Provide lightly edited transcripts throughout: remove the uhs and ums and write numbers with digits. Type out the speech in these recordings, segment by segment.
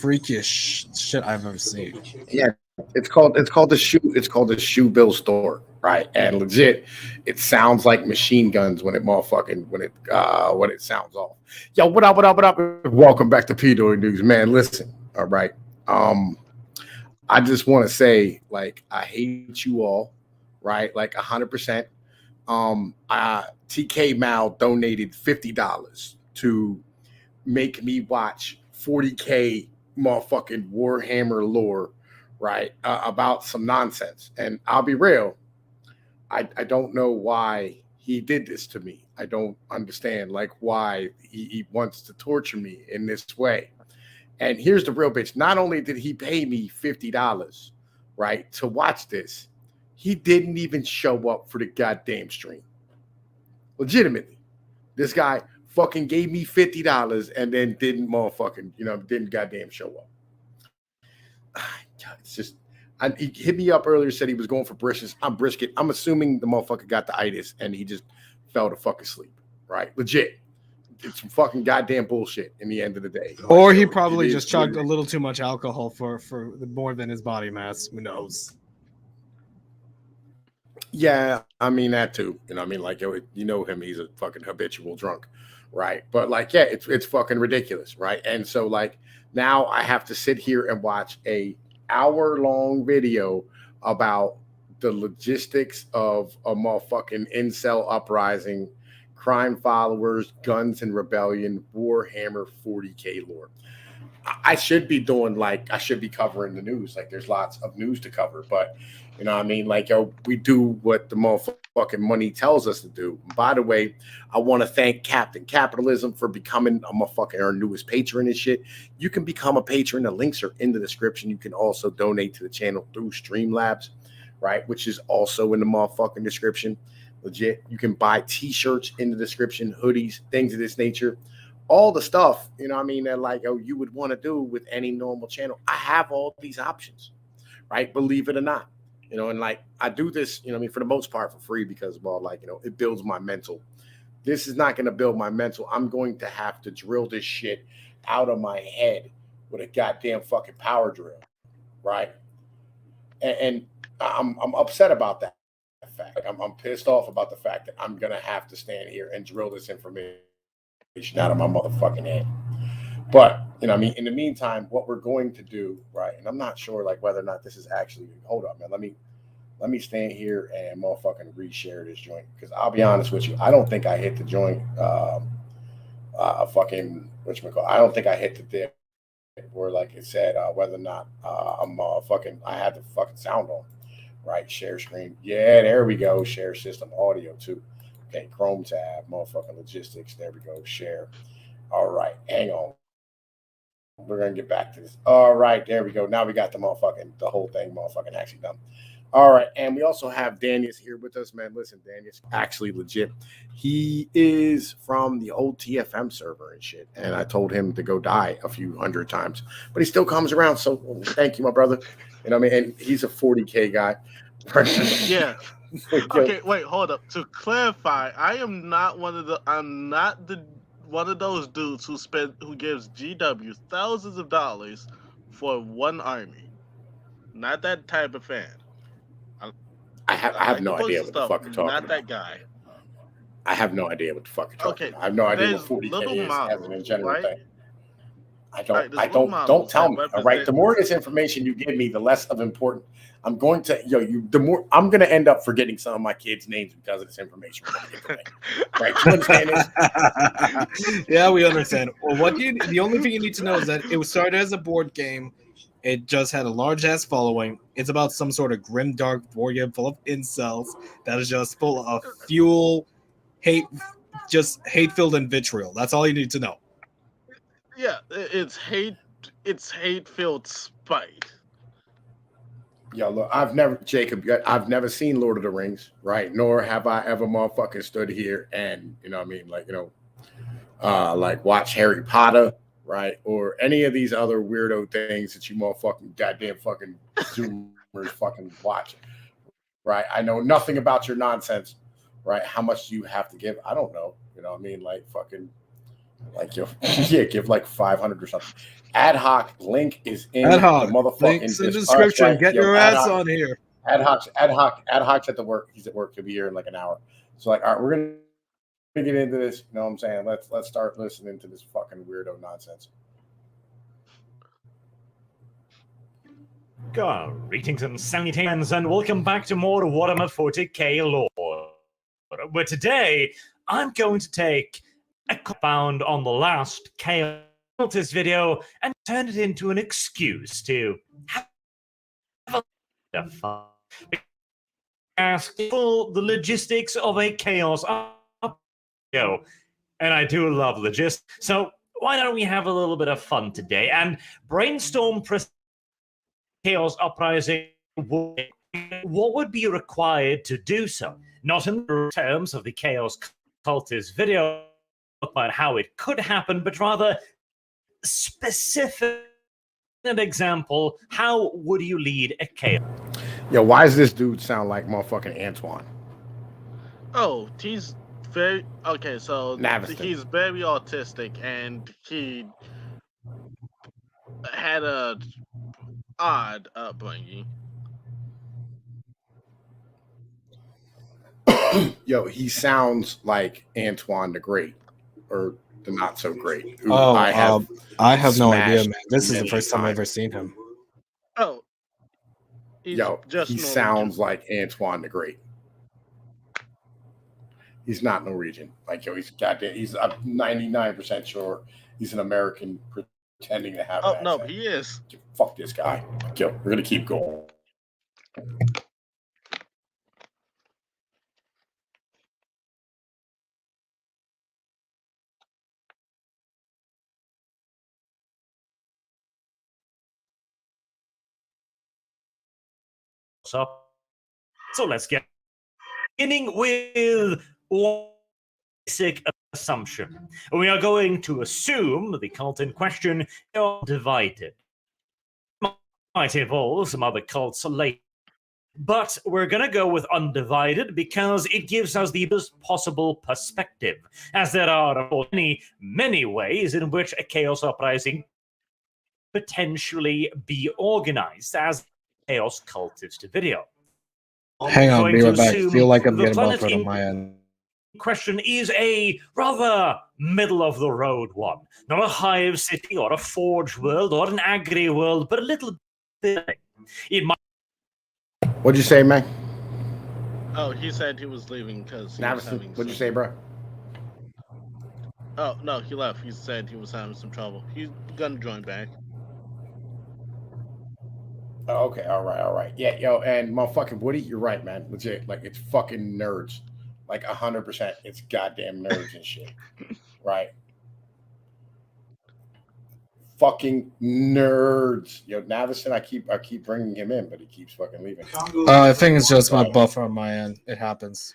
freakish shit I've ever seen. Yeah, it's called the shoe bill store, right? And legit, it sounds like machine guns when it sounds off. Yo, what up, what up, what up? Welcome back to Pedo News, man. Listen, all right. Um, I just want to say, like, I hate you all, right? Like 100%. TKMAO donated $50 to make me watch 40K motherfucking Warhammer lore, right? About some nonsense. And I'll be real, I don't know why he did this to me. I don't understand like why he wants to torture me in this way. And here's the real bitch. Not only did he pay me $50, right, to watch this, he didn't even show up for the goddamn stream. Legitimately. This guy fucking gave me $50 and then didn't goddamn show up. God, it's just, he hit me up earlier, said he was going for brisket. I'm assuming the motherfucker got the itis and he just fell to fucking sleep, right? Legit. It's some fucking goddamn bullshit in the end of the day. Or he probably just chugged a little too much alcohol for more than his body mass. Who knows? Yeah, I mean that too. You know, I mean, like, you know him, he's a fucking habitual drunk, right? But like, yeah, it's fucking ridiculous, right? And so like now I have to sit here and watch a hour-long video about the logistics of a motherfucking incel uprising, crime followers, guns and rebellion, Warhammer 40K lore. I should be covering the news. Like, there's lots of news to cover, but you know what I mean? Like, yo, we do what the motherfucking money tells us to do. And by the way, I want to thank Captain Capitalism for becoming our newest patron and shit. You can become a patron. The links are in the description. You can also donate to the channel through Streamlabs, right? Which is also in the motherfucking description. Legit. You can buy t-shirts in the description, hoodies, things of this nature. All the stuff, you know what I mean, that like, you would want to do with any normal channel. I have all these options, right? Believe it or not, you know, and like I do this, you know what I mean, for the most part for free because, well, like, you know, it builds my mental. This is not going to build my mental. I'm going to have to drill this shit out of my head with a goddamn fucking power drill, right? And I'm upset about that fact. I'm pissed off about the fact that I'm going to have to stand here and drill this information out of my motherfucking head. But, you know, I mean, in the meantime, what we're going to do, right? And I'm not sure like whether or not this is actually, hold up, man. Let me stand here and motherfucking reshare this joint. Because I'll be honest with you, I don't think I hit the joint fucking whatchamacallit. I don't think I hit the dip where like it said whether or not I had the fucking sound on. Right, share screen. Yeah, there we go. Share system audio too. Okay, Chrome tab, motherfucking logistics. There we go. Share. All right, hang on. We're gonna get back to this. All right, there we go. Now we got the whole thing motherfucking actually done. All right, and we also have Danius here with us, man. Listen, Danius, actually legit. He is from the old TFM server and shit. And I told him to go die a few hundred times, but he still comes around. So thank you, my brother. You know what I mean? And he's a 40K guy. Yeah. Okay, wait, hold up. To clarify, I'm not one of those dudes who gives GW thousands of dollars for one army. Not that type of fan. I have no idea what the fuck you're talking about. Not that guy. I have no idea what the fuck you're talking about. I have no idea what 40K is as an general thing. Don't tell me. All right. The more this information you give me, the less of important. I'm going to, the more I'm going to end up forgetting some of my kids' names because of this information. Right? You understand this? Yeah, we understand. Well, the only thing you need to know is that it was started as a board game. It just had a large ass following. It's about some sort of grim, dark board game full of incels that is just full of fuel, hate, just hate-filled and vitriol. That's all you need to know. Yeah, it's hate-filled spite. Yeah, look, I've never seen Lord of the Rings, right? Nor have I ever motherfucking stood here and, you know what I mean, like, like watch Harry Potter, right? Or any of these other weirdo things that you motherfucking goddamn fucking Zoomers fucking watch, right? I know nothing about your nonsense, right? How much do you have to give? I don't know. You know what I mean? Like fucking, Like, yo, yeah, give like 500 or something. Ad hoc link is in Ad hoc the motherfucking links in the description. right? Get Yo, your ass on here. Ad hoc's at the work. He's at work. He'll be here in like an hour. So like, all right, we're gonna get into this. You know what I'm saying? Let's start listening to this fucking weirdo nonsense. Greetings and salutations, and welcome back to more What I'm a 40k lore. Where today I'm going to take a compound on the last Chaos Cultist video and turn it into an excuse to have a fun. Ask for the logistics of a Chaos video, and I do love logistics. So why don't we have a little bit of fun today and brainstorm Chaos Uprising? What would be required to do so? Not in terms of the Chaos Cultist video about how it could happen, but rather specific an example. How would you lead a chaos? Yo, why does this dude sound like motherfucking Antoine? Oh, he's very okay. So Naviston. he's very autistic, and he had a odd upbringing. Yo, he sounds like Antoine the Great, or the Not So Great. Who Oh, I have no idea, smashed man. This is the many first time I've times. ever seen him. Oh, Yo, just he Norwegian. sounds like Antoine the Great. He's not Norwegian. Like, yo, he's goddamn. I'm 99% sure he's an American pretending to have. Oh an no, accent. he is. Fuck this guy. Yo, we're gonna keep going. So let's get beginning with one basic assumption. We are going to assume the cult in question are divided. Might involve some other cults later, but we're going to go with undivided because it gives us the best possible perspective, as there are many ways in which a chaos uprising potentially be organized as chaos cultist video. Hang on, be right back. Feel like I'm the getting planet buffed on in my end. question is a rather middle of the road one. Not a hive city or a forge world or an agri world, but a little bit. It might. What'd you say, man? Oh, he said he was leaving because he was having. What'd you say, bro? Oh no, he left. He said he was having some trouble. He's gonna join back. Oh, okay, all right. Yeah, yo, and motherfucking Woody, you're right, man. Legit, like it's fucking nerds, like 100%. It's goddamn nerds and shit, right? Fucking nerds. Yo, Navison, I keep bringing him in, but he keeps fucking leaving. I think it's just my buffer on my end. It happens.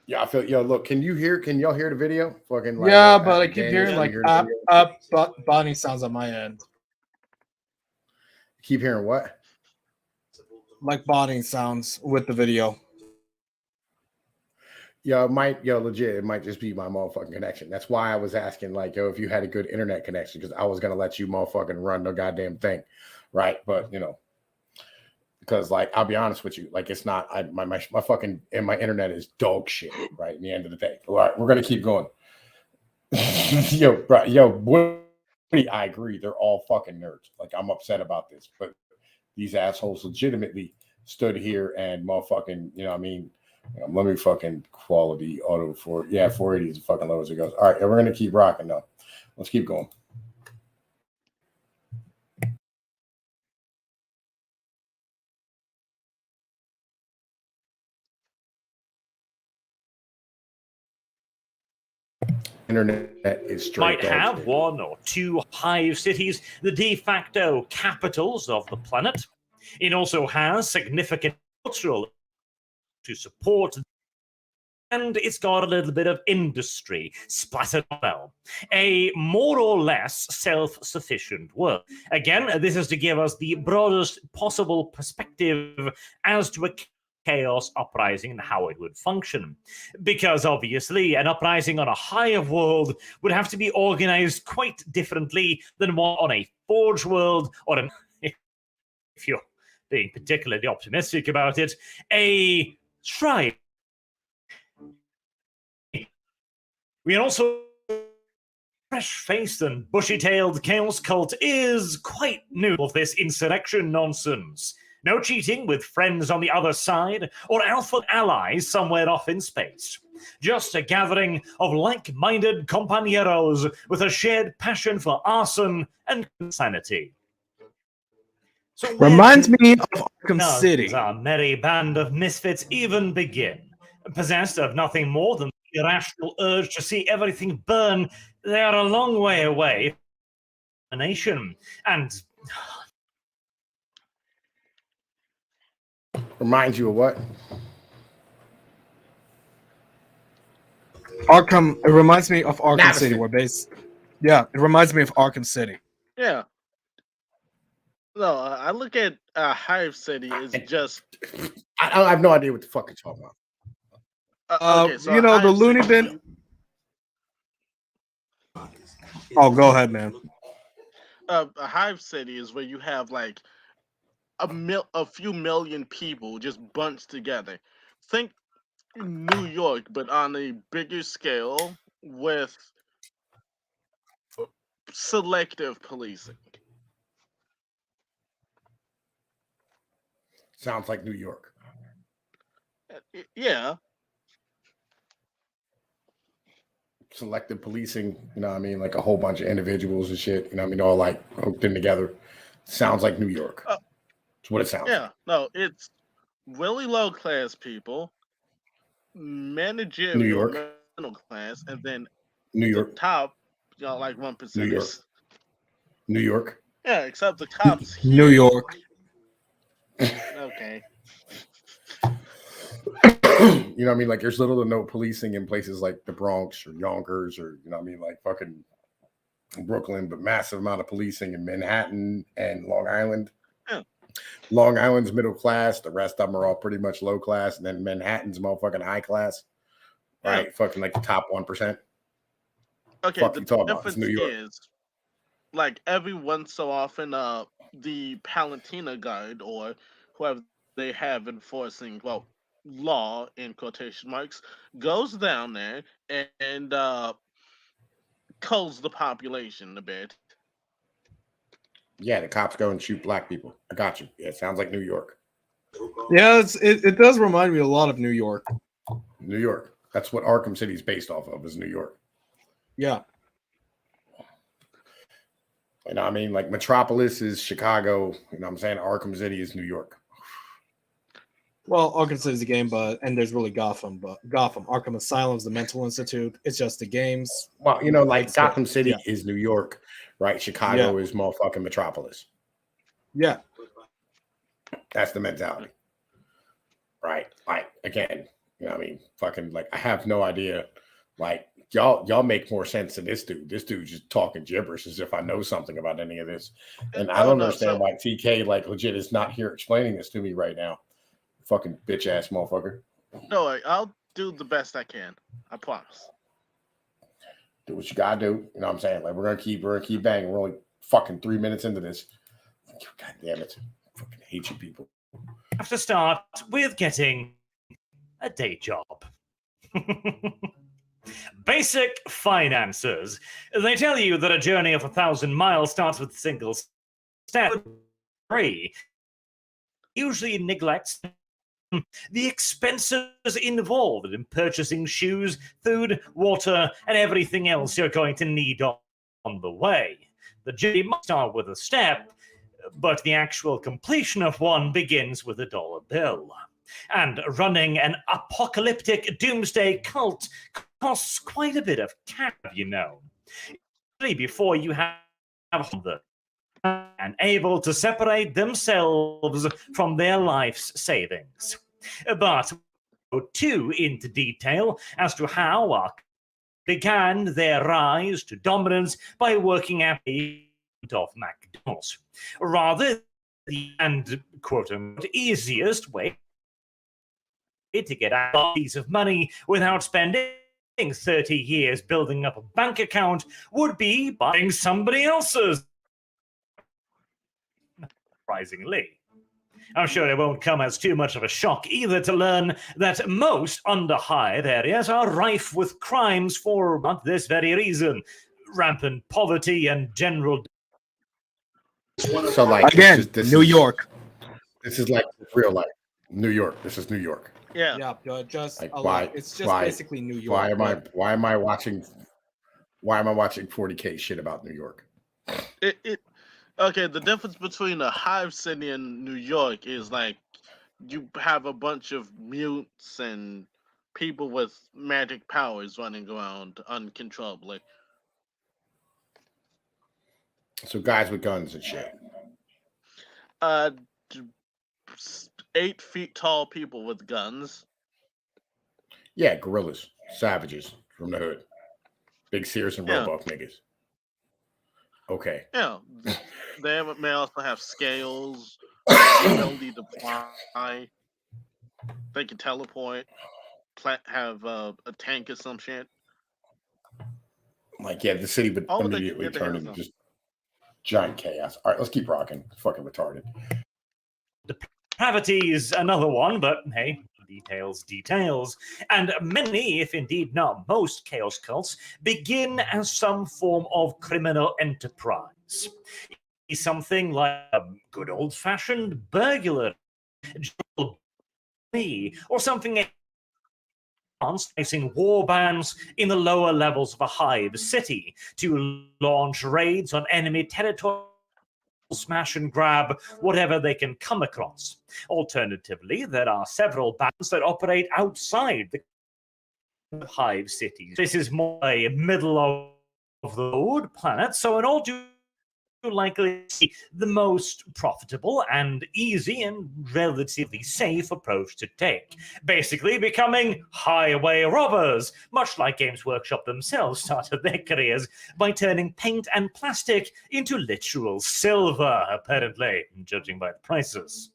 Yeah, I feel. Yo, look, can y'all hear the video? Fucking like, Yeah, but I keep Daniel, hearing like you hear the up, Bonnie sounds on my end. Keep hearing what? Like Bonnie sounds with the video. Yo, legit, it might just be my motherfucking connection. That's why I was asking, like, yo, if you had a good internet connection, because I was gonna let you motherfucking run the goddamn thing, right? But you know, because like I'll be honest with you, like it's not. My fucking and my internet is dog shit, right? In the end of the day, all right, we're gonna keep going. Woody, I agree. They're all fucking nerds. Like I'm upset about this, but these assholes legitimately stood here and motherfucking, you know what I mean? Let me fucking quality auto 480 is fucking low as it goes. All right, we're gonna keep rocking though. Let's keep going. Internet is straight. Might have one or two hive cities, the de facto capitals of the planet. It also has significant cultural to support, and it's got a little bit of industry splattered well. A more or less self-sufficient world. Again, this is to give us the broadest possible perspective as to a chaos uprising and how it would function. Because obviously, an uprising on a higher world would have to be organized quite differently than one on a forge world, or an, if you're being particularly optimistic about it, a shrine. We also fresh-faced and bushy-tailed chaos cult is quite new of this insurrection nonsense. No cheating with friends on the other side or alpha allies somewhere off in space. Just a gathering of like-minded compañeros with a shared passion for arson and insanity. So Reminds me of Arkham does City. our merry band of misfits even begin? Possessed of nothing more than the irrational urge to see everything burn, they are a long way away from a nation. And Reminds you of what? Arkham. It reminds me of Arkham Madison. City. We're based. Yeah, it reminds me of Arkham City. Yeah. No, I look at Hive City as just. I have no idea what the fuck you're talking about. Okay, so you know, the Hive loony City- bin. Oh, go ahead, man. A Hive City is where you have like a few million people just bunched together. Think New York, but on a bigger scale with selective policing. Sounds like New York. Yeah, Selective policing, you know what I mean? Like a whole bunch of individuals and shit, you know what I mean? All like hooked in together. Sounds like New York. That's what it sounds yeah. like. No, it's really low class people, managerial New York. middle class, and then New the York. top, like 1%. New York. New York. Yeah, except the cops. New here- York. Okay. You know what I mean? Like there's little to no policing in places like the Bronx or Yonkers or, you know what I mean? Like fucking Brooklyn, but massive amount of policing in Manhattan and Long Island. Yeah. Long Island's middle class. The rest of them are all pretty much low class. And then Manhattan's motherfucking high class. Right? Yeah. Fucking like the top 1%. Okay, Fuck the you talking about? It's difference New York. is, like every once so often, the Palantina Guard or whoever they have enforcing, well, law in quotation marks, goes down there and culls the population a bit. Yeah, the cops go and shoot black people. I got you. Yeah, it sounds like New York. Yeah, it does remind me a lot of New York. New York. That's what Arkham City is based off of, is New York. Yeah. You know what I mean? Like Metropolis is Chicago. You know what I'm saying? Arkham City is New York. Well, Arkham City is the game, and there's really Gotham. But Gotham, Arkham Asylum is the mental institute. It's just the games. Well, you know, like That's Gotham it. City Yeah. is New York, right? Chicago is motherfucking Metropolis. Yeah. That's the mentality. Right? Like, again, you know what I mean? Fucking, like, I have no idea. Like, y'all make more sense than this dude. This dude's just talking gibberish as if I know something about any of this. And I don't understand why TK, like, legit is not here explaining this to me right now. Fucking bitch ass motherfucker. No, I'll do the best I can. I promise. Do what you gotta do. You know what I'm saying? Like, we're gonna keep banging. We're only fucking 3 minutes into this. God damn it. I fucking hate you people. have to start with getting a day job. Basic finances. They tell you that a journey of 1,000 miles starts with a single step. Three usually neglects the expenses involved in purchasing shoes, food, water, and everything else you're going to need on the way. The journey must start with a step, but the actual completion of one begins with a dollar bill. And running an apocalyptic doomsday cult costs quite a bit of cash, you know. Before you have them and able to separate themselves from their life's savings. But go too into detail as to how Arkham began their rise to dominance by working at the of McDonald's. Rather, the and quote-unquote easiest way to get a piece of money without spending 30 years building up a bank account would be buying somebody else's. Surprisingly. I'm sure it won't come as too much of a shock either to learn that most underhired areas are rife with crimes for this very reason. Rampant poverty and general... So like Again, New York. This is like real life. New York. This is New York. Yeah. Just Like, it's just basically New York. Why am I watching 40K shit about New York? Okay, the difference between a hive city and New York is like you have a bunch of mutes and people with magic powers running around uncontrollably. So guys with guns and shit. 8 feet tall people with guns. Yeah, gorillas, savages from the hood, big Sears and Roebuck niggas. Okay. Yeah, they may also have scales, ability to fly. They can teleport. Have a tank or some shit. Like, yeah, the city would immediately turn into just giant chaos. All right, let's keep rocking. It's fucking retarded. Depravity is another one, but hey, details. And many, if indeed not most, chaos cults begin as some form of criminal enterprise. Something like a good old-fashioned burglar, or something facing war bands in the lower levels of a hive city to launch raids on enemy territory, smash and grab whatever they can come across. Alternatively, there are several bands that operate outside the hive cities. This is more a middle of the road planet, so in all due likely the most profitable and easy and relatively safe approach to take. Basically becoming highway robbers, much like Games Workshop themselves started their careers by turning paint and plastic into literal silver, apparently, judging by the prices.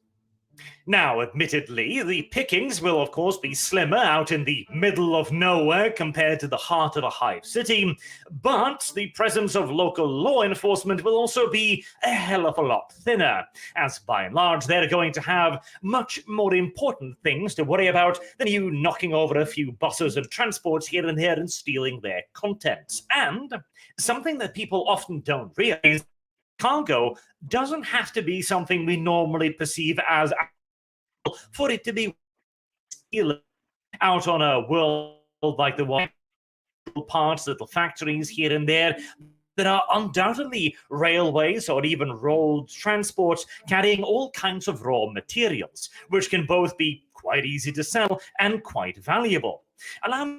Now, admittedly, the pickings will of course be slimmer out in the middle of nowhere compared to the heart of a hive city, but the presence of local law enforcement will also be a hell of a lot thinner, as by and large they're going to have much more important things to worry about than you knocking over a few buses and transports here and there and stealing their contents. And something that people often don't realize, cargo doesn't have to be something we normally perceive as for it to be out on a world like the one, parts, little factories here and there. There are undoubtedly railways or even road transports carrying all kinds of raw materials, which can both be quite easy to sell and quite valuable. Allow me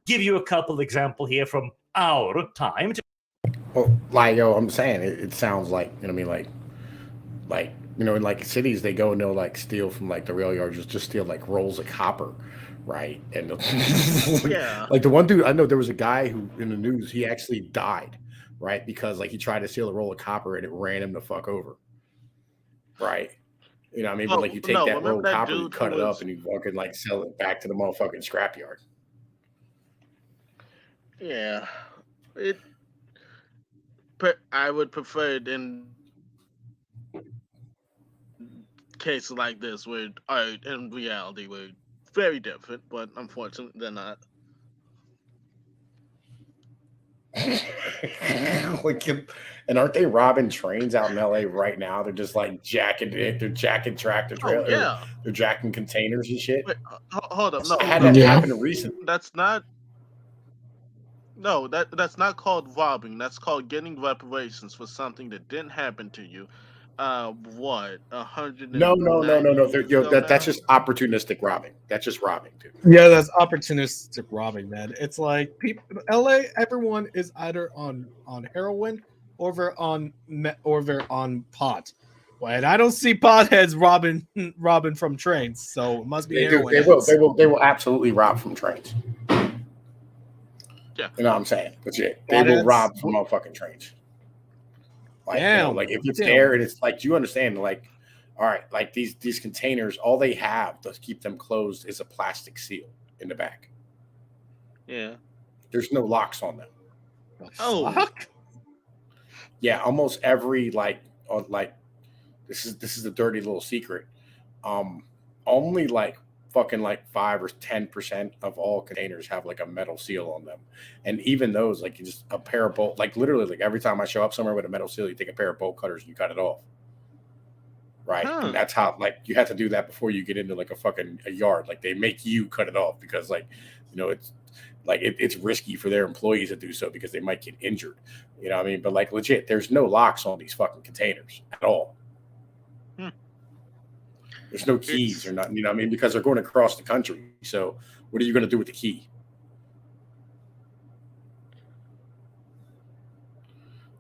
to give you a couple examples here from our time. Well, like, yo, I'm saying it sounds like, you know what I mean, like, you know, in like cities they go and they'll like steal from like the rail yards, just steal like rolls of copper, right? And yeah, like the one dude I know, there was a guy who in the news, he actually died, right? Because like he tried to steal a roll of copper and it ran him the fuck over, right? You know what I mean? But like you take that roll of copper, you cut it up, and you fucking like sell it back to the motherfucking scrapyard. Yeah, but I would prefer it in cases like this where art and reality were very different, but unfortunately they're not. And aren't they robbing trains out in LA right now? They're just like jacking tractor trailers. Oh, yeah. They're jacking containers and shit. Wait, hold up, no, That happened recently. that's not called robbing. That's called getting reparations for something that didn't happen to you. What? 100? No. That's just opportunistic robbing. That's just robbing, dude. Yeah, that's opportunistic robbing, man. It's like people, LA. Everyone is either on heroin or they're on pot. Well, and I don't see potheads robbing from trains, so it must be heroin. They will absolutely rob from trains. Yeah, you know what I'm saying. But yeah, they will rob from motherfucking trains. Like, you know, like if it's there and it's like, do you understand? Like, All right, like these containers, all they have to keep them closed is a plastic seal in the back. Yeah. There's no locks on them. Oh. Fuck? Yeah, almost every like this is a dirty little secret. Only like fucking like 5 or 10% of all containers have like a metal seal on them, and even those, like, you just a pair of bolt, like literally, like every time I show up somewhere with a metal seal, you take a pair of bolt cutters and you cut it off. Right, Huh. and that's how, like, you have to do that before you get into like a yard. Like, they make you cut it off because, like, it's like it's risky for their employees to do so because they might get injured. You know what I mean? But like, legit, there's no locks on these fucking containers at all. There's no keys or nothing, you know what I mean? Because they're going across the country. So what are you going to do with the key?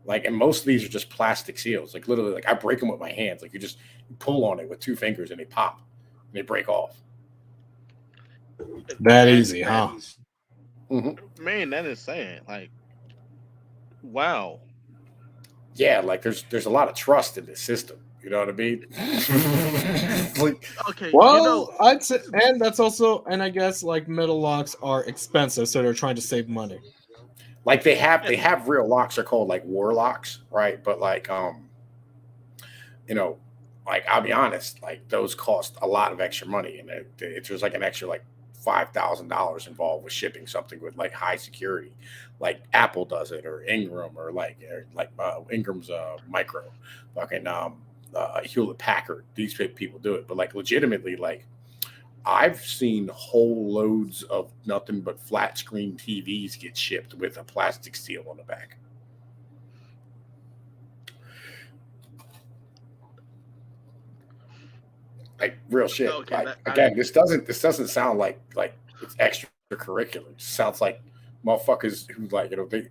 Like, and most of these are just plastic seals. Like, literally, like, I break them with my hands. Like, you pull on it with 2 fingers and they pop and they break off. That easy, huh? Man, that is saying, like, wow. Yeah, like there's a lot of trust in this system. You know what I mean? Like, Okay. Well, I'd say, and that's also, and I guess like metal locks are expensive, so they're trying to save money. like they have real locks. They're called like war locks, right? But like like, I'll be honest, like those cost a lot of extra money, and there's like an extra like $5,000 involved with shipping something with like high security, like Apple does it, or Ingram, or like Ingram's Micro, fucking Hewlett Packard. These people do it, but like legitimately, like I've seen whole loads of nothing but flat screen TVs get shipped with a plastic seal on the back. Like, real shit. Okay, like, again, this doesn't sound like it's extracurricular. It sounds like motherfuckers who, like, they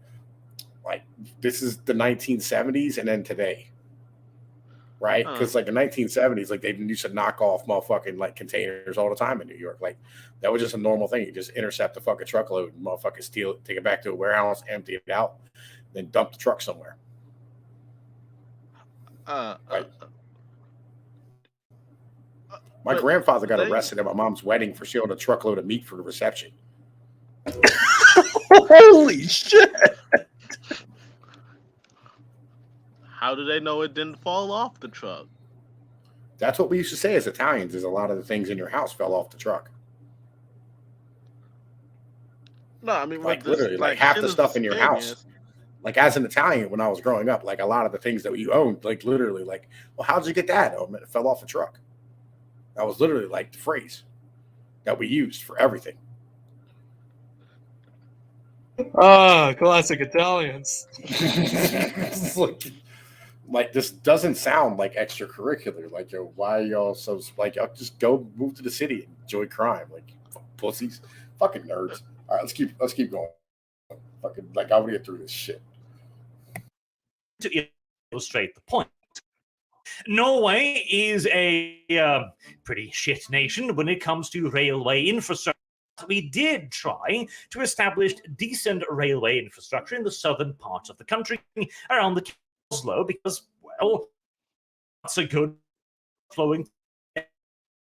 like, this is the 1970s and then today, right? Because like the 1970s, like, they used to knock off motherfucking like containers all the time in New York. Like, that was just a normal thing. You just intercept a fucking truckload and motherfuckers steal it, take it back to a warehouse, empty it out, then dump the truck somewhere. Right. My grandfather got arrested at my mom's wedding for stealing a truckload of meat for the reception. Holy shit! How do they know it didn't fall off the truck? That's what we used to say as Italians, is a lot of the things in your house fell off the truck. No, I mean, like, literally, like half the stuff in your house. Like, as an Italian, when I was growing up, like a lot of the things that you owned, like literally, like, well, how'd you get that? Oh, man, it fell off a truck. That was literally like the phrase that we used for everything. Ah, classic Italians. like this doesn't sound like extracurricular. Like, yo, why are y'all so, like, y'all just go move to the city and enjoy crime? Like, pussies, fucking nerds. All right, let's keep going. Fucking, like, I want to get through this shit. To illustrate the point, Norway is a pretty shit nation when it comes to railway infrastructure. We did try to establish decent railway infrastructure in the southern part of the country around the Oslo because, well, that's a good flowing,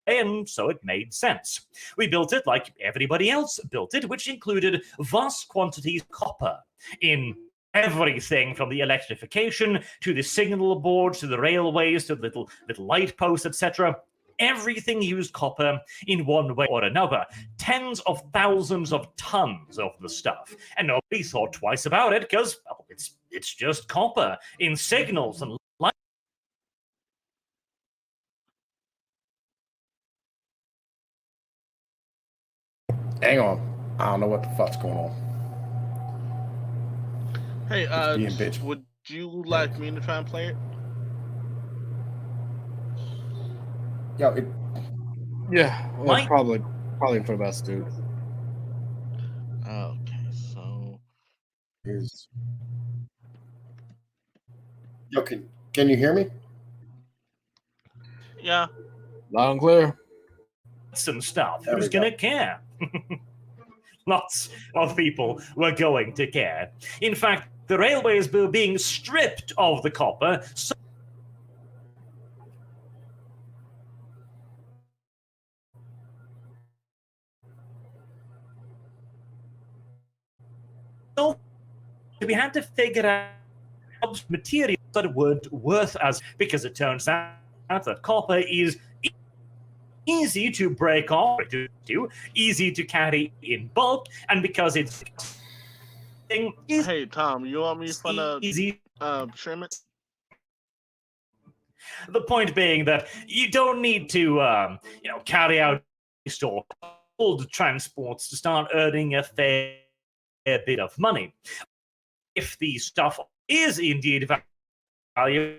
and so it made sense. We built it like everybody else built it, which included vast quantities of copper in everything from the electrification to the signal boards to the railways to the little light posts, etc. Everything used copper in one way or another. Tens of thousands of tons of the stuff, and nobody thought twice about it because, well, it's just copper in signals and light. Hang on, I don't know what the fuck's going on. Hey, being bitch. Would you like me to try and play it? Yo, Yeah, well, probably for the best, dude. Okay, so is. Yo, can you hear me? yeah, Loud and clear. Some stuff. There Who's we go. gonna care? Lots of people were going to care. In fact, the railways were being stripped of the copper. So we had to figure out materials that weren't worth as, because it turns out that copper is easy to break off, easy to carry in bulk, and because it's Hey Tom, you want me to easy. trim it? The point being that you don't need to, carry out or old transports to start earning a fair bit of money. If the stuff is indeed valuable,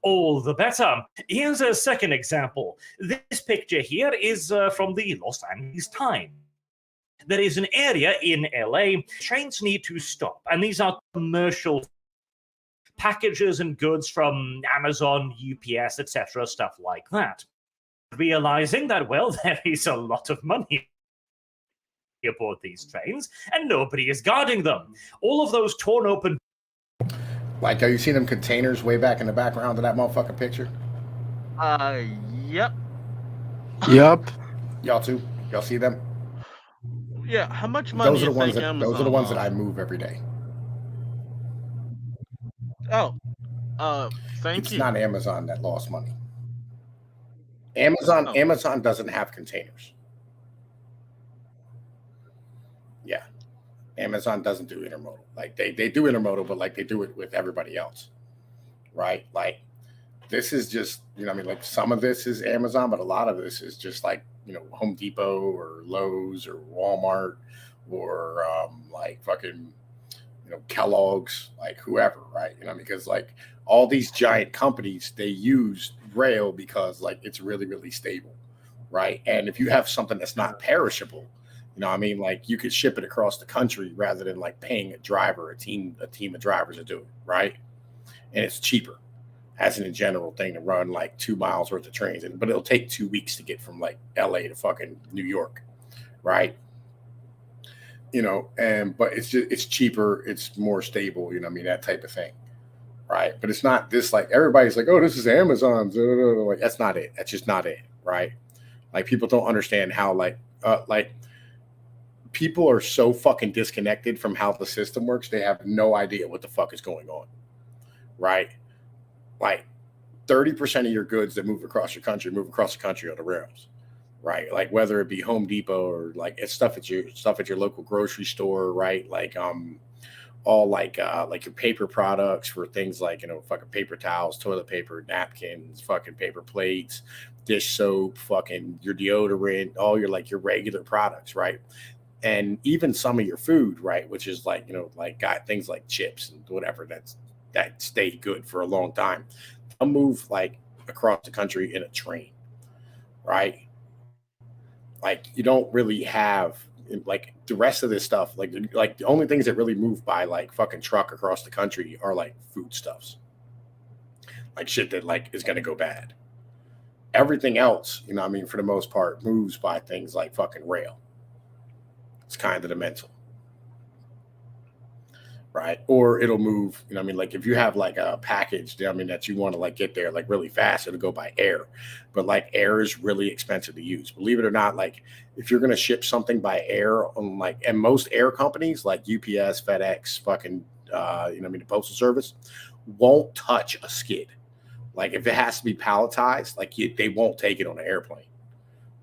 all the better. Here's a second example. This picture here is from the Los Angeles Times. There is an area in LA, trains need to stop, and these are commercial packages and goods from Amazon, UPS, etc., stuff like that. Realizing that, well, there is a lot of money aboard these trains, and nobody is guarding them. All of those torn open. Like, are you seeing them containers way back in the background of that motherfucking picture? Yep. Yep. Y'all too? Y'all see them? Yeah. How much money Those are you the ones think that Amazon those are the ones that I lost? move every day. Oh, thank It's you. not Amazon that lost money. Amazon doesn't have containers. Yeah. Amazon doesn't do intermodal. Like they do intermodal, but like they do it with everybody else. Right? Like this is just, like some of this is Amazon, but a lot of this is just like, Home Depot or Lowe's or Walmart or like fucking, Kellogg's, like whoever, right? Because like all these giant companies, they use rail because like it's really, really stable, right? And if you have something that's not perishable, like you could ship it across the country rather than like paying a driver, a team of drivers to do it, right? And it's cheaper as in a general thing to run like 2 miles worth of trains, but it'll take 2 weeks to get from like LA to fucking New York, right? But it's cheaper, it's more stable, that type of thing, right? But it's not this like everybody's like, oh, this is Amazon's, like that's not it. That's just not it, right? Like people don't understand how like people are so fucking disconnected from how the system works. They have no idea what the fuck is going on, right? Like 30% of your goods that move across the country on the rails, right? Like whether it be Home Depot or like it's stuff at your local grocery store, right? Like all like your paper products for things like fucking paper towels, toilet paper, napkins, fucking paper plates, dish soap, fucking your deodorant, all your like your regular products, right? And even some of your food, right, which is like like got things like chips and whatever that stay good for a long time. They'll move like across the country in a train, right? Like you don't really have like the rest of this stuff. Like the only things that really move by like fucking truck across the country are like foodstuffs, like shit that like is gonna go bad. Everything else, for the most part, moves by things like fucking rail. It's kind of the mental. Right. Or it'll move, like if you have like a package, that you want to like get there like really fast, it'll go by air. But like air is really expensive to use. Believe it or not, like if you're going to ship something by air on like, and most air companies like UPS, FedEx, fucking, the Postal Service won't touch a skid. Like if it has to be palletized, like they won't take it on an airplane.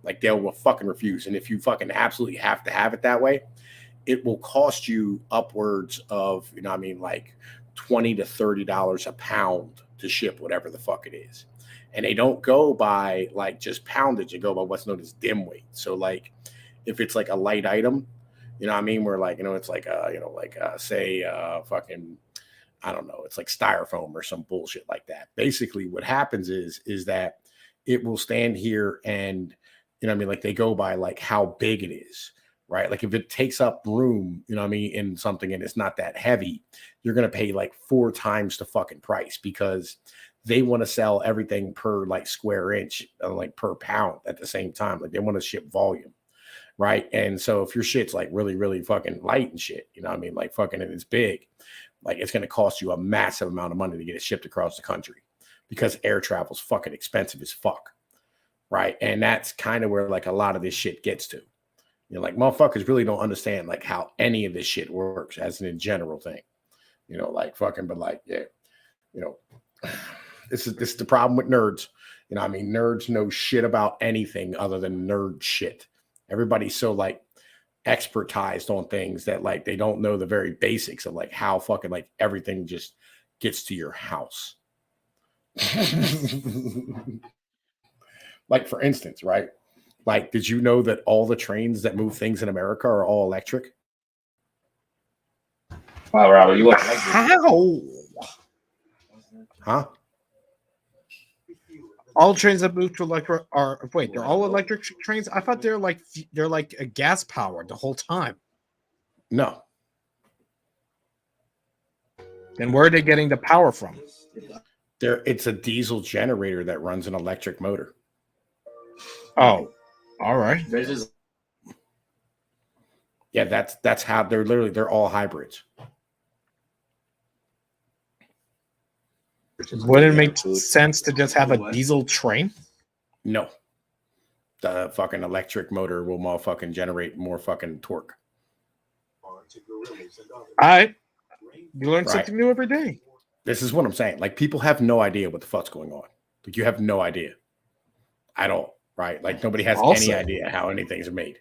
Like they'll fucking refuse. And if you fucking absolutely have to have it that way, it will cost you upwards of, like $20 to $30 a pound to ship whatever the fuck it is. And they don't go by like just poundage, they go by what's known as dim weight. So like if it's like a light item, where like, it's like say fucking, I don't know, it's like styrofoam or some bullshit like that. Basically what happens is that it will stand here and, like they go by like how big it is. Right. Like if it takes up room, in something and it's not that heavy, you're going to pay like 4 times the fucking price because they want to sell everything per like square inch, like per pound at the same time. Like they want to ship volume. Right. And so if your shit's like really, really fucking light and shit, like fucking and it's big, like it's going to cost you a massive amount of money to get it shipped across the country because air travel is fucking expensive as fuck. Right. And that's kind of where like a lot of this shit gets to. Like motherfuckers really don't understand like how any of this shit works as in a general thing. you know, like fucking, but like, yeah, you know, this is the problem with nerds. You know, I mean, nerds know shit about anything other than nerd shit. Everybody's so like expertized on things that like they don't know the very basics of like how fucking like everything just gets to your house. Like, for instance, right? Like, did you know that all the trains that move things in America are all electric? Wow, Robert, you look How? Huh? All trains that move to electric are wait, they're all electric trains? I thought they're like a gas powered the whole time. No. Then where are they getting the power from? It's a diesel generator that runs an electric motor. Oh, all right. Yeah, that's how they're all hybrids. Wouldn't it make sense to just have a diesel train? No. The fucking electric motor will motherfucking generate more fucking torque. All right. You learn Right. something new every day. This is what I'm saying. Like, people have no idea what the fuck's going on. Like, you have no idea at all, right? Like, nobody has any idea how anything's made,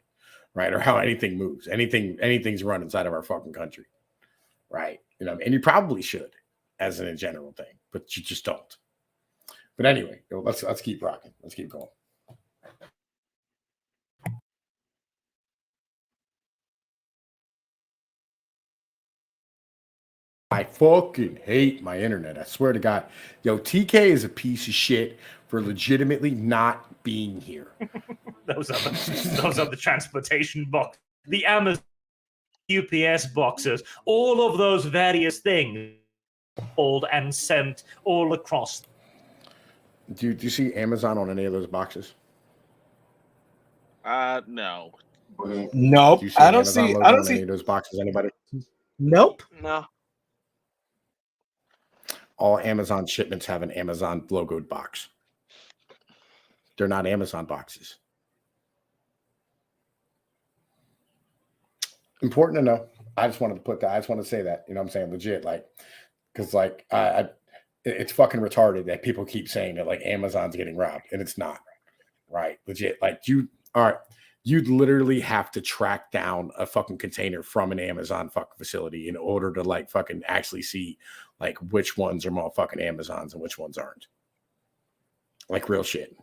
right? Or how anything moves. Anything's run inside of our fucking country, right? You know, and you probably should, as a general thing, but you just don't. But anyway, let's keep rocking. Let's keep going. I fucking hate my internet. I swear to God. Yo, TK is a piece of shit for legitimately not being here. Those are the transportation box, the Amazon UPS boxes, all of those various things, pulled and sent all across. Do you see Amazon on any of those boxes? No. Nope. Do you see I don't Amazon see. logo I don't on see. any of those boxes. Anybody? Nope. No. All Amazon shipments have an Amazon logoed box. They're not Amazon boxes. Important to know. I just wanted to put that. I just want to say that. You know what I'm saying? Legit. Like, because like it's fucking retarded that people keep saying that like Amazon's getting robbed, and it's not. Right? Legit. Like, you'd literally have to track down a fucking container from an Amazon fucking facility in order to like fucking actually see like which ones are motherfucking Amazons and which ones aren't. Like, real shit.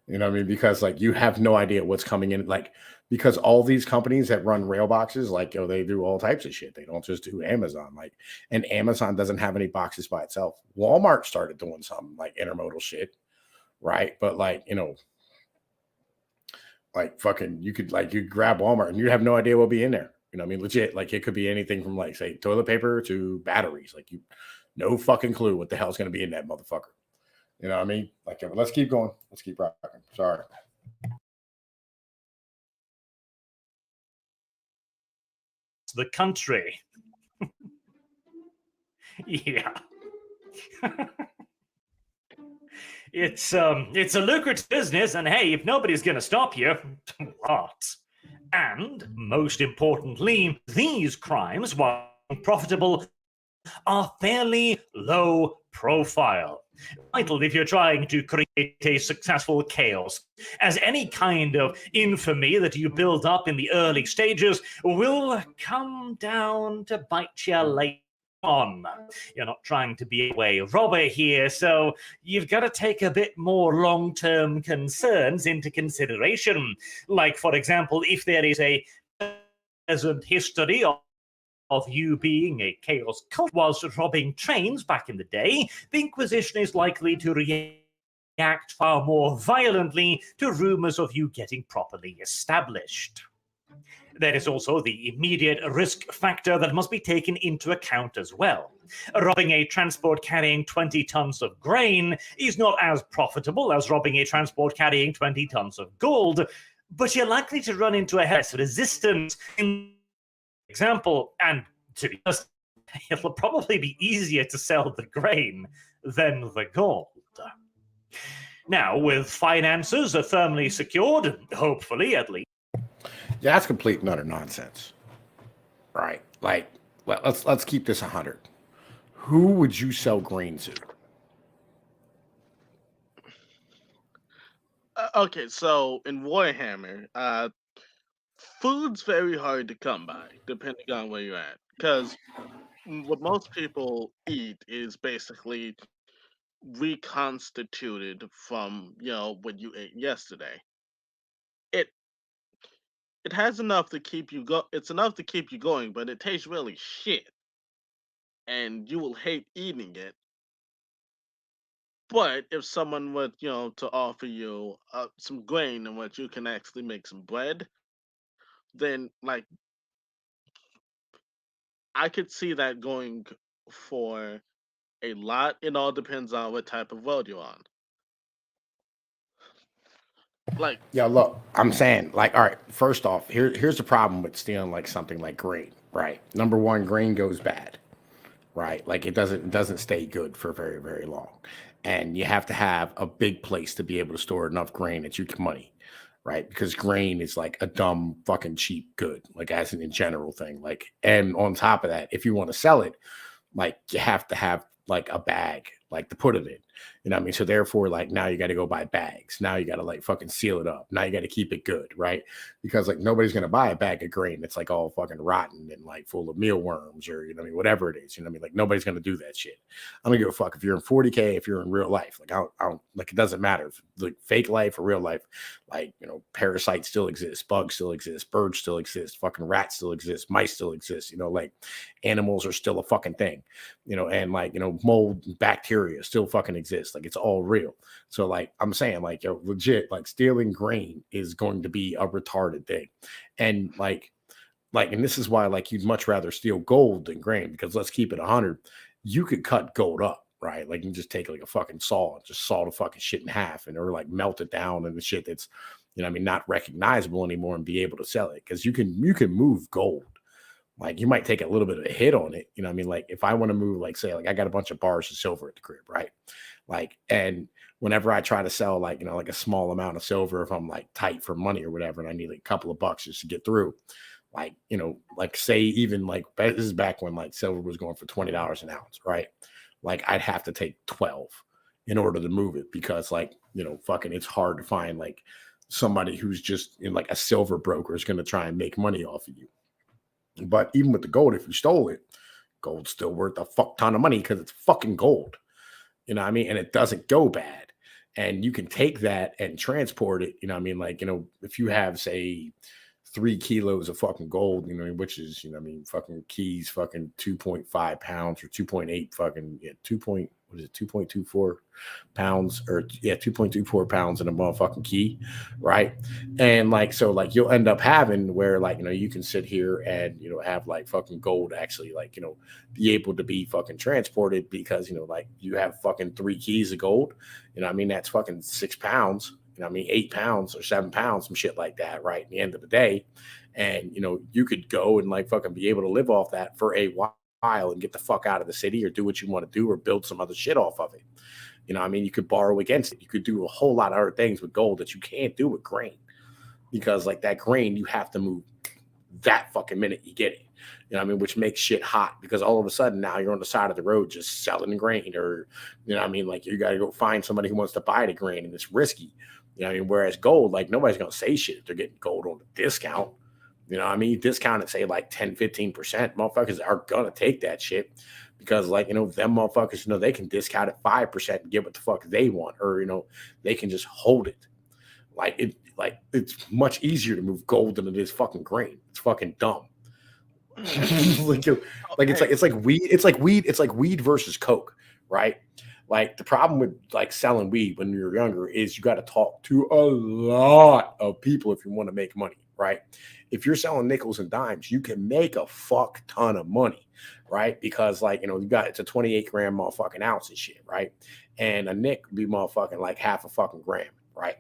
You know what I mean? Because like you have no idea what's coming in. Like, because all these companies that run rail boxes, like, yo, they do all types of shit. They don't just do Amazon. Like, and Amazon doesn't have any boxes by itself. Walmart started doing some like intermodal shit, right? But like, you know, like fucking, you grab Walmart and you have no idea what'll be in there. You know what I mean? Legit. Like, it could be anything from like, say, toilet paper to batteries. Like, you no fucking clue what the hell's going to be in that motherfucker. You know what I mean? Like, let's keep going. Let's keep rocking. Sorry. The country. Yeah. It's a lucrative business, and hey, if nobody's gonna stop you, what? And most importantly, these crimes, while profitable, are fairly low profile. Vital if you're trying to create a successful chaos, as any kind of infamy that you build up in the early stages will come down to bite you later on. You're not trying to be a way robber here, so you've got to take a bit more long-term concerns into consideration. Like, for example, if there is a present history of you being a chaos cult whilst robbing trains back in the day, the Inquisition is likely to react far more violently to rumors of you getting properly established. There is also the immediate risk factor that must be taken into account as well. Robbing a transport carrying 20 tons of grain is not as profitable as robbing a transport carrying 20 tons of gold, but you're likely to run into a less resistance in example, and to be honest, it'll probably be easier to sell the grain than the gold. Now, with finances firmly secured, hopefully at least. Yeah, that's complete and utter nonsense. Right. Like, let's keep this 100. Who would you sell grain to? Okay, so in Warhammer, food's very hard to come by, depending on where you're at. Because what most people eat is basically reconstituted from what you ate yesterday. It it has enough to keep you go. It's enough to keep you going, but it tastes really shit, and you will hate eating it. But if someone were to offer you some grain in which you can actually make some bread, then like I could see that going for a lot. It all depends on what type of road you're on. Like, Yeah, look, I'm saying, like, all right, first off, here's the problem with stealing like something like grain, right? Number one, grain goes bad, right? Like it doesn't stay good for very, very long. And you have to have a big place to be able to store enough grain that you can money, right? Because grain is like a dumb fucking cheap good, like as in general thing. Like, and on top of that, if you want to sell it, like you have to have like a bag like to put it in. You know what I mean? So therefore, like now you got to go buy bags. Now you got to like fucking seal it up. Now you got to keep it good, right? Because like nobody's gonna buy a bag of grain that's like all fucking rotten and like full of mealworms or you know what I mean, whatever it is. You know what I mean? Like nobody's gonna do that shit. I don't give a fuck if you're in 40K, if you're in real life. Like I don't like it doesn't matter. If, like fake life or real life, like you know, parasites still exist, bugs still exist, birds still exist, fucking rats still exist, mice still exist. You know, like animals are still a fucking thing. You know, and like you know, mold, bacteria still fucking exist. Like it's all real. So like I'm saying, like yo, legit, like stealing grain is going to be a retarded thing. And and this is why like you'd much rather steal gold than grain, because let's keep it 100. You could cut gold up, right? Like you can just take like a fucking saw and just saw the fucking shit in half and or like melt it down and the shit that's you know what I mean not recognizable anymore and be able to sell it. Because you can move gold. Like you might take a little bit of a hit on it. You know what I mean? Like if I want to move, like say, like I got a bunch of bars of silver at the crib, right? Like, and whenever I try to sell like, you know, like a small amount of silver, if I'm like tight for money or whatever, and I need like a couple of bucks just to get through, like, you know, like say even like this is back when like silver was going for $20 an ounce, right? Like I'd have to take 12 in order to move it because like, you know, fucking it's hard to find like somebody who's just in like a silver broker is going to try and make money off of you. But even with the gold, if you stole it, gold's still worth a fuck ton of money because it's fucking gold. You know what I mean? And it doesn't go bad. And you can take that and transport it. You know what I mean? Like, you know, if you have, say, 3 kilos of fucking gold, you know, which is, you know, I mean, fucking keys, fucking 2.5 pounds or 2.8 fucking, yeah, 2. What is it, 2.24 pounds or, yeah, 2.24 pounds in a motherfucking key, right? And like, so like you'll end up having where like, you know, you can sit here and, you know, have like fucking gold actually like, you know, be able to be fucking transported because, you know, like you have fucking 3 keys of gold, you know, I mean, that's fucking 6 pounds. You know, I mean, 8 pounds or 7 pounds, some shit like that, right? At the end of the day. And, you know, you could go and like fucking be able to live off that for a while and get the fuck out of the city or do what you want to do or build some other shit off of it. You know, I mean, you could borrow against it. You could do a whole lot of other things with gold that you can't do with grain because like that grain, you have to move that fucking minute you get it. You know what I mean? Which makes shit hot because all of a sudden now you're on the side of the road just selling grain or, you know what I mean? Like you got to go find somebody who wants to buy the grain and it's risky. You know what I mean? Whereas gold, like nobody's going to say shit if they're getting gold on a discount. You know what I mean? Discount it, say like 10, 15%. Motherfuckers are going to take that shit because like, you know, them motherfuckers, you know, they can discount it 5% and get what the fuck they want. Or, you know, they can just hold it. Like it's much easier to move gold than it is fucking grain. It's fucking dumb. like, like it's like weed. It's like weed versus coke, right? Like the problem with like selling weed when you're younger is you got to talk to a lot of people if you want to make money, right? If you're selling nickels and dimes, you can make a fuck ton of money, right? Because like you know you got it's a 28 gram motherfucking ounce and shit, right? And a nick would be motherfucking like half a fucking gram, right?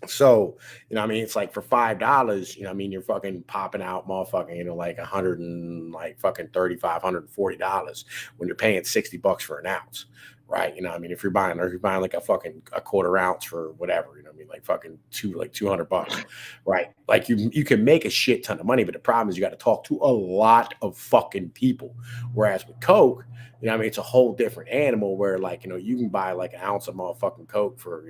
So, you know, I mean, it's like for $5, you know, I mean, you're fucking popping out motherfucking, you know, like 100 and like fucking $35, $140 when you're paying $60 for an ounce, right? You know, I mean, if you're buying like a quarter ounce for whatever, you know, I mean, like fucking $200, right? Like you can make a shit ton of money, but the problem is you got to talk to a lot of fucking people. Whereas with Coke, you know, I mean, it's a whole different animal where like, you know, you can buy like an ounce of motherfucking Coke for,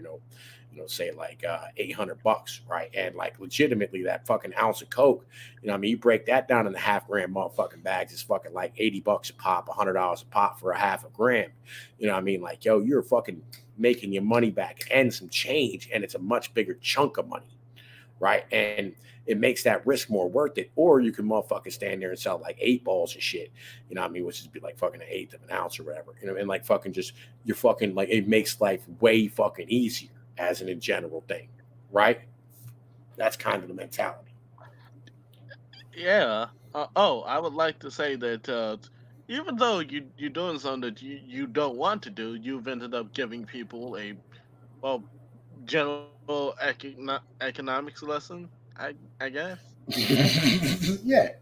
say like $800, right? And like legitimately that fucking ounce of Coke, you know, I mean, you break that down into half-gram motherfucking bags, it's fucking like $80 a pop, $100 a pop for a half a gram. You know what I mean? Like, yo, you're fucking making your money back and some change, and it's a much bigger chunk of money, right? And it makes that risk more worth it. Or you can motherfucking stand there and sell like 8 balls of shit, you know what I mean, which is be like fucking an eighth of an ounce or whatever, you know, and like fucking just you're fucking like it makes life way fucking easier as in general thing, right? That's kind of the mentality. Yeah. I would like to say that even though you're doing something that you don't want to do, you've ended up giving people a well general economics lesson. I guess. Yeah.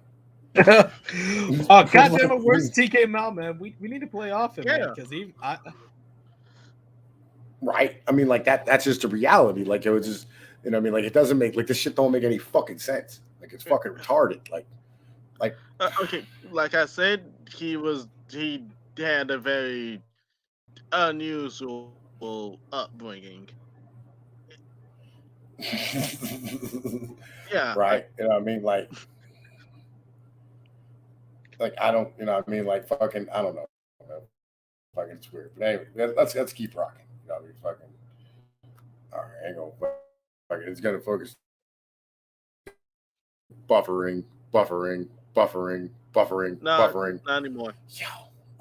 Oh goddamn it! Where's TKMAO, man? We need to play off him, man, Yeah. because Right. I mean, like that's just a reality. Like it was just, you know, what I mean, like it doesn't make like this shit don't make any fucking sense. Like it's fucking retarded. Like Okay, like I said, he had a very unusual upbringing. Yeah. right. You know what I mean? Like I don't, you know what I mean? Like fucking, I don't know. Man. Fucking it's weird. But anyway, let's keep rocking. You know what I mean? Fucking all right, hang on. Fucking it's gonna focus buffering, No, buffering. not anymore. Yo,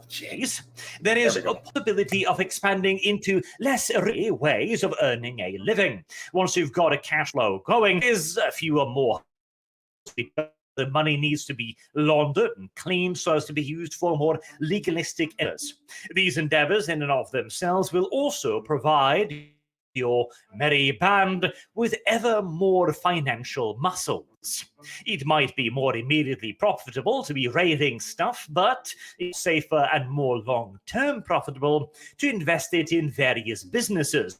Jeez. There is a possibility of expanding into less risky ways of earning a living. Once you've got a cash flow going, there's a few more. The money needs to be laundered and cleaned so as to be used for more legalistic endeavors. These endeavors in and of themselves will also provide your merry band with ever more financial muscles. It might be more immediately profitable to be raiding stuff, but it's safer and more long-term profitable to invest it in various businesses,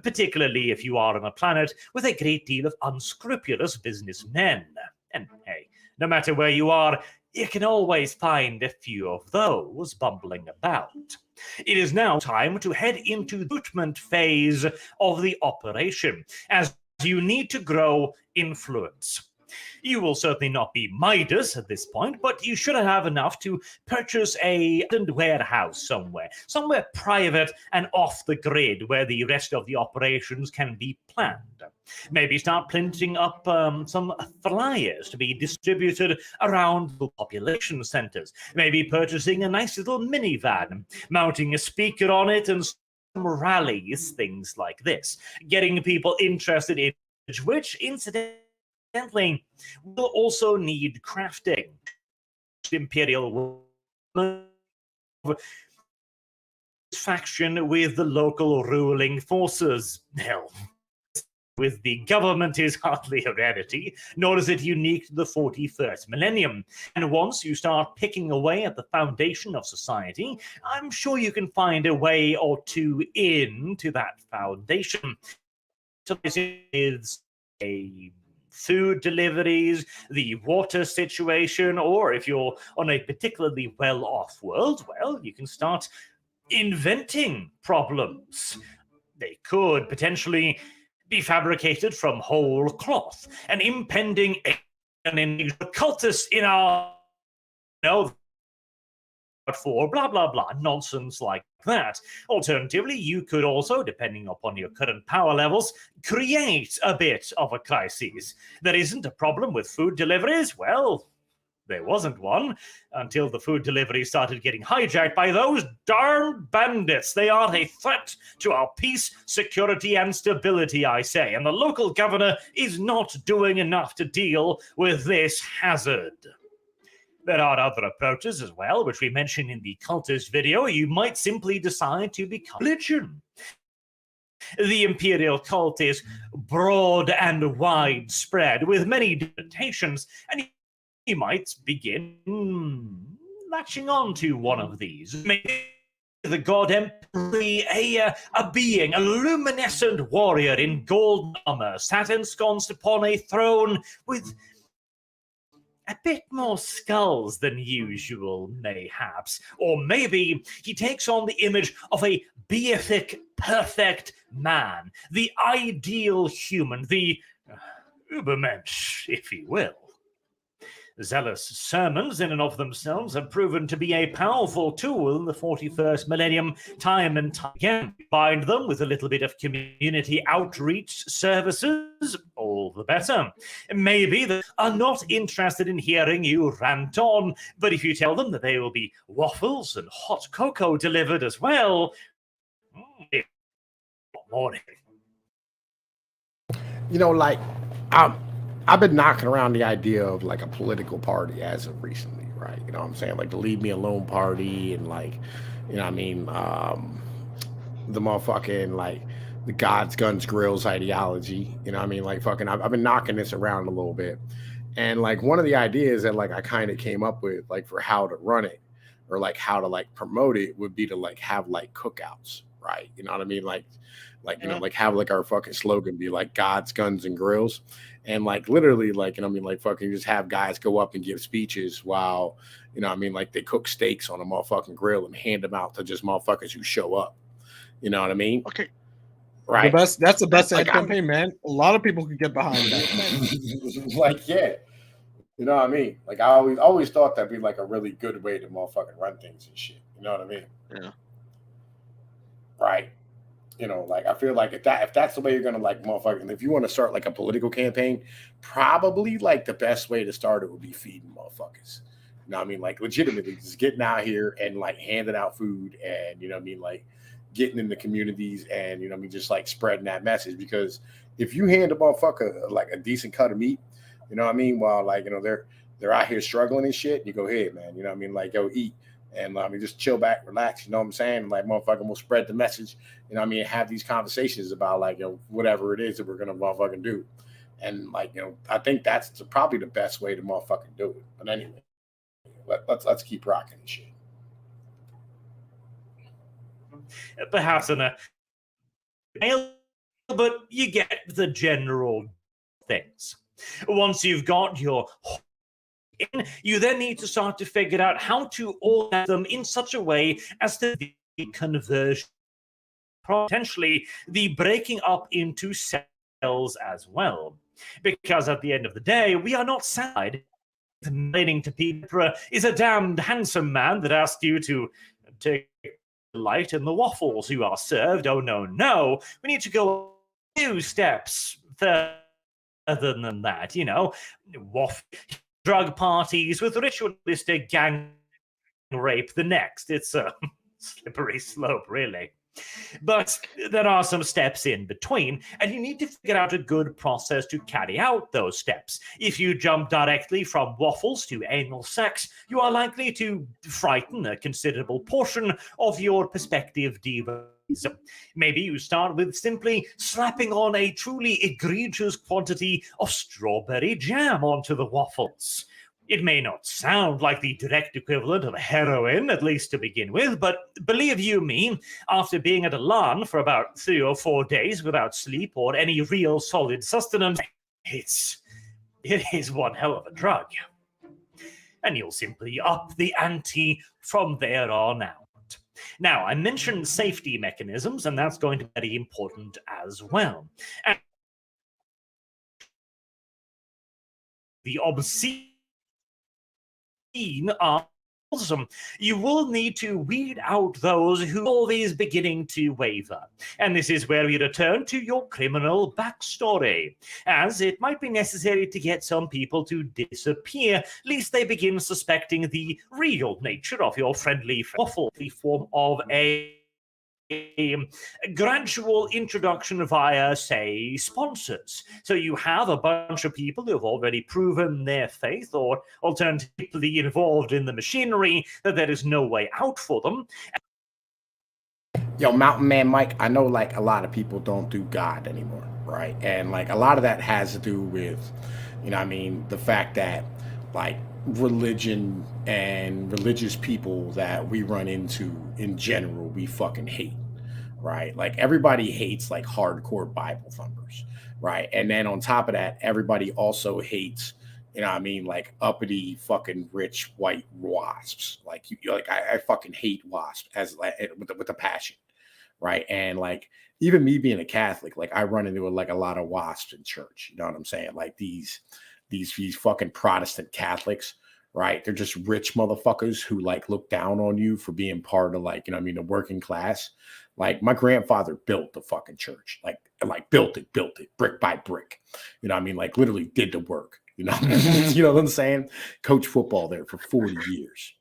particularly if you are on a planet with a great deal of unscrupulous businessmen. And hey, no matter where you are, you can always find a few of those bumbling about. It is now time to head into the recruitment phase of the operation, as you need to grow influence. You will certainly not be Midas at this point, but you should have enough to purchase a warehouse somewhere private and off the grid where the rest of the operations can be planned. Maybe start printing up some flyers to be distributed around the population centers. Maybe purchasing a nice little minivan, mounting a speaker on it, and some rallies, things like this. Getting people interested in which, incidentally, will also need crafting. Imperial faction with the local ruling forces. Hell, with the government is hardly a rarity, nor is it unique to the 41st millennium. And once you start picking away at the foundation of society, I'm sure you can find a way or two into that foundation. So this is a food deliveries, the water situation, or if you're on a particularly well-off world, well, you can start inventing problems. They could potentially be fabricated from whole cloth. An impending cultists in our for blah blah blah nonsense like that. Alternatively, you could also, depending upon your current power levels, create a bit of a crisis. There isn't a problem with food deliveries. Well, there wasn't one until the food delivery started getting hijacked by those darn bandits. They are a threat to our peace, security, and stability, I say. And the local governor is not doing enough to deal with this hazard. There are other approaches as well, which we mentioned in the cultist video. You might simply decide to become religion. The imperial cult is broad and widespread, with many limitations, and you might begin latching on to one of these. Maybe the god emperor, a being, a luminescent warrior in gold armor, sat ensconced upon a throne with a bit more skulls than usual, mayhaps. Or maybe he takes on the image of a beatific, perfect man, the ideal human, the Ubermensch, if you will. Zealous sermons in and of themselves have proven to be a powerful tool in the 41st millennium, time and time again. Bind them with a little bit of community outreach services, all the better. Maybe they are not interested in hearing you rant on, but if you tell them that there will be waffles and hot cocoa delivered as well, morning. You know, like, I've been knocking around the idea of like a political party as of recently, right? You know what I'm saying? Like the Leave Me Alone party and like, you know what I mean? The motherfucking like the God's Guns Grills ideology, you know what I mean? Like fucking, I've been knocking this around a little bit. And like one of the ideas that like I kind of came up with like for how to run it or like how to like promote it would be to like have like cookouts, right? You know what I mean? Like, you know, like have like our fucking slogan be like God's Guns and Grills. And like literally, like, you know what I mean, like fucking just have guys go up and give speeches while, you know what I mean, like they cook steaks on a motherfucking grill and hand them out to just motherfuckers who show up. You know what I mean? Okay. Right. That's the best Like, campaign, man. A lot of people could get behind that. Like, yeah. You know what I mean? Like I always thought that'd be like a really good way to motherfucking run things and shit. You know what I mean? Yeah. Right. You know, like I feel like if that's the way you're gonna like motherfucking, if you want to start like a political campaign, probably like the best way to start it would be feeding motherfuckers. You know what I mean? Like legitimately just getting out here and like handing out food and you know what I mean, like getting in the communities and you know what I mean, just like spreading that message. Because if you hand a motherfucker like a decent cut of meat, you know what I mean, while like, you know, they're out here struggling and shit, you go, hey man, you know what I mean, like yo, eat. And I mean, just chill back, relax. You know what I'm saying? Like, motherfucking, we'll spread the message. You know what I mean? Have these conversations about like, you know, whatever it is that we're gonna motherfucking do. And like, you know, I think that's probably the best way to motherfucking do it. But anyway, let's keep rocking and shit. Perhaps in a, but you get the general things. Once you've got your in, you then need to start to figure out how to organize them in such a way as to be conversion, potentially the breaking up into cells as well. Because at the end of the day, we are not sad complaining to people is a damned handsome man that asked you to take delight in the waffles you are served. Oh no, we need to go a few steps further than that, you know, drug parties with ritualistic gang rape the next. It's a slippery slope, really. But there are some steps in between, and you need to figure out a good process to carry out those steps. If you jump directly from waffles to anal sex, you are likely to frighten a considerable portion of your prospective divas. Maybe you start with simply slapping on a truly egregious quantity of strawberry jam onto the waffles. It may not sound like the direct equivalent of heroin, at least to begin with, but believe you me, after being at a LAN for about 3 or 4 days without sleep or any real solid sustenance, it is one hell of a drug. And you'll simply up the ante from there on out. Now, I mentioned safety mechanisms, and that's going to be very important as well. And the obscene are awesome. You will need to weed out those who are always beginning to waver. And this is where we return to your criminal backstory, as it might be necessary to get some people to disappear, lest they begin suspecting the real nature of your friendly waffle, the form of a gradual introduction via, say, sponsors. So you have a bunch of people who have already proven their faith or alternatively involved in the machinery that there is no way out for them. Yo, Mountain Man Mike, I know like a lot of people don't do God anymore, right? And like a lot of that has to do with, you know what I mean, the fact that like religion and religious people that we run into in general, we fucking hate, right? Like everybody hates like hardcore Bible thumpers, right? And then on top of that, everybody also hates, you know what I mean, like uppity fucking rich white wasps. Like like I fucking hate wasps as like with a passion, right? And like even me being a Catholic, like I run into like a lot of wasps in church. You know what I'm saying? Like these fucking Protestant Catholics, right? They're just rich motherfuckers who like look down on you for being part of like, you know what I mean, the working class. Like my grandfather built the fucking church, like built it brick by brick. You know what I mean? Like literally did the work, you know, you know what I'm saying? Coach football there for 40 years.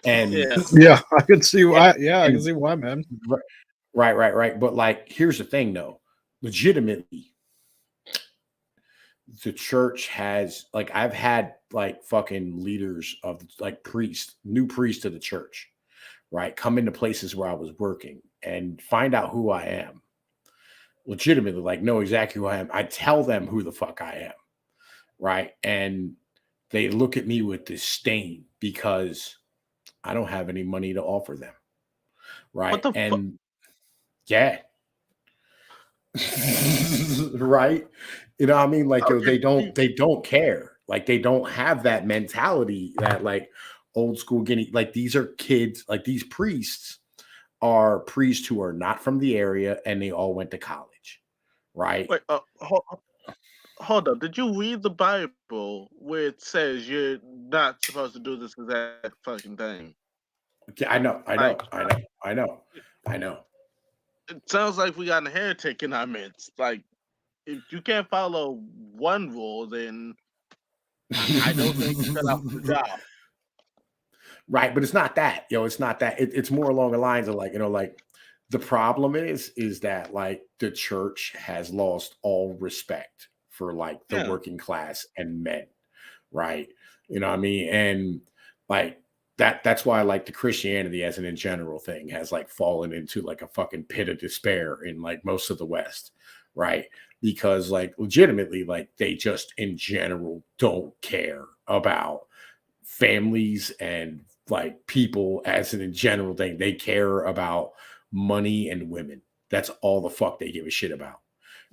And Yeah. Yeah, I can see why. Yeah, I can and see why, man. right. But like, here's the thing though, legitimately, the church has like I've had like fucking leaders of like priests, new priests of the church, right? Come into places where I was working and find out who I am. Legitimately, like know exactly who I am. I tell them who the fuck I am, right? And they look at me with disdain because I don't have any money to offer them, What right? the fuck? And yeah, right? You know what I mean? Like yo, they don't care. Like they don't have that mentality that like old school Guinea. Like these are kids. Like these priests are priests who are not from the area and they all went to college, right? Wait, hold up. Did you read the Bible where it says you're not supposed to do this exact fucking thing? Yeah, I know, Like, I know. it sounds like we got a heretic in our midst. Like, if you can't follow one rule, then I don't think you're cut out for the job. Right, but it's not that, it's not that. It's more along the lines of like, like the problem is that like the church has lost all respect for like the Yeah. working class and men, right? You know what I mean? And like that's why like the Christianity as an in general thing has like fallen into like a fucking pit of despair in like most of the West, right? Because like legitimately, like they just in general don't care about families and like people as an in general thing. They care about money and women. That's all the fuck they give a shit about.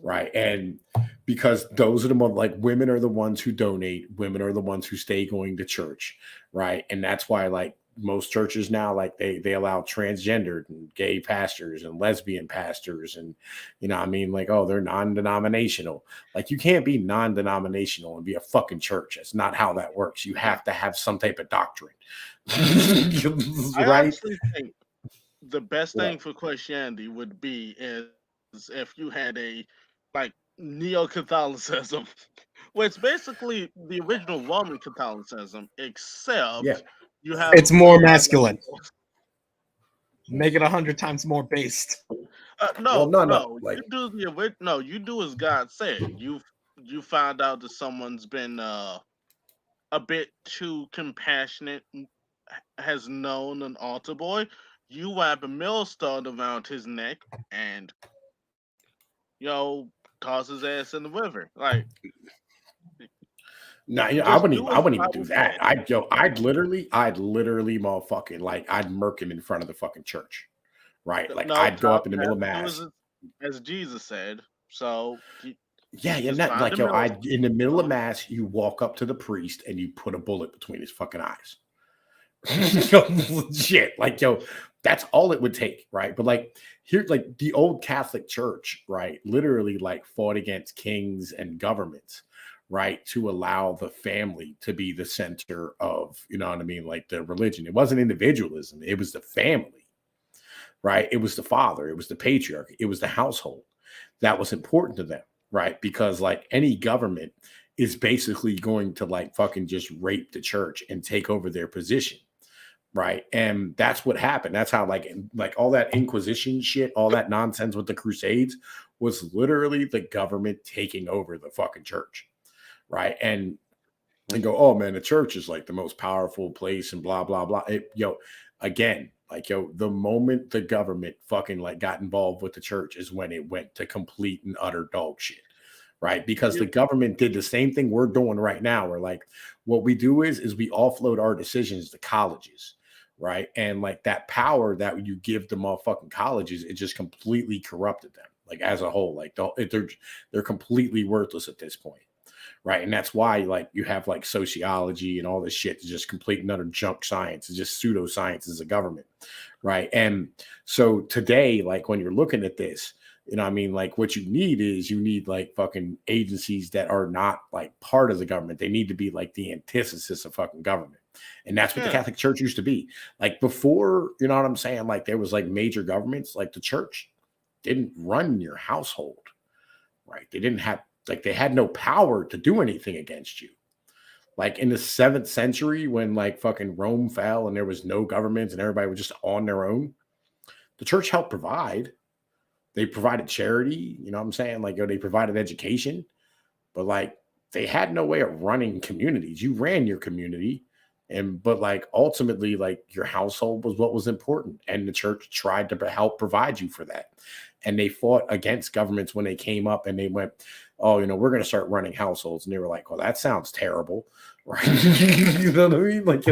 Right. And because those are the most like women are the ones who donate, women are the ones who stay going to church. Right. And that's why like most churches now, like they allow transgendered and gay pastors and lesbian pastors. And, you know, what I mean, like, oh, they're non-denominational. Like you can't be non-denominational and be a fucking church. That's not how that works. You have to have some type of doctrine. I Right. honestly think the best Yeah. thing for Christianity would be is if you had a like neo-Catholicism, where it's basically the original Roman Catholicism, except Yeah. you have It's more all the masculine. Make it 100 times more based. no, Well, no, no, like you do the no, you do as God said. You found out that someone's been a bit too compassionate, has known an altar boy. You wrap a millstone around his neck and toss his ass in the river. Like no, I just wouldn't even do I as the wouldn't even do Bible that. said. I'd literally motherfucking like I'd murk him in front of the fucking church. Right. Like No, I'd go Tom, up in the you middle have of to do mass. as Jesus said. So Yeah, just not find a like I in the middle of millstone. mass, you walk up to the priest and you put a bullet between his fucking eyes. Legit, like that's all it would take, right? But like here, like the old Catholic Church, right, literally like fought against kings and governments, right, to allow the family to be the center of, you know what I mean, like the religion. It wasn't individualism; it was the family, right? It was the father, it was the patriarch, it was the household that was important to them, right? Because like any government is basically going to like fucking just rape the church and take over their position, right? And that's what happened. That's how like all that Inquisition shit, all that nonsense with the Crusades was literally the government taking over the fucking church, right? And go, oh man, the church is like the most powerful place and blah blah blah. Again, like the moment the government fucking like got involved with the church is when it went to complete and utter dog shit, right? Because the government did the same thing we're doing right now. We're like, what we do is we offload our decisions to colleges, right? And like that power that you give the motherfucking colleges, it just completely corrupted them, like as a whole. Like they're completely worthless at this point, right? And that's why like you have like sociology and all this shit is just complete and utter junk science. It's just pseudoscience as a government, right? And so today, like when you're looking at this, you know what I mean? Like what you need like fucking agencies that are not like part of the government. They need to be like the antithesis of fucking government. And that's what the Catholic Church used to be. Like before, you know what I'm saying? Like there was like major governments, like the church didn't run your household, right? They didn't have, like they had no power to do anything against you. Like in the 7th century when like fucking Rome fell and there was no government and everybody was just on their own, the church helped provide. They provided charity, you know what I'm saying? Like, they provided education, but like they had no way of running communities. You ran your community, but like ultimately, like your household was what was important. And the church tried to help provide you for that. And they fought against governments when they came up and they went, oh, you know, we're going to start running households. And they were like, well, that sounds terrible. Right. You know what I mean? Like,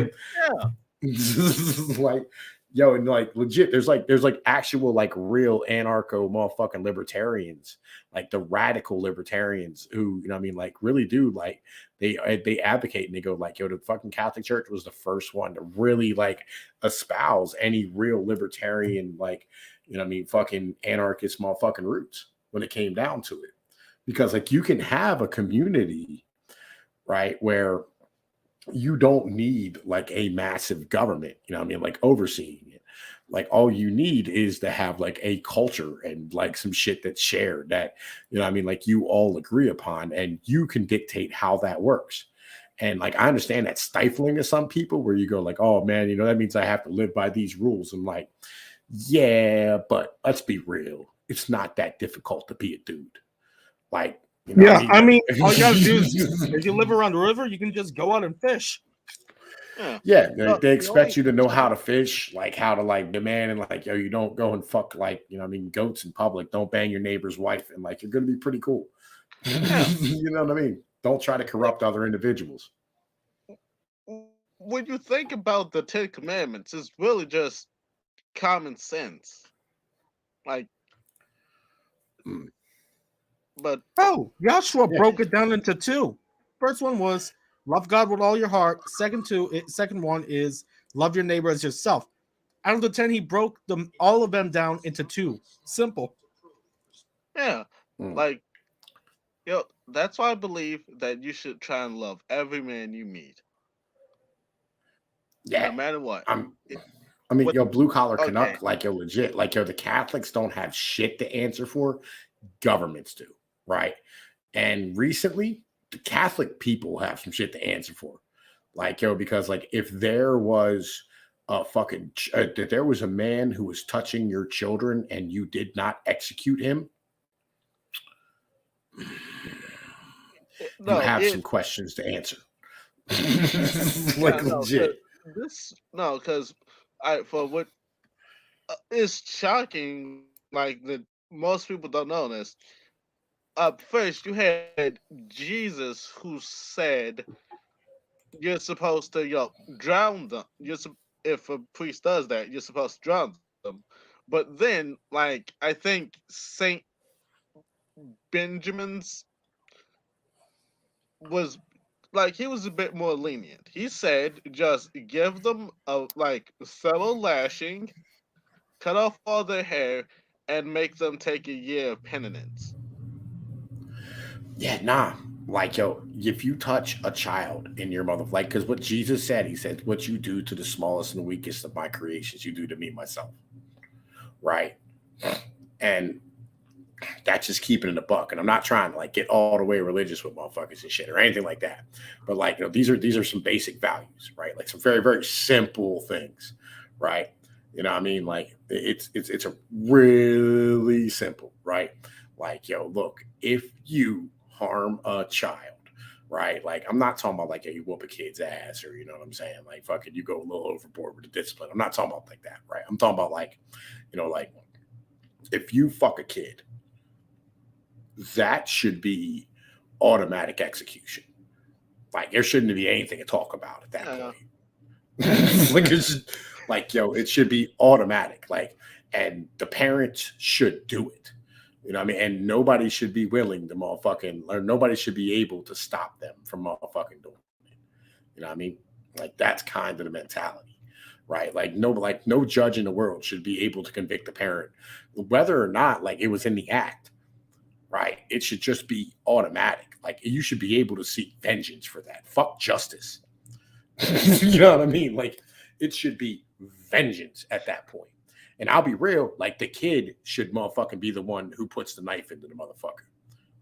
like, yo, and like legit, there's like actual like real anarcho motherfucking libertarians, like the radical libertarians who, you know what I mean, like really do like they advocate and they go like, yo, the fucking Catholic Church was the first one to really like espouse any real libertarian, like, you know what I mean, fucking anarchist motherfucking roots when it came down to it. Because like you can have a community, right, where you don't need like a massive government, you know what I mean, like overseeing it. Like all you need is to have like a culture and like some shit that's shared that, you know what I mean, like you all agree upon and you can dictate how that works. And like, I understand that stifling to some people where you go like, oh man, you know, that means I have to live by these rules. I'm like, yeah, but let's be real. It's not that difficult to be a dude. Like, you know I mean, all you gotta do is if you live around the river, you can just go out and fish. Yeah, they expect you to know how to fish, like how to like demand and like, yo, you don't go and fuck like, you know what I mean, goats in public. Don't bang your neighbor's wife and like you're gonna be pretty cool. You know what I mean? Don't try to corrupt other individuals. When you think about the 10 Commandments, it's really just common sense. Like, but Joshua broke it down into 2. First one was love God with all your heart. Second one is love your neighbor as yourself. Out of the 10, he broke all of them down into 2. Simple. Yeah, like, yo, that's why I believe that you should try and love every man you meet. Yeah, no matter what. I mean, yo, blue collar Canuck, like, yo, legit, like, yo, the Catholics don't have shit to answer for. Governments do, right? And recently, the Catholic people have some shit to answer for. Like, yo, because, like, if there was that there was a man who was touching your children and you did not execute him, you have some questions to answer. Like, legit. Because for what is shocking, like that most people don't know this. First, you had Jesus who said you're supposed to drown them. If a priest does that, you're supposed to drown them. But then, like, I think Saint Benjamin's was like he was a bit more lenient. He said just give them a thorough lashing, cut off all their hair, and make them take a year of penitence. Yeah, nah. Like, yo, if you touch a child in your mother, like, because what Jesus said, he said, what you do to the smallest and weakest of my creations, you do to me, myself. Right? And that's just keeping it a buck. And I'm not trying to like get all the way religious with motherfuckers and shit or anything like that. But like, you know, these are some basic values, right? Like some very, very simple things, right? You know what I mean? Like it's a really simple, right? Like, yo, look, if you harm a child, right? Like, I'm not talking about like, you whoop a kid's ass or, you know what I'm saying? Like, fucking, you go a little overboard with the discipline. I'm not talking about like that, right? I'm talking about like, you know, like if you fuck a kid, that should be automatic execution. Like there shouldn't be anything to talk about at that point. Like it's just, like it should be automatic. Like, and the parents should do it. You know what I mean? And nobody should be willing to or nobody should be able to stop them from motherfucking doing it. You know what I mean? Like that's kind of the mentality, right? Like no judge in the world should be able to convict a parent, whether or not like it was in the act, right? It should just be automatic. Like you should be able to seek vengeance for that. Fuck justice. You know what I mean? Like it should be vengeance at that point. And I'll be real, like the kid should motherfucking be the one who puts the knife into the motherfucker,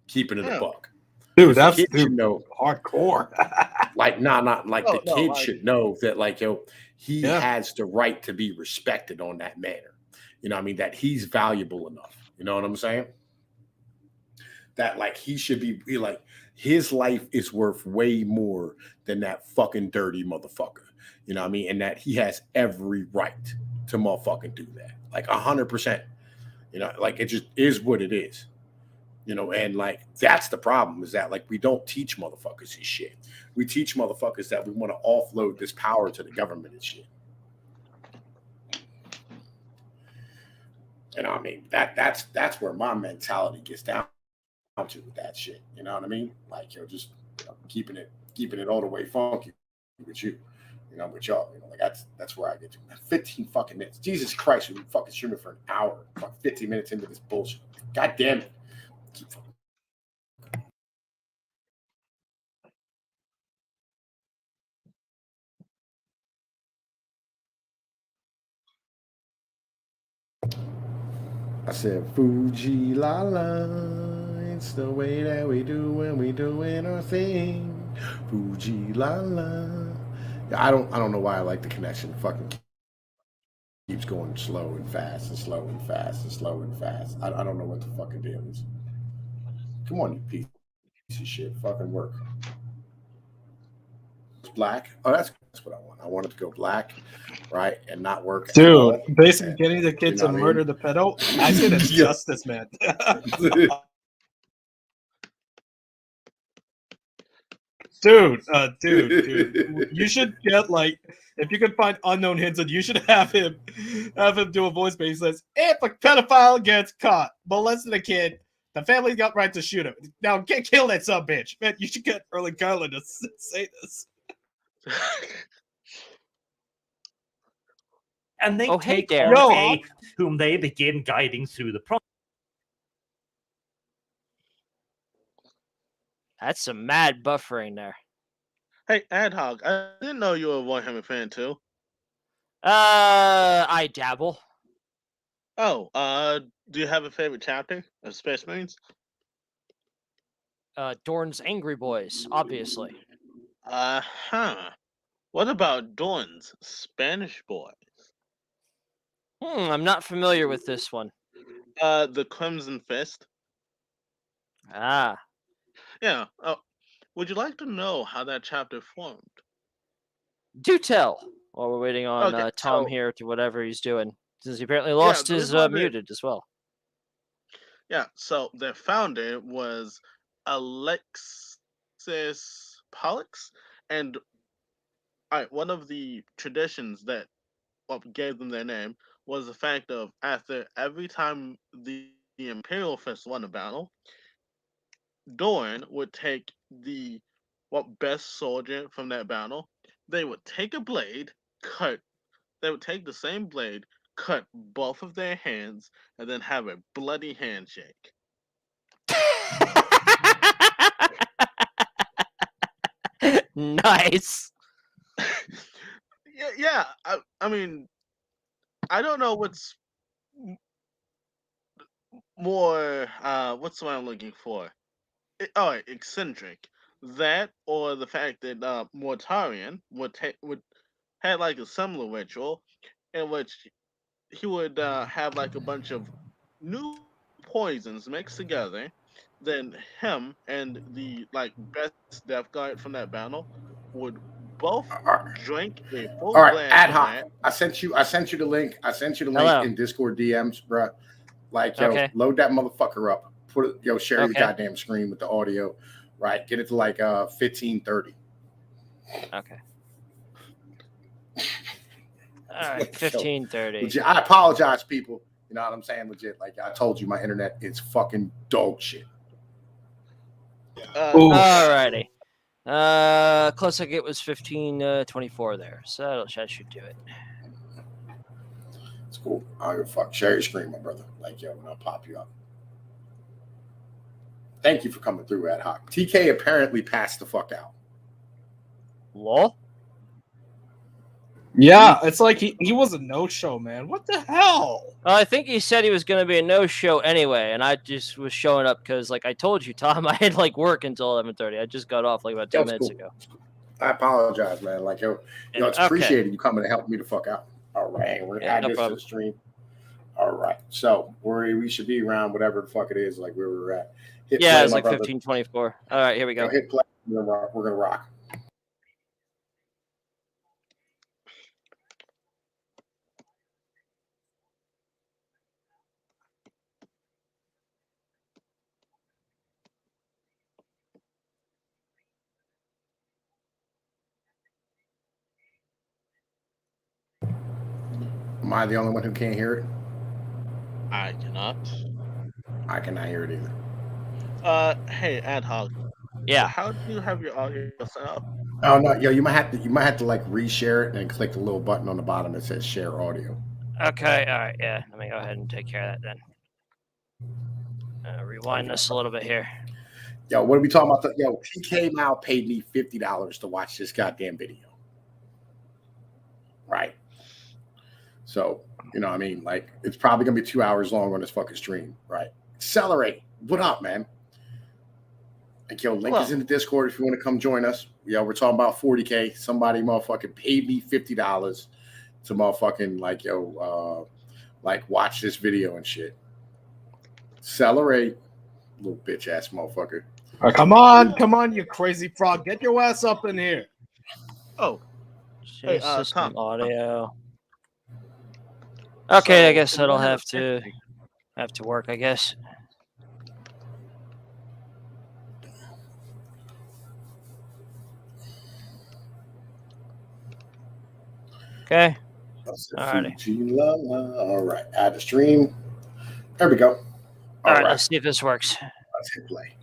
keeping it a buck. Dude, that's hardcore. Like, not like the kid should know that, like, he has the right to be respected on that manner. You know what I mean? That he's valuable enough. You know what I'm saying? That like he should be like his life is worth way more than that fucking dirty motherfucker. You know what I mean? And that he has every right to motherfucking do that. Like 100%. You know, like it just is what it is. You know, and like that's the problem is that like we don't teach motherfuckers this shit. We teach motherfuckers that we want to offload this power to the government and shit. You know what I mean? That's where my mentality gets down to with that shit. You know what I mean? Like just keeping it all the way funky with you. You know, with y'all, like that's where I get to. 15 fucking minutes. Jesus Christ, we've been fucking streaming for an hour. Fuck 15 minutes into this bullshit. God damn it. Keep fucking. I said, Fuji la la, it's the way that we do when we doing our thing. Fuji la la. I don't know why I like the connection. Fucking keeps going slow and fast and slow and fast and slow and fast. I don't know what the fucking deal is. Come on, you piece of shit. Fucking work. Black. Oh, that's what I want. I want it to go black, right, and not work. Dude, basically getting the kid to murder the pedo. I say that's justice, man. Dude, you should get like if you could find unknown Hinton, you should have him do a voice base. He says, if a pedophile gets caught molesting a kid, the family's got right to shoot him. Now kill that son bitch. Man, you should get Erling Garland to say this. And they take whom they begin guiding through the process. That's some mad buffering there. Hey, Ad Hoc, I didn't know you were a Warhammer fan too. I dabble. Oh, do you have a favorite chapter of Space Marines? Dorn's Angry Boys, obviously. What about Dorn's Spanish Boys? I'm not familiar with this one. The Crimson Fist. Ah. Yeah. Would you like to know how that chapter formed? Do tell. While we're waiting on Tom here to whatever he's doing, since he apparently lost his muted as well. Yeah. So their founder was Alexis Pollux, and one of the traditions that gave them their name was the fact of after every time the Imperial Fist won a battle, Dorn would take the best soldier from that battle. They would take a blade, they would take the same blade, cut both of their hands, and then have a bloody handshake. Nice. Yeah. I mean, I don't know what's more. What's what I'm looking for? Eccentric. That or the fact that Mortarion had like a similar ritual in which he would have like a bunch of new poisons mixed together. Then him and the best Death Guard from that battle would both drink a full glass. Ad Hoc. I sent you the link. In Discord DMs, bro. Like, load that motherfucker up. Share your goddamn screen with the audio. right? Get it to like 15:30. Okay. All right, 15:30. I apologize, people. You know what I'm saying? Legit. Like I told you, my internet is fucking dog shit. Alrighty. Close I get was 15:24 there, so that should do it. It's cool. I don't give a fuck. Share your screen, my brother. Like, yo, when I'll pop you up. Thank you for coming through, Ad Hoc. TK apparently passed the fuck out. Lol? Yeah, it's like he was a no-show, man. What the hell? I think he said he was going to be a no-show anyway, and I just was showing up because, like I told you, Tom, I had like work until 11:30. I just got off like about 2 minutes ago. I apologize, man. Like, yo, it's appreciated you coming to help me the fuck out. All right, we're adding this to the stream. All right, so we should be around whatever the fuck it is, like where we're at. It's like 15:24. All right, here we go. Hit play. We're gonna rock. Am I the only one who can't hear it? I cannot. I cannot hear it either. Hey, Ad Hoc. Yeah. How do you have your audio set up? Oh no, yo, you might have to like reshare it and click the little button on the bottom that says share audio. Okay, all right, yeah. Let me go ahead and take care of that then. Rewind this a little bit here. Yo, what are we talking about? Yo, TKMAO paid me $50 to watch this goddamn video. Right. So, you know what I mean? Like, it's probably going to be 2 hours long on this fucking stream, right? Accelerate. What up, man? Like, yo, link is in the Discord if you want to come join us. Yo, we're talking about 40K. Somebody motherfucking paid me $50 to motherfucking, like, yo, like, watch this video and shit. Accelerate. Little bitch-ass motherfucker. Come on, you crazy frog. Get your ass up in here. Oh. Hey, system audio. Okay, so I guess that'll have to work, I guess. Okay. Alrighty. All right. Add the stream. There we go. All right, let's see if this works. Let's hit play.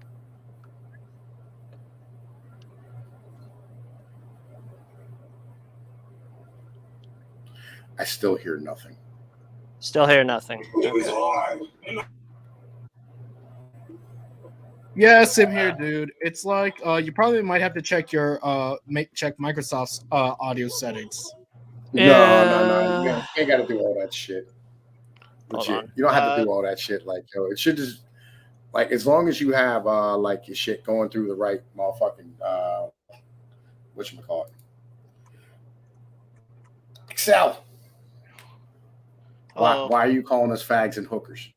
I still hear nothing. Still hear nothing. Yeah, same here, dude. It's like you probably might have to check your check Microsoft's audio settings. No. You ain't got to do all that shit. Legit. You don't have to do all that shit. Like, yo, it should just like as long as you have like your shit going through the right motherfucking whatchamacallit. Excel. Why are you calling us fags and hookers?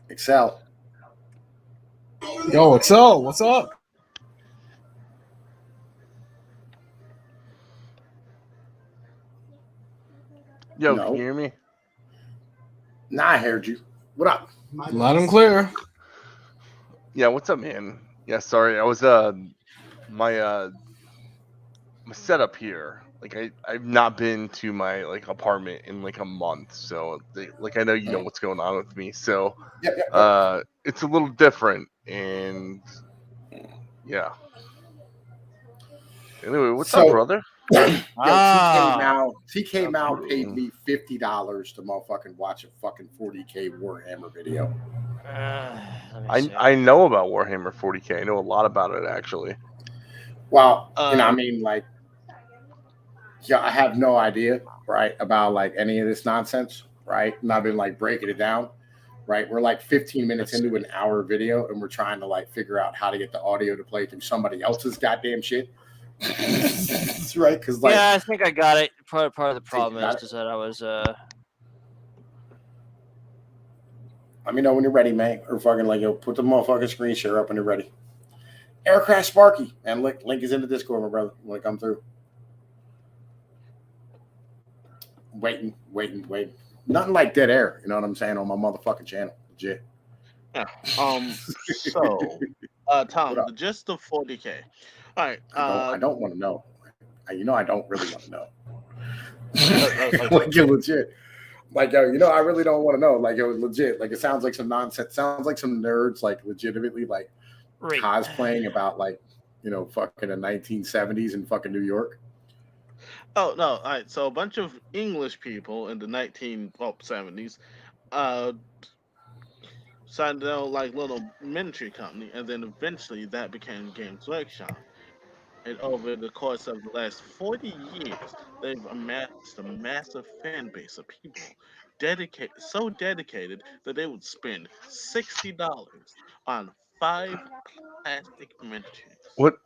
Excel. Yo, Excel, what's up? Yo, can you hear me? Nah, I heard you. What up? Loud and clear. Yeah, what's up, man? Yeah, sorry, I was my setup here. Like I've not been to my like apartment in like a month, so like I know you know what's going on with me. So it's a little different, and yeah. Anyway, what's up, brother? TKMAO paid me $50 to motherfucking watch a fucking 40K Warhammer video. I know about Warhammer 40K. I know a lot about it, actually. Well, you know, I mean, like, yeah, I have no idea, right, about like any of this nonsense, right? And I've been like breaking it down, right? We're like 15 minutes into an hour video, and we're trying to like figure out how to get the audio to play through somebody else's goddamn shit. Right? Because like, yeah, I think I got it. Part of the problem is that I was. Let me know when you're ready, man. Or fucking like, yo, put the motherfucking screen share up when you're ready. Aircraft Sparky, and link is in the Discord, my brother. You want to come through? Waiting. Nothing like dead air. You know what I'm saying on my motherfucking channel. Legit. Yeah. So, Tom, just the 40K. All right. I don't want to know. I don't really want to know. Okay. Like you're legit. Like I really don't want to know. Like it was legit. Like it sounds like some nonsense. Sounds like some nerds like legitimately like cosplaying about like fucking the 1970s in fucking New York. Oh no! All right. So a bunch of English people in the 1970s signed their own like little miniature company, and then eventually that became Games Workshop. And over the course of the last 40 years, they've amassed a massive fan base of people so dedicated that they would spend $60 on 5 plastic miniatures. What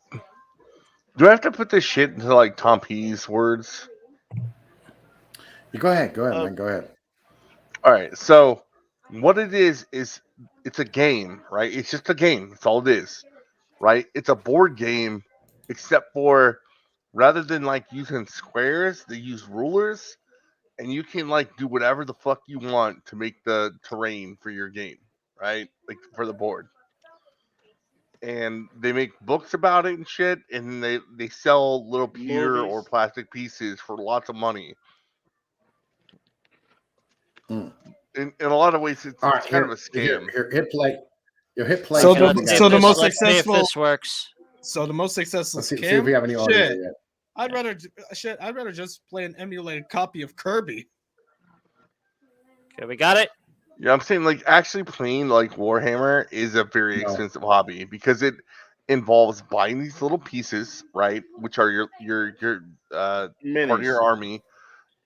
do I have to put this shit into like Tom P's words? Go ahead, man. Go ahead. All right. So what it is it's a game, right? It's just a game. That's all it is, right? It's a board game, except for rather than like using squares, they use rulers, and you can like do whatever the fuck you want to make the terrain for your game, right? Like for the board. And they make books about it and shit, and they sell little pewter or Movies. plastic pieces for lots of money. In a lot of ways, it's kind of a scam. Hit play. Hit play. So Let's see the if most let's see if successful. this works. So the most successful Let's see scam. if we have any audio Shit. yet. I'd rather just play an emulated copy of Kirby. Okay, we got it. Yeah, I'm saying like actually playing like Warhammer is a very expensive hobby because it involves buying these little pieces, right? Which are your part of your army,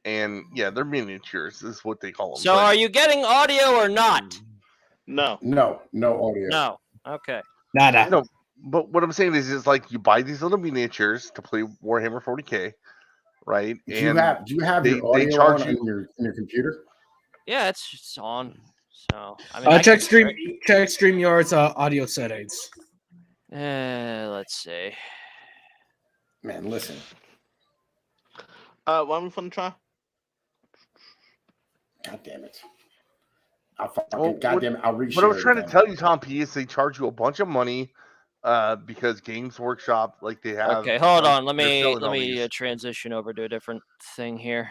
and yeah, they're miniatures. Is what they call them. So, are you getting audio or not? No. No audio. No. Okay. Nada. No, but what I'm saying is like you buy these little miniatures to play Warhammer 40K, right? Do you have your audio on your computer? Yeah, it's on. So I mean, check StreamYard's audio settings. Let's see. Man, listen. Want me to try? God damn it! I'll reshare. What I was trying to tell you, Tom P, is they charge you a bunch of money because Games Workshop, like they have. Okay, hold on. Let me transition over to a different thing here.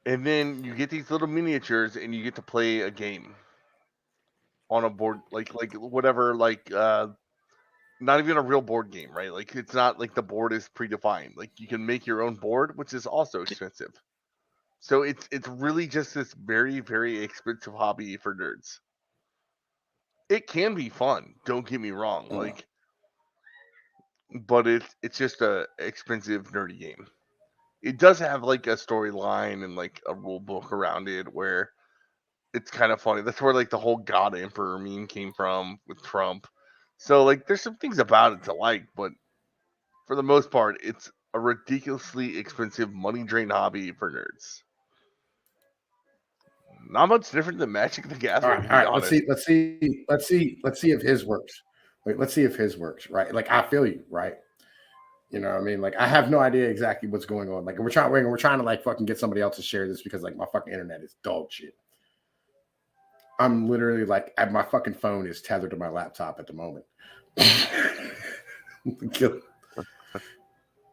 And then you get these little miniatures, and you get to play a game on a board, like whatever, like not even a real board game, right? Like it's not like the board is predefined. Like you can make your own board, which is also expensive. So it's really just this very, very expensive hobby for nerds. It can be fun, don't get me wrong, but it's just a expensive nerdy game. It does have like a storyline and like a rule book around it where it's kind of funny. That's where like the whole God Emperor meme came from with Trump. So like there's some things about it to like, but for the most part, it's a ridiculously expensive money drain hobby for nerds. Not much different than Magic the Gathering. All right. Let's see if his works. Wait, let's see if his works. Right. Like I feel you. Right. You know what I mean? Like I have no idea exactly what's going on. Like we're trying to like fucking get somebody else to share this because like my fucking internet is dog shit. I'm literally like my fucking phone is tethered to my laptop at the moment.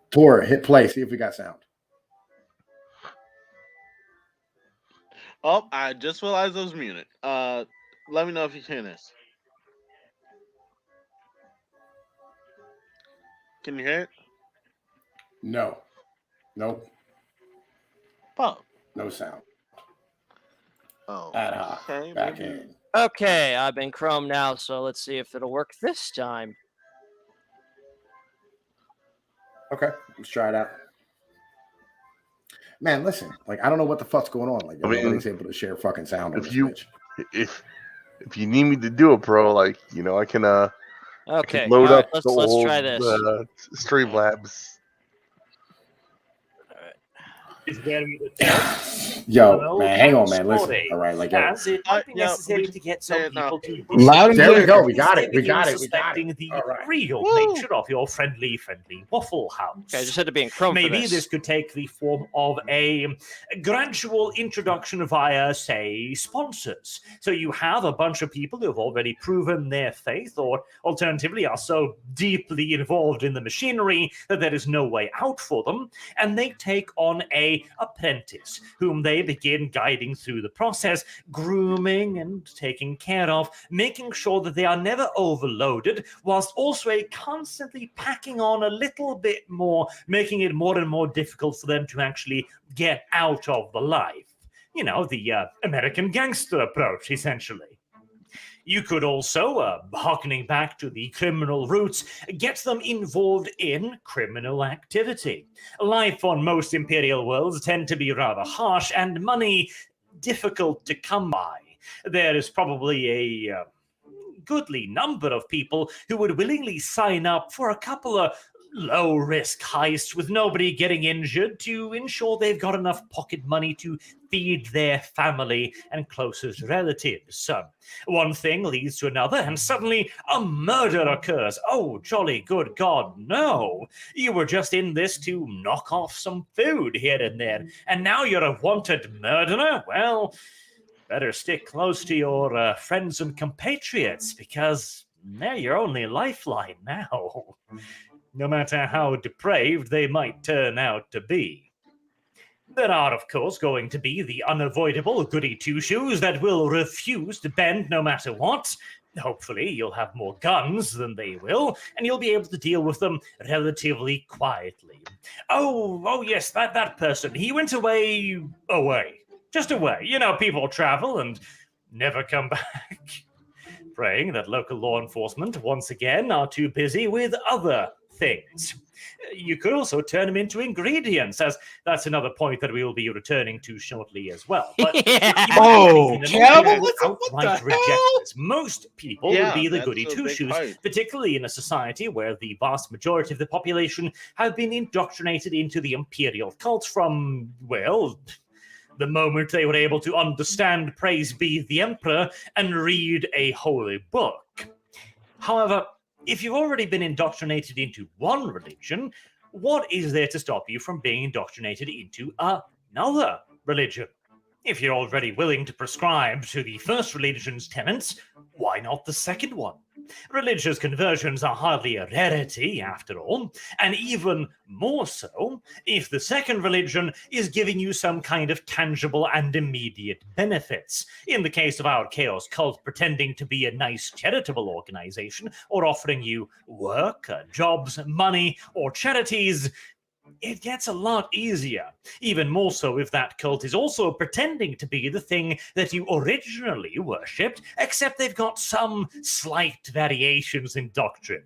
Tora, hit play. See if we got sound. Oh, I just realized I was muted. Let me know if you hear this. Can you hear it? No. Nope. Oh. No sound. Oh. Okay. Back in. Okay, I'm in Chrome now, so let's see if it'll work this time. Okay, let's try it out. Man, listen, like I don't know what the fuck's going on. Like nobody's able to share fucking sound. If you need me to do it, bro, like I can Okay, load up. Let's try this. Streamlabs. All right. is very adult. Yo, man, hang on, man. Listen, all right, like, yo. As it might be Yeah, necessary we to get some can- people to Loud and There we clear. go. We got They it. We begin got it. We got suspecting it. the All right. real Woo! nature of your friendly Waffle House. Okay, I just had to be in Chrome for Maybe this. this could take the form of a gradual introduction via, say, sponsors. So you have a bunch of people who have already proven their faith, or alternatively are so deeply involved in the machinery that there is no way out for them, and they take on a apprentice whom they begin guiding through the process, grooming and taking care of, making sure that they are never overloaded, whilst also constantly packing on a little bit more, making it more and more difficult for them to actually get out of the life. You know, the American gangster approach, essentially. You could also, harkening back to the criminal roots, get them involved in criminal activity. Life on most imperial worlds tend to be rather harsh and money difficult to come by. There is probably a goodly number of people who would willingly sign up for a couple of low-risk heists with nobody getting injured to ensure they've got enough pocket money to feed their family and closest relatives. So one thing leads to another, and suddenly a murder occurs. Oh, jolly good God, no. You were just in this to knock off some food here and there, and now you're a wanted murderer? Well, better stick close to your friends and compatriots, because they're your only lifeline now, no matter how depraved they might turn out to be. There are, of course, going to be the unavoidable goody two-shoes that will refuse to bend no matter what. Hopefully, you'll have more guns than they will, and you'll be able to deal with them relatively quietly. Oh, yes, that person, he went away. Just away. You know, people travel and never come back. Praying that local law enforcement, once again, are too busy with other things. You could also turn them into ingredients, as that's another point that we will be returning to shortly as well. But Yeah. you might Oh, be thinking that cannibalism? most people What outright the reject hell? this. Most people would Yeah, be the that's goody a big two-shoes, part. particularly in a society where the vast majority of the population have been indoctrinated into the imperial cult from, well, the moment they were able to understand praise be the emperor and read a holy book. However, if you've already been indoctrinated into one religion, what is there to stop you from being indoctrinated into another religion? If you're already willing to prescribe to the first religion's tenets, why not the second one? Religious conversions are hardly a rarity, after all, and even more so if the second religion is giving you some kind of tangible and immediate benefits. In the case of our Chaos Cult pretending to be a nice charitable organization, or offering you work, jobs, money, or charities, it gets a lot easier. Even more so if that cult is also pretending to be the thing that you originally worshipped, except they've got some slight variations in doctrine,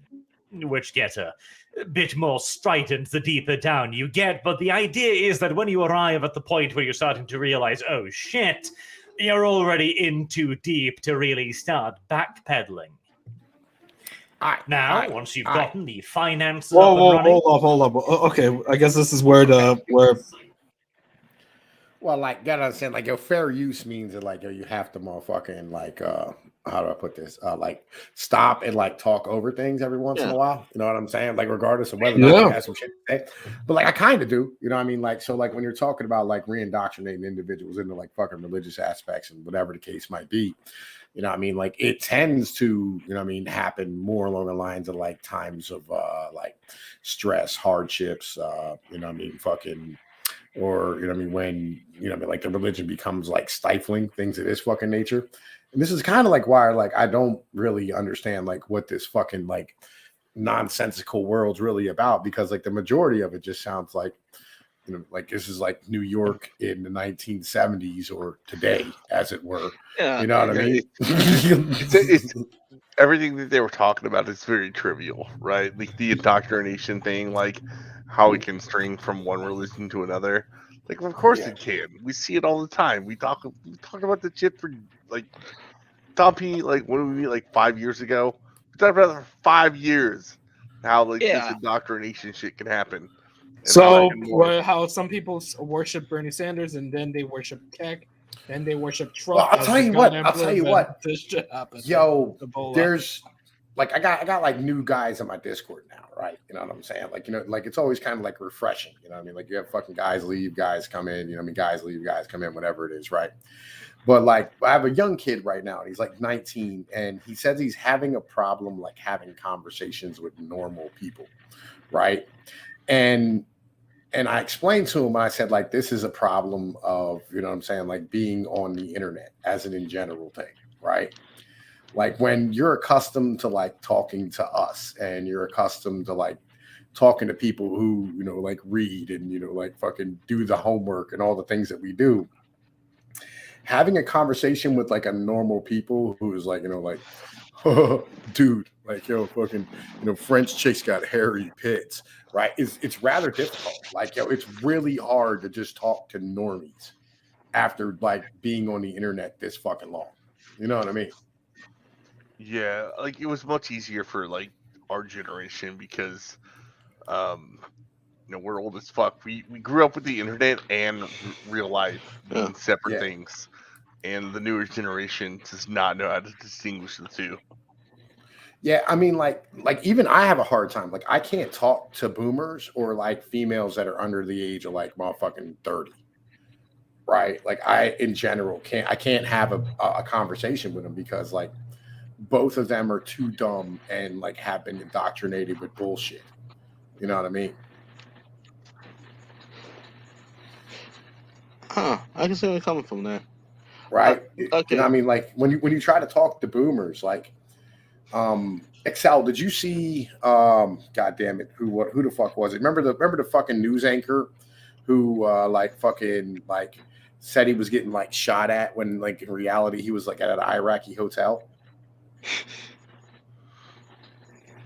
which get a bit more strident the deeper down you get. But the idea is that when you arrive at the point where you're starting to realize, oh shit, you're already in too deep to really start backpedaling. Now, once you've gotten the finances up and running... Hold up. Okay, I guess this is where Well, like, gotta understand, like, your fair use means that, like, yo, you have to motherfucking, like, how do I put this? Like, stop and, like, talk over things every once in a while. You know what I'm saying? Like, regardless of whether or not you have some shit to say. But, like, I kind of do. You know what I mean? Like, so, like, when you're talking about, like, re-indoctrinating individuals into, like, fucking religious aspects and whatever the case might be, you know what I mean? Like, it tends to, you know what I mean, happen more along the lines of, like, times of, like, stress, hardships, you know what I mean, fucking... Or, you know what I mean, when, you know what I mean, like the religion becomes like stifling things of this fucking nature. And this is kind of like why, like, I don't really understand like what this fucking like nonsensical world's really about, because like the majority of it just sounds like, you know, like this is like New York in the 1970s or today, as it were. Yeah. You know what I mean? It's everything that they were talking about is very trivial, right? Like the indoctrination thing, like how it can string from one religion to another. Like, of course it can. We see it all the time. We talk about the shit for like Dumpy, like what did we meet like 5 years ago? We talked about it for 5 years. How like this indoctrination shit can happen. So, more. how some people worship Bernie Sanders and then they worship Keck, then they worship Trump. Well, I'll tell you what. This shit happened. Yo, Ebola. there's like I got like new guys on my Discord now, right? You know what I'm saying? Like, you know, like it's always kind of like refreshing. You know what I mean? Like you have fucking guys leave, guys come in. You know what I mean? Guys leave, guys come in. Whatever it is, right? But like I have a young kid right now, and he's like 19, and he says he's having a problem like having conversations with normal people, right? And I explained to him, I said, like, this is a problem of, you know what I'm saying, like being on the internet as an in general thing, right? Like when you're accustomed to like talking to us and you're accustomed to like talking to people who, you know, like read and, you know, like fucking do the homework and all the things that we do, having a conversation with like a normal people who's like, you know, like, dude, like, yo, fucking, you know, French chicks got hairy pits, right? It's rather difficult. Like, yo, it's really hard to just talk to normies after like being on the internet this fucking long. You know what I mean? Yeah, like it was much easier for like our generation because, you know, we're old as fuck. We grew up with the internet and real life being separate things, and the newer generation does not know how to distinguish the two. Yeah, I mean, like even I have a hard time. Like, I can't talk to boomers or like females that are under the age of like motherfucking 30, right? Like, I in general can't have a conversation with them because like both of them are too dumb and like have been indoctrinated with bullshit. You know what I mean? Huh. I can see where you're coming from there. Right? Okay. You know what I mean? Like when you try to talk to boomers, like Excel, did you see god damn it, who the fuck was it? Remember the fucking news anchor who like fucking like said he was getting like shot at when like in reality he was like at an Iraqi hotel?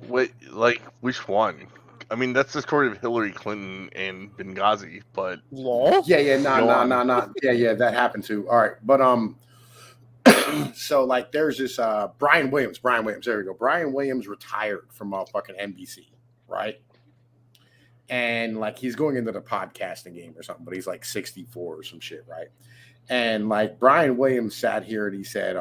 Wait, like which one? I mean, that's the story of Hillary Clinton and Benghazi, but Lol. Yeah, nah. Yeah, that happened too. All right, but so like there's this Brian Williams, there we go. Brian Williams retired from fucking NBC, right? And like he's going into the podcasting game or something, but he's like 64 or some shit, right? And like Brian Williams sat here and he said,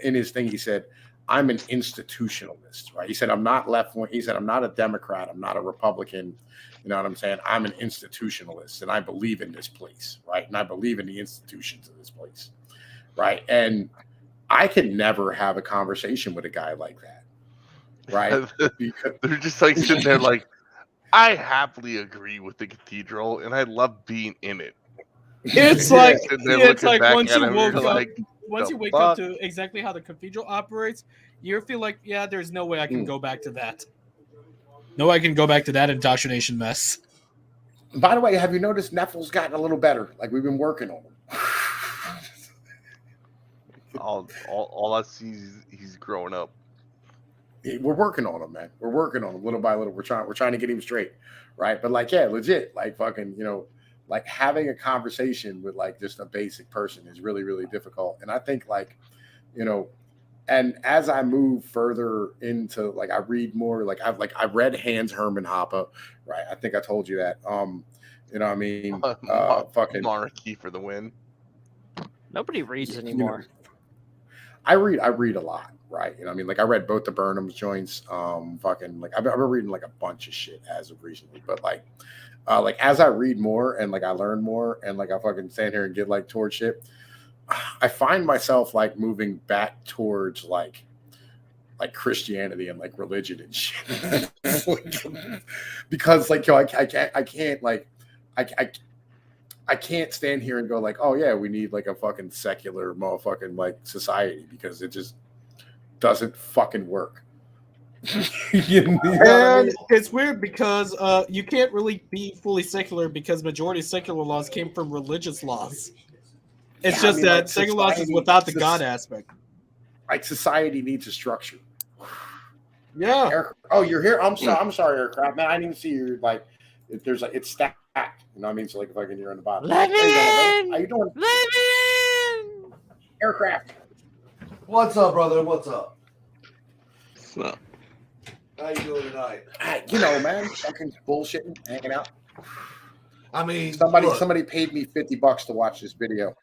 in his thing, he said, I'm an institutionalist, right? He said, I'm not left wing. He said, I'm not a Democrat. I'm not a Republican. You know what I'm saying? I'm an institutionalist and I believe in this place, right? And I believe in the institutions of this place, right? And I could never have a conversation with a guy like that, right? They're just like sitting there like, I happily agree with the cathedral and I love being in it. It's like once you woke up, once you wake up to exactly how the cathedral operates, you feel like, yeah, there's no way I can go back to that. No way I can go back to that indoctrination mess. By the way, have you noticed Neffle's gotten a little better? Like we've been working on him. all I see is he's growing up. We're working on him, man. We're working on him little by little. We're trying to get him straight, right? But like, yeah, legit, like fucking, you know, like having a conversation with like just a basic person is really, really difficult. And I think like, you know, and as I move further into like, I read more, like I read Hans Hermann Hoppe, right? I think I told you that. You know what I mean? Fucking monarchy for the win. Nobody reads anymore. You know, I read a lot, right? You know what I mean? Like I read both the Burnham's joints, fucking like I've been reading like a bunch of shit as of recently, but like as I read more and like I learn more and like I fucking stand here and get like towards shit, I find myself like moving back towards like Christianity and like religion and shit. Because like, yo, I can't stand here and go like, oh yeah, we need like a fucking secular motherfucking like society because it just doesn't fucking work. You know what I mean? It's weird because you can't really be fully secular because majority of secular laws came from religious laws. It's just that like secular laws is without the God aspect. Like society needs a structure. Yeah. Oh, you're here. I'm sorry, Aircraft. Man, I didn't even see you. Like, there's like it's stacked. You know what I mean? So like, if I can, you're on the bottom. How you doing? Living. Aircraft. What's up, brother? What's up? What's up? How you doing tonight? You know, man, fucking bullshitting, hanging out. I mean, somebody paid me $50 to watch this video.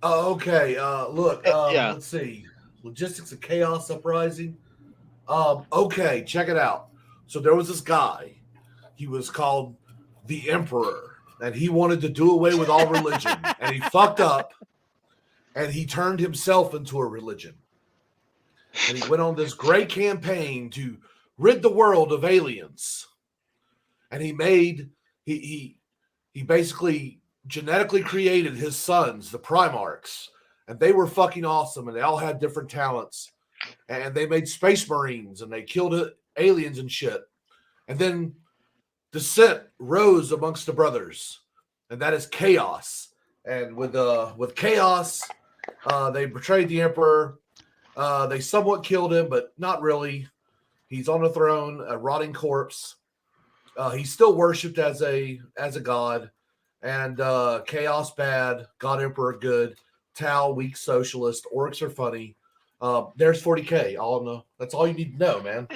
Oh, okay. Look, Yeah. let's see. Logistics of Chaos Uprising. Okay, check it out. So there was this guy. He was called the Emperor, and he wanted to do away with all religion, and he fucked up, and he turned himself into a religion. And he went on this great campaign to rid the world of aliens. And he basically genetically created his sons, the Primarchs, and they were fucking awesome, and they all had different talents, and they made space marines, and they killed aliens and shit. And then dissent rose amongst the brothers, and that is chaos. And with chaos, they betrayed the Emperor. They somewhat killed him, but not really. He's on the throne, a rotting corpse. He's still worshipped as a god. And Chaos bad, God Emperor good, Tau weak socialist, orcs are funny. There's 40K. All know. That's all you need to know, man.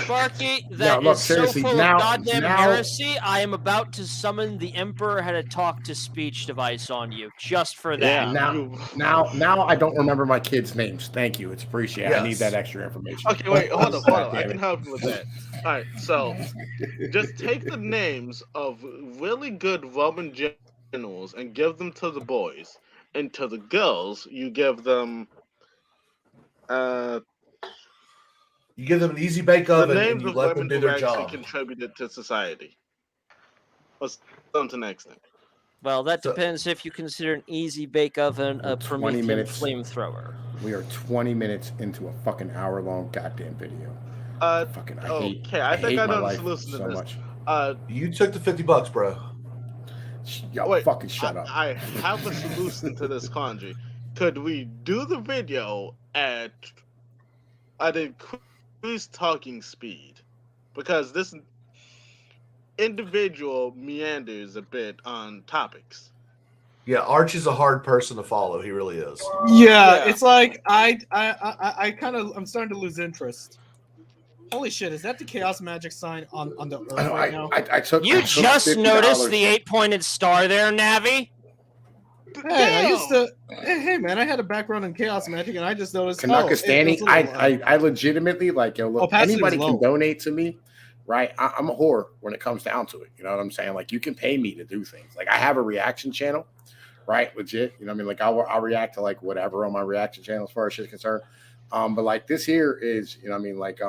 Sparky, No, that look, is so seriously, full now- of goddamn now- heresy. I am about to summon the Emperor had a talk-to-speech device on you, just for that. Now I don't remember my kids' names. Thank you. It's appreciated. I need Yes. that extra information. Okay, wait, hold up. God I damn can it. help you with that. All right, so just take the names of really good Roman generals and give them to the boys, and to the girls you give them You give them an easy bake the oven and names you of let them women do who their actually job. contributed to society. Let's on to the next thing. Well, that So- depends if you consider an easy bake oven a 20 Promethean minutes. flamethrower. We are 20 minutes into a fucking hour-long goddamn video. Fucking, I hate, Okay, I think hate I my know the life solution to so this. much. You took the $50, bro. Yo, Wait, fucking shut up. I have a solution to this quandary. Could we do the video at increased talking speed? Because this individual meanders a bit on topics. Yeah, Arch is a hard person to follow. He really is. Yeah, Yeah. it's like I'm starting to lose interest. Holy shit, is that the chaos magic sign on the earth right now? I took. You I took just $50. noticed the 8-pointed star there, Navi? Hey, I used to. Hey, man, I had a background in chaos magic, and I just noticed. Kanaka it Stanny, was a little, I legitimately like. Yo, look, opacity was anybody can low. donate to me, right? I'm a whore when it comes down to it. You know what I'm saying? Like, you can pay me to do things. Like, I have a reaction channel, right? Legit. You know what I mean? Like, I'll react to like whatever on my reaction channel as far as shit's concerned. But like this here is, you know what I mean? Like,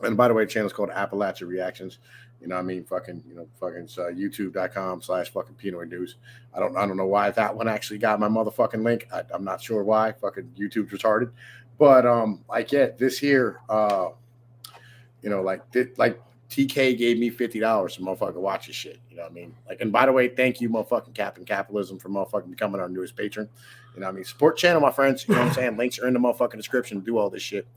and by the way, the channel's called Appalachia Reactions. You know what I mean? Fucking, you know, fucking youtube.com/fucking Pinoy News. I don't know why that one actually got my motherfucking link. I'm not sure why. Fucking YouTube's retarded. But like, yeah, this here, you know, like TK gave me $50 to motherfucking watch this shit. You know what I mean? Like, and by the way, thank you, motherfucking Captain Capitalism, for motherfucking becoming our newest patron. You know what I mean? Support channel, my friends. You know what I'm saying? Links are in the motherfucking description. Do all this shit.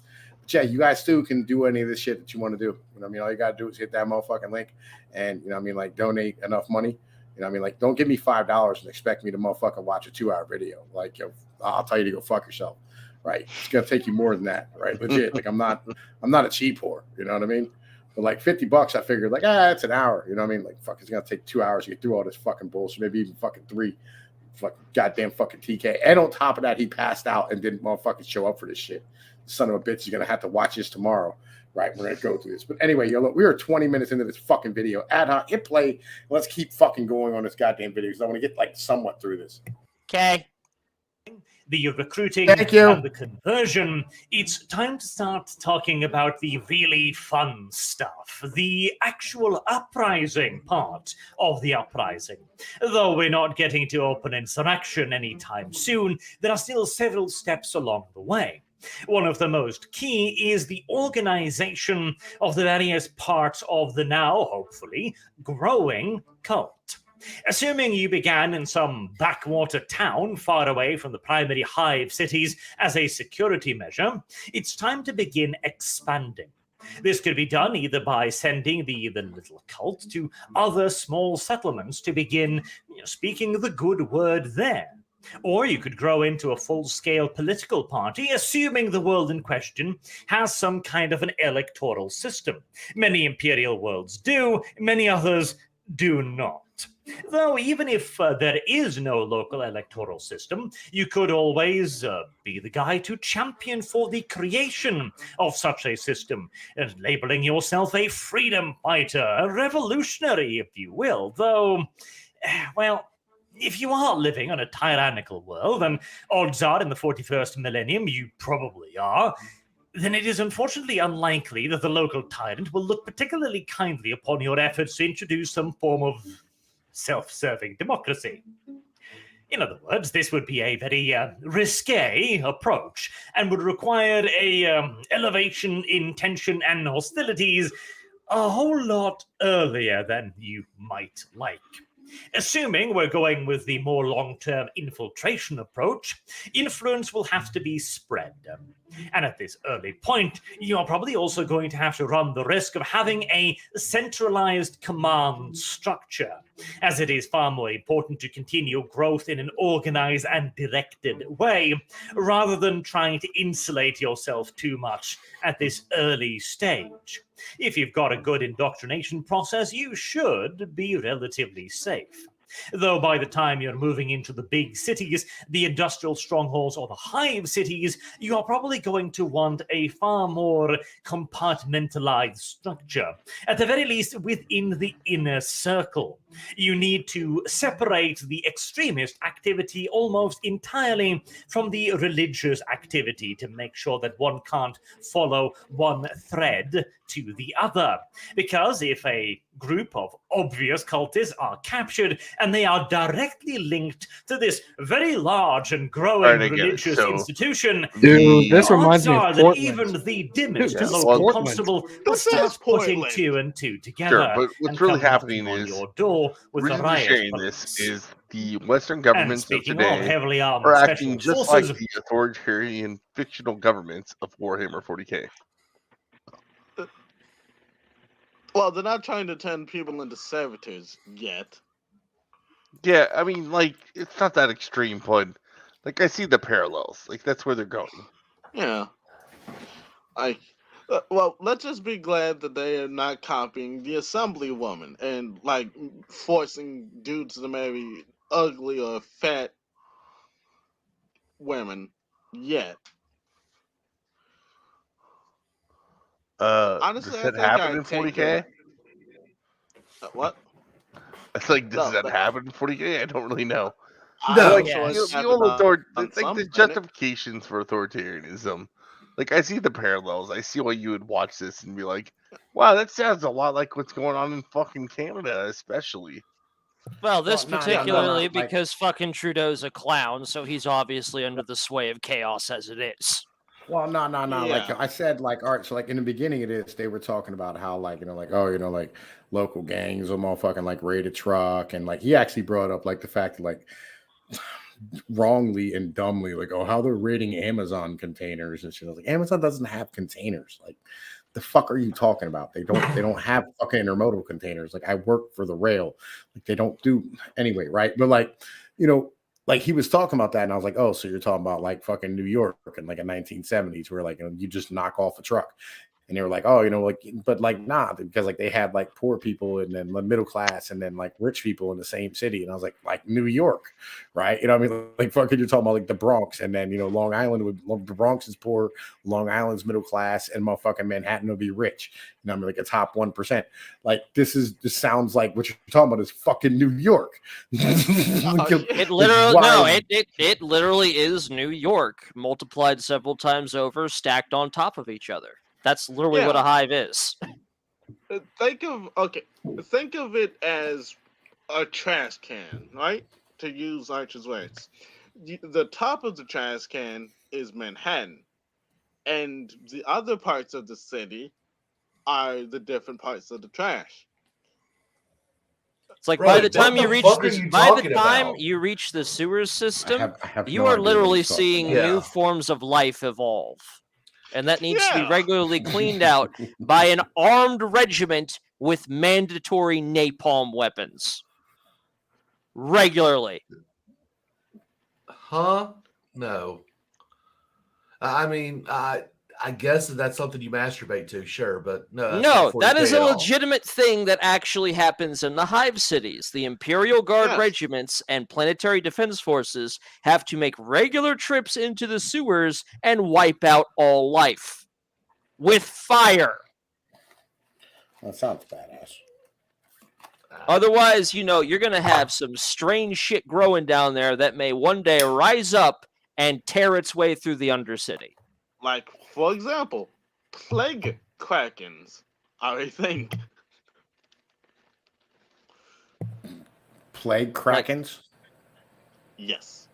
But yeah, you guys too can do any of this shit that you want to do. You know what I mean? All you gotta do is hit that motherfucking link and, you know what I mean, like, donate enough money. You know what I mean? Like, don't give me $5 and expect me to motherfucking watch a 2-hour video. Like, yo, I'll tell you to go fuck yourself. Right? It's gonna take you more than that, right? Legit. Like, I'm not a cheap whore. You know what I mean? But like $50, I figured like, it's an hour. You know what I mean? Like, fuck, it's gonna take 2 hours to get through all this fucking bullshit, maybe even fucking 3. Fucking goddamn fucking TK. And on top of that, he passed out and didn't motherfucking show up for this shit. Son of a bitch is gonna have to watch this tomorrow. Right, we're gonna go through this. But anyway, yo, look, we are 20 minutes into this fucking video. Ad hoc, hit play. Let's keep fucking going on this goddamn video because I want to get like somewhat through this. Okay. The recruiting Thank you. and the conversion, it's time to start talking about the really fun stuff, the actual uprising part of the uprising. Though we're not getting to open insurrection anytime soon, there are still several steps along the way. One of the most key is the organization of the various parts of the now, hopefully, growing cult. Assuming you began in some backwater town far away from the primary hive cities as a security measure, it's time to begin expanding. This could be done either by sending the little cult to other small settlements to begin speaking the good word there. Or you could grow into a full-scale political party, assuming the world in question has some kind of an electoral system. Many imperial worlds do, many others do not. Though even if there is no local electoral system, you could always be the guy to champion for the creation of such a system, and labeling yourself a freedom fighter, a revolutionary, if you will. Though, well, if you are living in a tyrannical world, and odds are in the 41st millennium you probably are, then it is unfortunately unlikely that the local tyrant will look particularly kindly upon your efforts to introduce some form of self-serving democracy. In other words, this would be a very risque approach and would require a elevation in tension and hostilities a whole lot earlier than you might like. Assuming we're going with the more long-term infiltration approach, influence will have to be spread. And at this early point, you're probably also going to have to run the risk of having a centralized command structure, as it is far more important to continue growth in an organized and directed way, rather than trying to insulate yourself too much at this early stage. If you've got a good indoctrination process, you should be relatively safe. Though by the time you're moving into the big cities, the industrial strongholds or the hive cities, you are probably going to want a far more compartmentalized structure, at the very least within the inner circle. You need to separate the extremist activity almost entirely from the religious activity to make sure that one can't follow one thread to the other. Because if a group of obvious cultists are captured and they are directly linked to this very large and growing religious institution, Dude, this the reminds odds me of are that Portland. even the dimmest Dude, this is local Portland. constable will This start is putting Portland. 2 and 2 together. Sure, but what's and really come happening knocking on is your door with the a reason we're riot sharing police. this is the Western And governments of speaking of today heavily armed are special acting just like forces, the authoritarian fictional governments of Warhammer 40k. Well, they're not trying to turn people into servitors yet. Yeah, I mean, like, it's not that extreme, but like I see the parallels. Like that's where they're going. Yeah. Well, let's just be glad that they are not copying the Assemblywoman and like forcing dudes to marry ugly or fat women yet. Honestly, Does I that think happen I'd in take 40k? what? It's like, does No, that happen in 40k? I don't really know. I No. Like also Yes. the old on some like the planet. justifications for authoritarianism. Like I see the parallels. I see why you would watch this and be like, "Wow, that sounds a lot like what's going on in fucking Canada, especially." Well, this Well, no, particularly like- because fucking Trudeau's a clown, so he's obviously under the sway of chaos as it is. Well, no. Like Yeah. I said, like, all right, so like in the beginning of this, they were talking about how, like, like, oh, like local gangs will motherfucking like raid a truck. And like he actually brought up like the fact that like wrongly and dumbly, like, oh, how they're raiding Amazon containers and shit. I was like, Amazon doesn't have containers. Like, the fuck are you talking about? They don't have fucking intermodal containers. Like, I work for the rail. Like, they don't do anyway, right? But like, like he was talking about that, and I was like, oh, so you're talking about like fucking New York in like a 1970s where like you just knock off a truck. And they were like, oh, like, but like, nah, because like they had like poor people and then middle class and then like rich people in the same city. And I was like New York, right? I mean, like fucking you're talking about like the Bronx and then, Long Island, the Bronx is poor, Long Island's middle class, and motherfucking Manhattan will be rich. I mean, like a top 1%. Like this sounds like what you're talking about is fucking New York. It literally, it literally is New York multiplied several times over, stacked on top of each other. That's literally what a hive is. Think of it as a trash can, right? To use Archer's words. The top of the trash can is Manhattan, and the other parts of the city are the different parts of the trash. It's like Right, by the time what you the reach fuck are this, you by the talking time about? you reach the sewers system, I have you no are idea what literally he's talking seeing about. new Yeah. forms of life evolve. And that needs to be Yeah. regularly cleaned out by an armed regiment with mandatory napalm weapons. Regularly. Huh? No. I mean, I guess that's something you masturbate to, sure, but no. That's No, not 40K that is a at all. legitimate thing that actually happens in the hive cities. The Imperial Guard regiments and planetary defense forces have to make regular trips into the sewers and wipe out all life with fire. That sounds badass. Otherwise, you're going to have some strange shit growing down there that may one day rise up and tear its way through the Undercity. Like, for example, plague krakens are a thing. Plague krakens? Yes.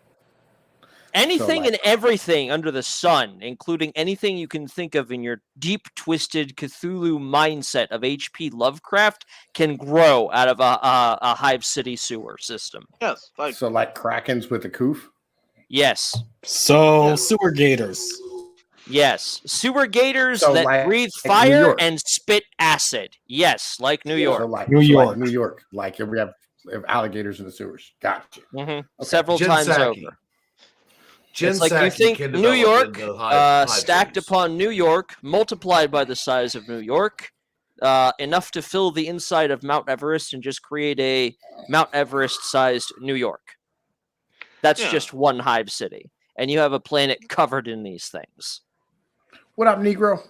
Anything and everything under the sun, including anything you can think of in your deep, twisted Cthulhu mindset of H.P. Lovecraft, can grow out of a Hive City sewer system. Yes. So like krakens with a coof? Yes. So sewer gators. Yes. Sewer gators So that like breathe New fire York. and spit acid. Yes, like New York. So like New York. New York. Like we have alligators in the sewers. Gotcha. Several times Ginsaki. over. Ginsaki It's like you think can New develop York, into hive stacked cities. upon New York, multiplied by the size of New York, enough to fill the inside of Mount Everest and just create a Mount Everest-sized New York. That's just one hive city. And you have a planet covered in these things. What up, Negro?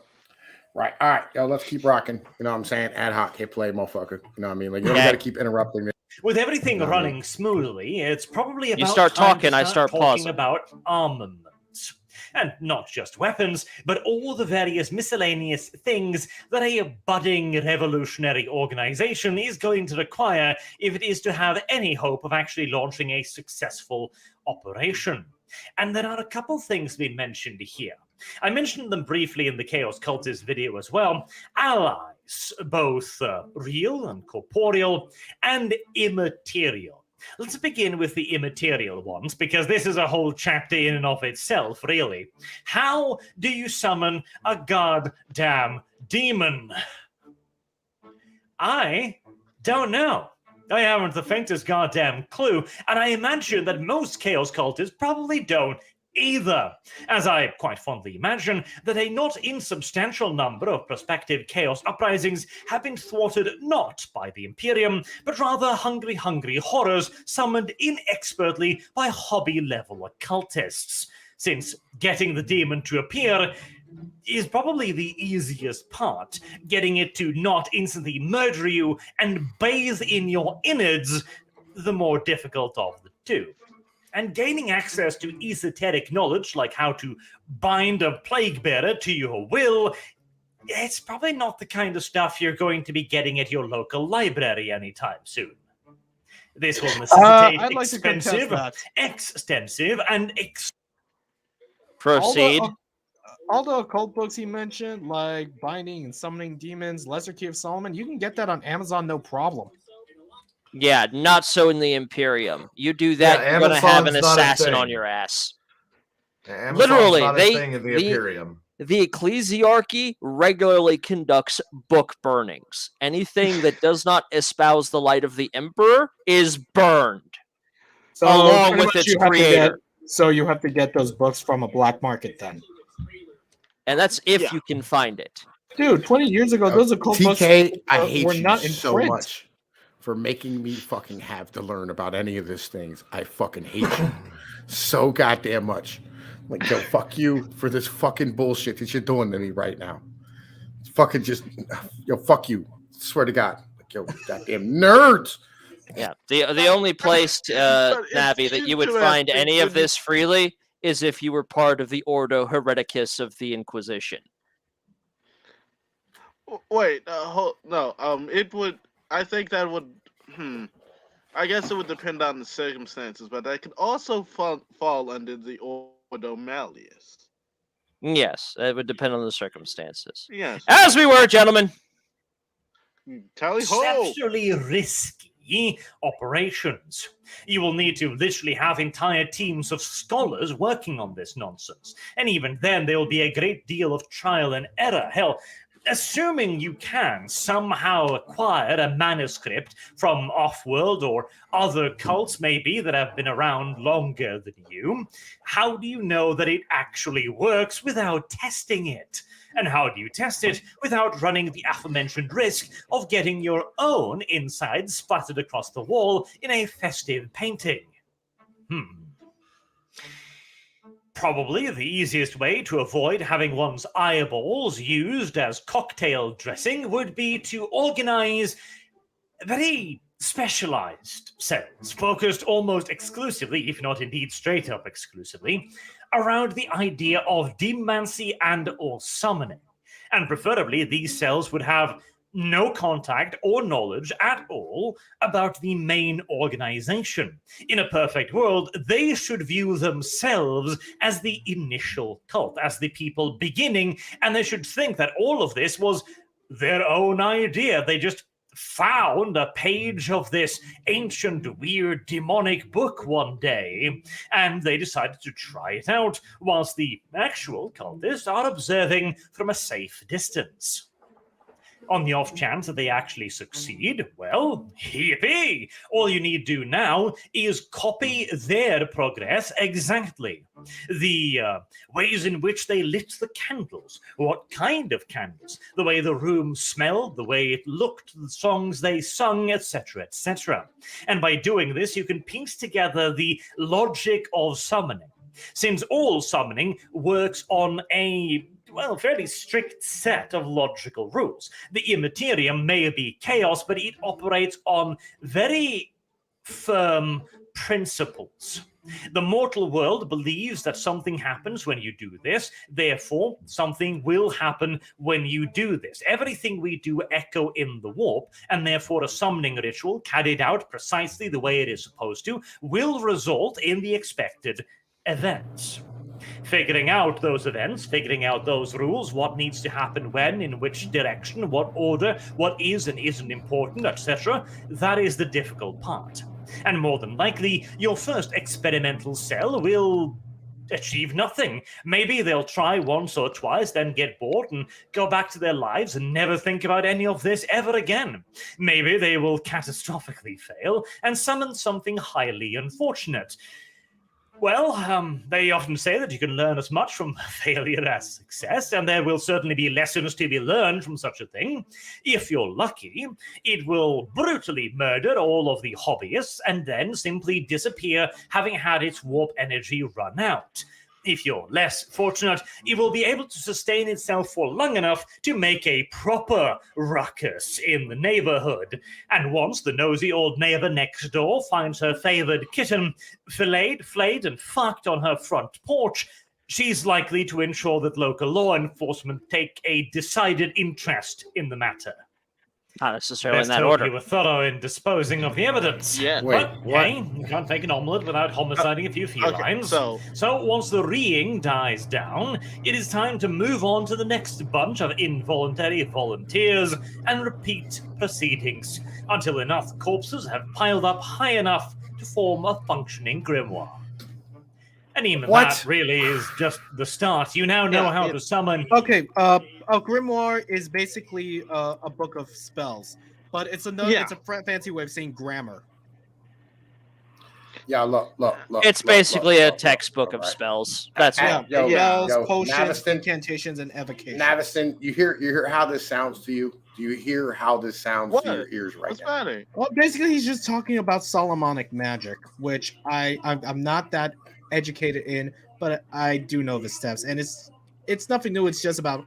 Right. All right. Yo, let's keep rocking. You know what I'm saying? Ad hoc hit play, motherfucker. You know what I mean? Like, you don't got to keep interrupting me. With everything running smoothly, it's probably about start time talking, to I start start talking pausing. about armaments. And not just weapons, but all the various miscellaneous things that a budding revolutionary organization is going to require if it is to have any hope of actually launching a successful operation. And there are a couple things we mentioned here. I mentioned them briefly in the Chaos Cultist video as well. Allies, both real and corporeal, and immaterial. Let's begin with the immaterial ones, because this is a whole chapter in and of itself, really. How do you summon a goddamn demon? I don't know. I haven't the faintest goddamn clue, and I imagine that most Chaos Cultists probably don't either, as I quite fondly imagine that a not insubstantial number of prospective chaos uprisings have been thwarted not by the Imperium, but rather hungry horrors summoned inexpertly by hobby-level occultists, since getting the demon to appear is probably the easiest part. Getting it to not instantly murder you and bathe in your innards, the more difficult of the two. And gaining access to esoteric knowledge, like how to bind a plague bearer to your will, it's probably not the kind of stuff you're going to be getting at your local library anytime soon. This will necessitate I'd like to contest expensive, that. extensive, and Proceed. All the occult books he mentioned, like Binding and Summoning Demons, Lesser Key of Solomon, you can get that on Amazon, no problem. Yeah, not so in the Imperium. You do that, Yeah, you're going to have an Amazon's not a assassin thing. on your ass. Amazon's Literally, not a they- thing in the the- Imperium. The Ecclesiarchy regularly conducts book burnings. Anything that does not espouse the light of the Emperor is burned, So along pretty with much its you have to creator. so you have to get those books from a black market then. And that's if Yeah. you can find it. Dude, 20 years ago, those occult books TK, I hate were you not in so print. much for making me fucking have to learn about any of these things. I fucking hate you so goddamn much. Like, yo, fuck you for this fucking bullshit that you're doing to me right now. Fucking just, yo, fuck you. Swear to God. Like, yo, goddamn nerds. Yeah, the only place, But it's Navi, that you would find interesting any of when you- this freely is if you were part of the Ordo Hereticus of the Inquisition. Wait, no. It would. I think that would. I guess it would depend on the circumstances, but that could also fall under the Ordo Malleus. Yes, it would depend on the circumstances. Yes. As we were, gentlemen. Tally ho! exceptionally risky operations. You will need to literally have entire teams of scholars working on this nonsense. And even then, there will be a great deal of trial and error. Hell, assuming you can somehow acquire a manuscript from off-world or other cults maybe that have been around longer than you, how do you know that it actually works without testing it? And how do you test it without running the aforementioned risk of getting your own inside splattered across the wall in a festive painting? Probably the easiest way to avoid having one's eyeballs used as cocktail dressing would be to organize very specialized cells, focused almost exclusively, if not indeed straight up exclusively, around the idea of demancy and or summoning. And preferably these cells would have no contact or knowledge at all about the main organization. In a perfect world, they should view themselves as the initial cult, as the people beginning, and they should think that all of this was their own idea. They just found a page of this ancient, weird, demonic book one day, and they decided to try it out, whilst the actual cultists are observing from a safe distance. On the off chance that they actually succeed, well, yippee! All you need to do now is copy their progress exactly. The ways in which they lit the candles, what kind of candles, the way the room smelled, the way it looked, the songs they sung, etc., etc. And by doing this, you can piece together the logic of summoning, since all summoning works on a fairly strict set of logical rules. The immaterium may be chaos, but it operates on very firm principles. The mortal world believes that something happens when you do this, therefore something will happen when you do this. Everything we do echo in the warp, and therefore a summoning ritual carried out precisely the way it is supposed to will result in the expected events. Figuring out those events, figuring out those rules, what needs to happen when, in which direction, what order, what is and isn't important, etc., that is the difficult part. And more than likely, your first experimental cell will achieve nothing. Maybe they'll try once or twice, then get bored and go back to their lives and never think about any of this ever again. Maybe they will catastrophically fail and summon something highly unfortunate. Well, they often say that you can learn as much from failure as success, and there will certainly be lessons to be learned from such a thing. If you're lucky, it will brutally murder all of the hobbyists and then simply disappear, having had its warp energy run out. If you're less fortunate, it will be able to sustain itself for long enough to make a proper ruckus in the neighborhood. And once the nosy old neighbor next door finds her favored kitten filleted, flayed, and fucked on her front porch, she's likely to ensure that local law enforcement take a decided interest in the matter. Not necessarily Best in that hope order. you were thorough in disposing of the evidence. Yeah. Wait, But, what? hey, you can't make an omelet without homiciding a few felines. So once the reeing dies down, it is time to move on to the next bunch of involuntary volunteers and repeat proceedings until enough corpses have piled up high enough to form a functioning grimoire. And even What? that really is just the start. You now know how to summon. Okay, a grimoire is basically a book of spells, but it's it's a fancy way of saying grammar. Yeah, look. It's basically a textbook of right. spells. That's Yeah, it. spells, potions, Navastin, incantations, and evocations. Navastin, you hear how this sounds to you? Do you hear how this sounds to your ears right what's now? matter? Well, basically, he's just talking about Solomonic magic, which I'm not that educated in, but I do know the steps, and it's nothing new. It's just about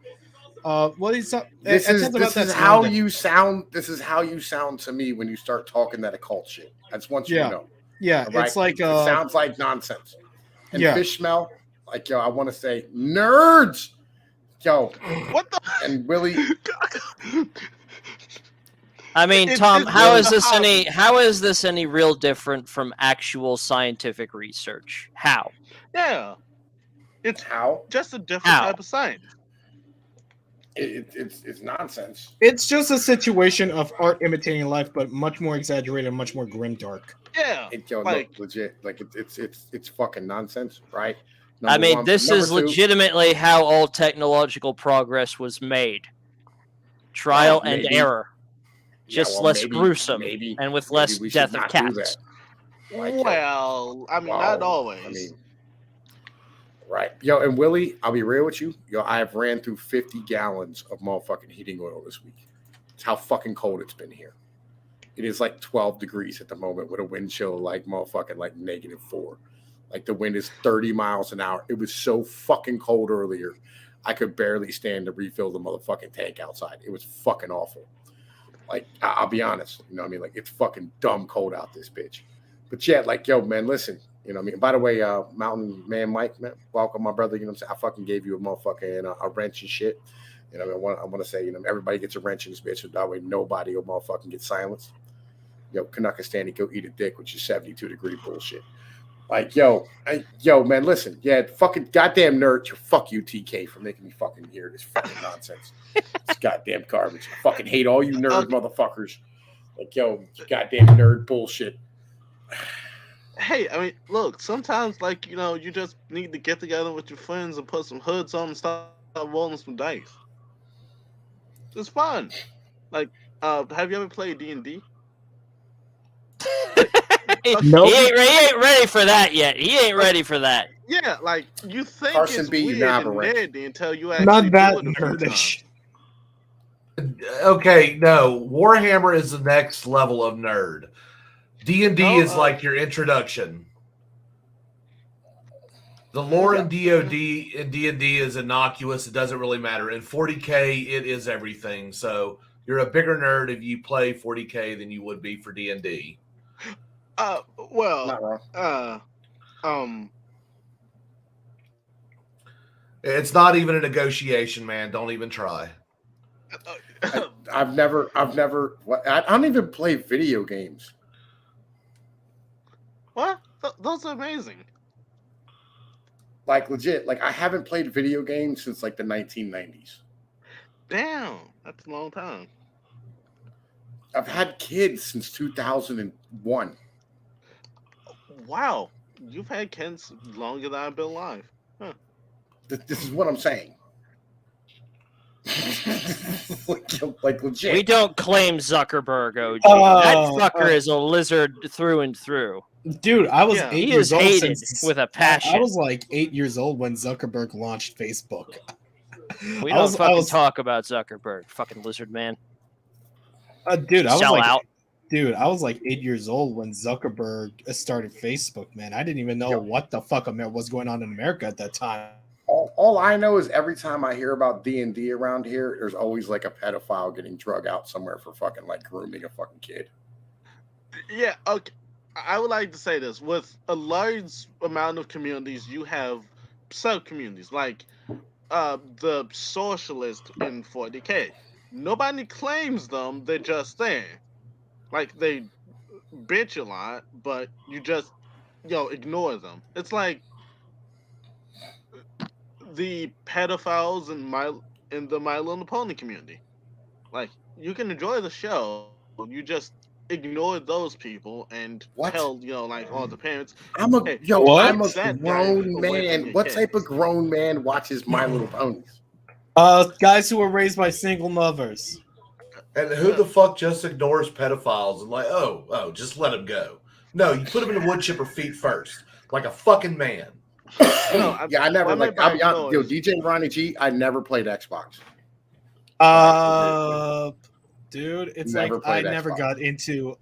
This is how you sound. This is how you sound to me when you start talking that occult shit. I just want you to know. Yeah, Right? it's like it sounds like nonsense. And yeah. fish smell like I want to say nerds. What the? And Willie. I mean, It's Tom, just how really is this obvious. how is this any real different from actual scientific research? How? Yeah, it's How? just a different How? type of science. It's nonsense. It's just a situation of art imitating life, but much more exaggerated, much more grimdark. Yeah, Look, legit. Like it's fucking nonsense, right? I Number mean, one. this Number is two, legitimately how all technological progress was made. trial Well, and maybe. error, just less gruesome and with less we death should of not do cats. that. Like, yo, Well, I mean, not well, always. I mean, right. Yo, and Willie, I'll be real with you. Yo, I have ran through 50 gallons of motherfucking heating oil this week. It's how fucking cold it's been here. It is like 12 degrees at the moment with a wind chill like motherfucking like -4. Like the wind is 30 miles an hour. It was so fucking cold earlier. I could barely stand to refill the motherfucking tank outside. It was fucking awful. Like, I'll be honest. You know what I mean? Like, it's fucking dumb cold out this bitch. But yeah, like, yo, man, listen. You know what I mean? By the way, Mountain Man Mike, man, welcome, my brother. You know what I'm saying? I fucking gave you a motherfucking a wrench and shit. You know what I mean? I want to say, you know, everybody gets a wrench in this bitch, so that way nobody will motherfucking get silenced. Yo, Canuckastani, go eat a dick with your 72-degree bullshit. Like, yo, man, listen. Yeah, fucking goddamn nerd. Fuck you, TK, for making me fucking hear this fucking nonsense. This goddamn garbage. I fucking hate all you nerd motherfuckers. Like, yo, goddamn nerd bullshit. Hey, I mean, look, sometimes, like, you know, you just need to get together with your friends and put some hoods on and start rolling some dice. It's fun. Like, have you ever played D&D? He ain't ready for that yet. He ain't ready for that. Yeah, like, you think Carson it's B, you weird now have a and wrench. nerdy until you actually Not that do it a few nerdish. times. Okay, no. Warhammer is the next level of nerd. D&D No, is like your introduction. The lore in DoD and D&D is innocuous. It doesn't really matter. In 40K, it is everything. So you're a bigger nerd if you play 40K than you would be for D&D. Well, Not wrong. It's not even a negotiation, man. Don't even try. I've never. I don't even play video games. what? Those are amazing. Like, legit. Like, I haven't played video games since like the 1990s. Damn, that's a long time. I've had kids since 2001. Wow, you've had kids longer than I've been alive. Huh. This is what I'm saying. like legit. We don't claim Zuckerberg, OG. Oh, that fucker is a lizard through and through. Dude, I was Yeah. 8 He years is old hated since with a passion. I was like 8 years old when Zuckerberg launched Facebook. We I don't was- I fucking was- talk about Zuckerberg, fucking lizard man. Dude, I was Sell like, out. dude, I was like 8 years old when Zuckerberg started Facebook. Man, I didn't even know what the fuck was going on in America at that time. All I know is every time I hear about D&D around here, there's always like a pedophile getting drug out somewhere for fucking like grooming a fucking kid. Yeah, okay. I would like to say this. With a large amount of communities, you have sub-communities, like the socialist in 40K. Nobody claims them, they're just there. Like, they bitch a lot, but you just, ignore them. It's like the pedophiles in the My Little Pony community. Like, you can enjoy the show, you just ignore those people and tell all the parents. I'm a Hey, I'm a take that guy grown away from man. your What kids. type of grown man watches My Little Ponies? Guys who were raised by single mothers. And who the fuck just ignores pedophiles and like, oh, just let them go? No, you put them in the wood chipper feet first, like a fucking man. Yeah, I never like. I'll be honest, DJ Ronnie G. I never played Xbox. Dude, it's Never like I played never Xbox. got into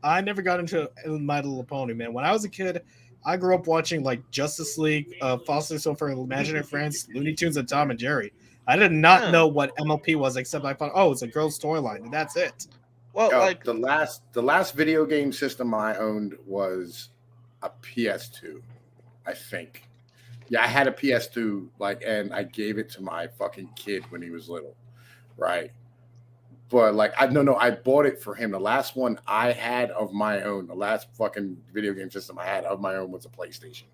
My Little Pony, man. When I was a kid, I grew up watching like Justice League, Foster Sofa, Imaginary Friends, Looney Tunes, and Tom and Jerry. I did not know what MLP was, except I thought, it's a girl's storyline, and that's it. Well, like the last video game system I owned was a PS2, I think. Yeah, I had a PS2, and I gave it to my fucking kid when he was little, right? But I bought it for him. The last one I had of my own, the last fucking video game system I had of my own was a PlayStation,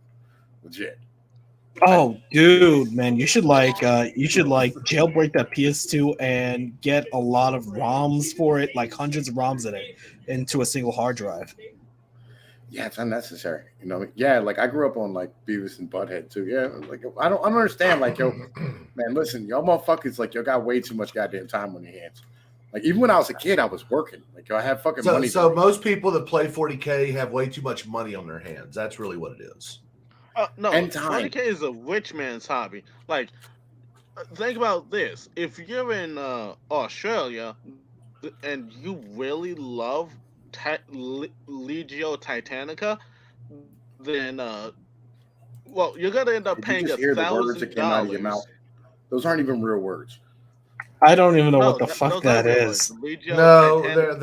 legit. Oh, dude, man, you should jailbreak that PS2 and get a lot of ROMs for it, like hundreds of ROMs in it, into a single hard drive. Yeah, it's unnecessary. Yeah, I grew up on Beavis and Butthead too. Yeah, I don't understand. Man, listen, y'all motherfuckers y'all got way too much goddamn time on your hands. Like even when I was a kid, I was working. Like I had fucking money. So most people that play 40K have way too much money on their hands. That's really what it is. No, And time. 40K is a rich man's hobby. Like, think about this: if you're in Australia and you really love Legio Titanica, then well, you're gonna end up Did you paying just hear the words that came out of your $1,000. mouth? Those aren't even real words. I don't even know No, what the fuck those that are real is. words. Legio No, Titanica.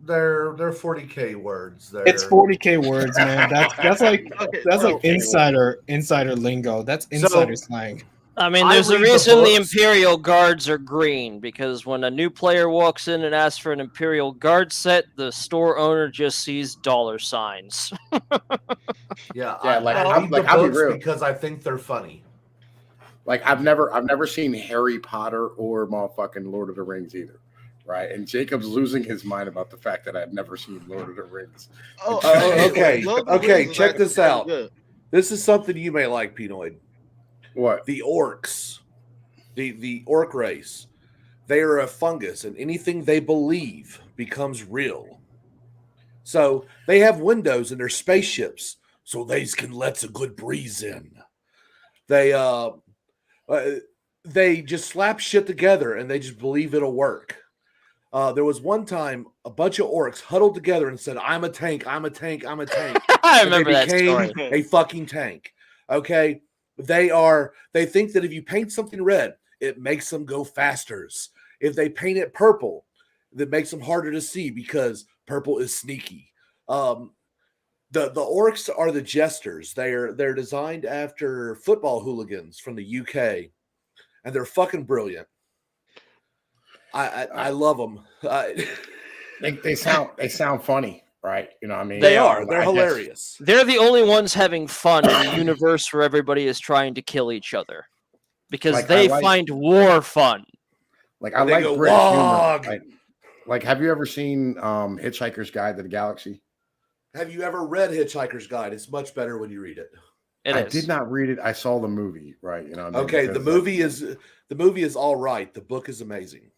they're 40K words. It's 40K words, man. That's like Okay, that's so- like insider lingo. That's insider slang. I mean, I there's a read the reason the books. Imperial Guards are green, because when a new player walks in and asks for an Imperial Guard set, the store owner just sees dollar signs. Yeah, I like, read the I'll be books real. because I think they're funny. Like I've never seen Harry Potter or motherfucking Lord of the Rings either, right? And Jacob's losing his mind about the fact that I've never seen Lord of the Rings. Okay. Lord of the Okay, Rings is check actually this out. good. This is something you may like, Pinoid. What? The orcs, the orc race, they are a fungus, and anything they believe becomes real. So they have windows in their spaceships, so they can let a good breeze in. They just slap shit together, and they just believe it'll work. There was one time a bunch of orcs huddled together and said, "I'm a tank. I'm a tank. I'm a tank." I And they remember that became story. a fucking tank. Okay. They think that if you paint something red, it makes them go faster. If they paint it purple, that makes them harder to see because purple is sneaky. The orcs are the jesters. They're designed after football hooligans from the UK, and they're fucking brilliant. I love them. They sound funny, right? You know what I mean? They are. They're I guess- hilarious. They're the only ones having fun in a universe where everybody is trying to kill each other, because Like, they I like- find war fun. Like I They like go, British "Wog!" humor. Like, have you ever seen Hitchhiker's Guide to the Galaxy? Have you ever read Hitchhiker's Guide? It's much better when you read it. It I is. did not read it. I saw the movie, right? You know. What I mean? Okay, the Because, movie is all right. The book is amazing.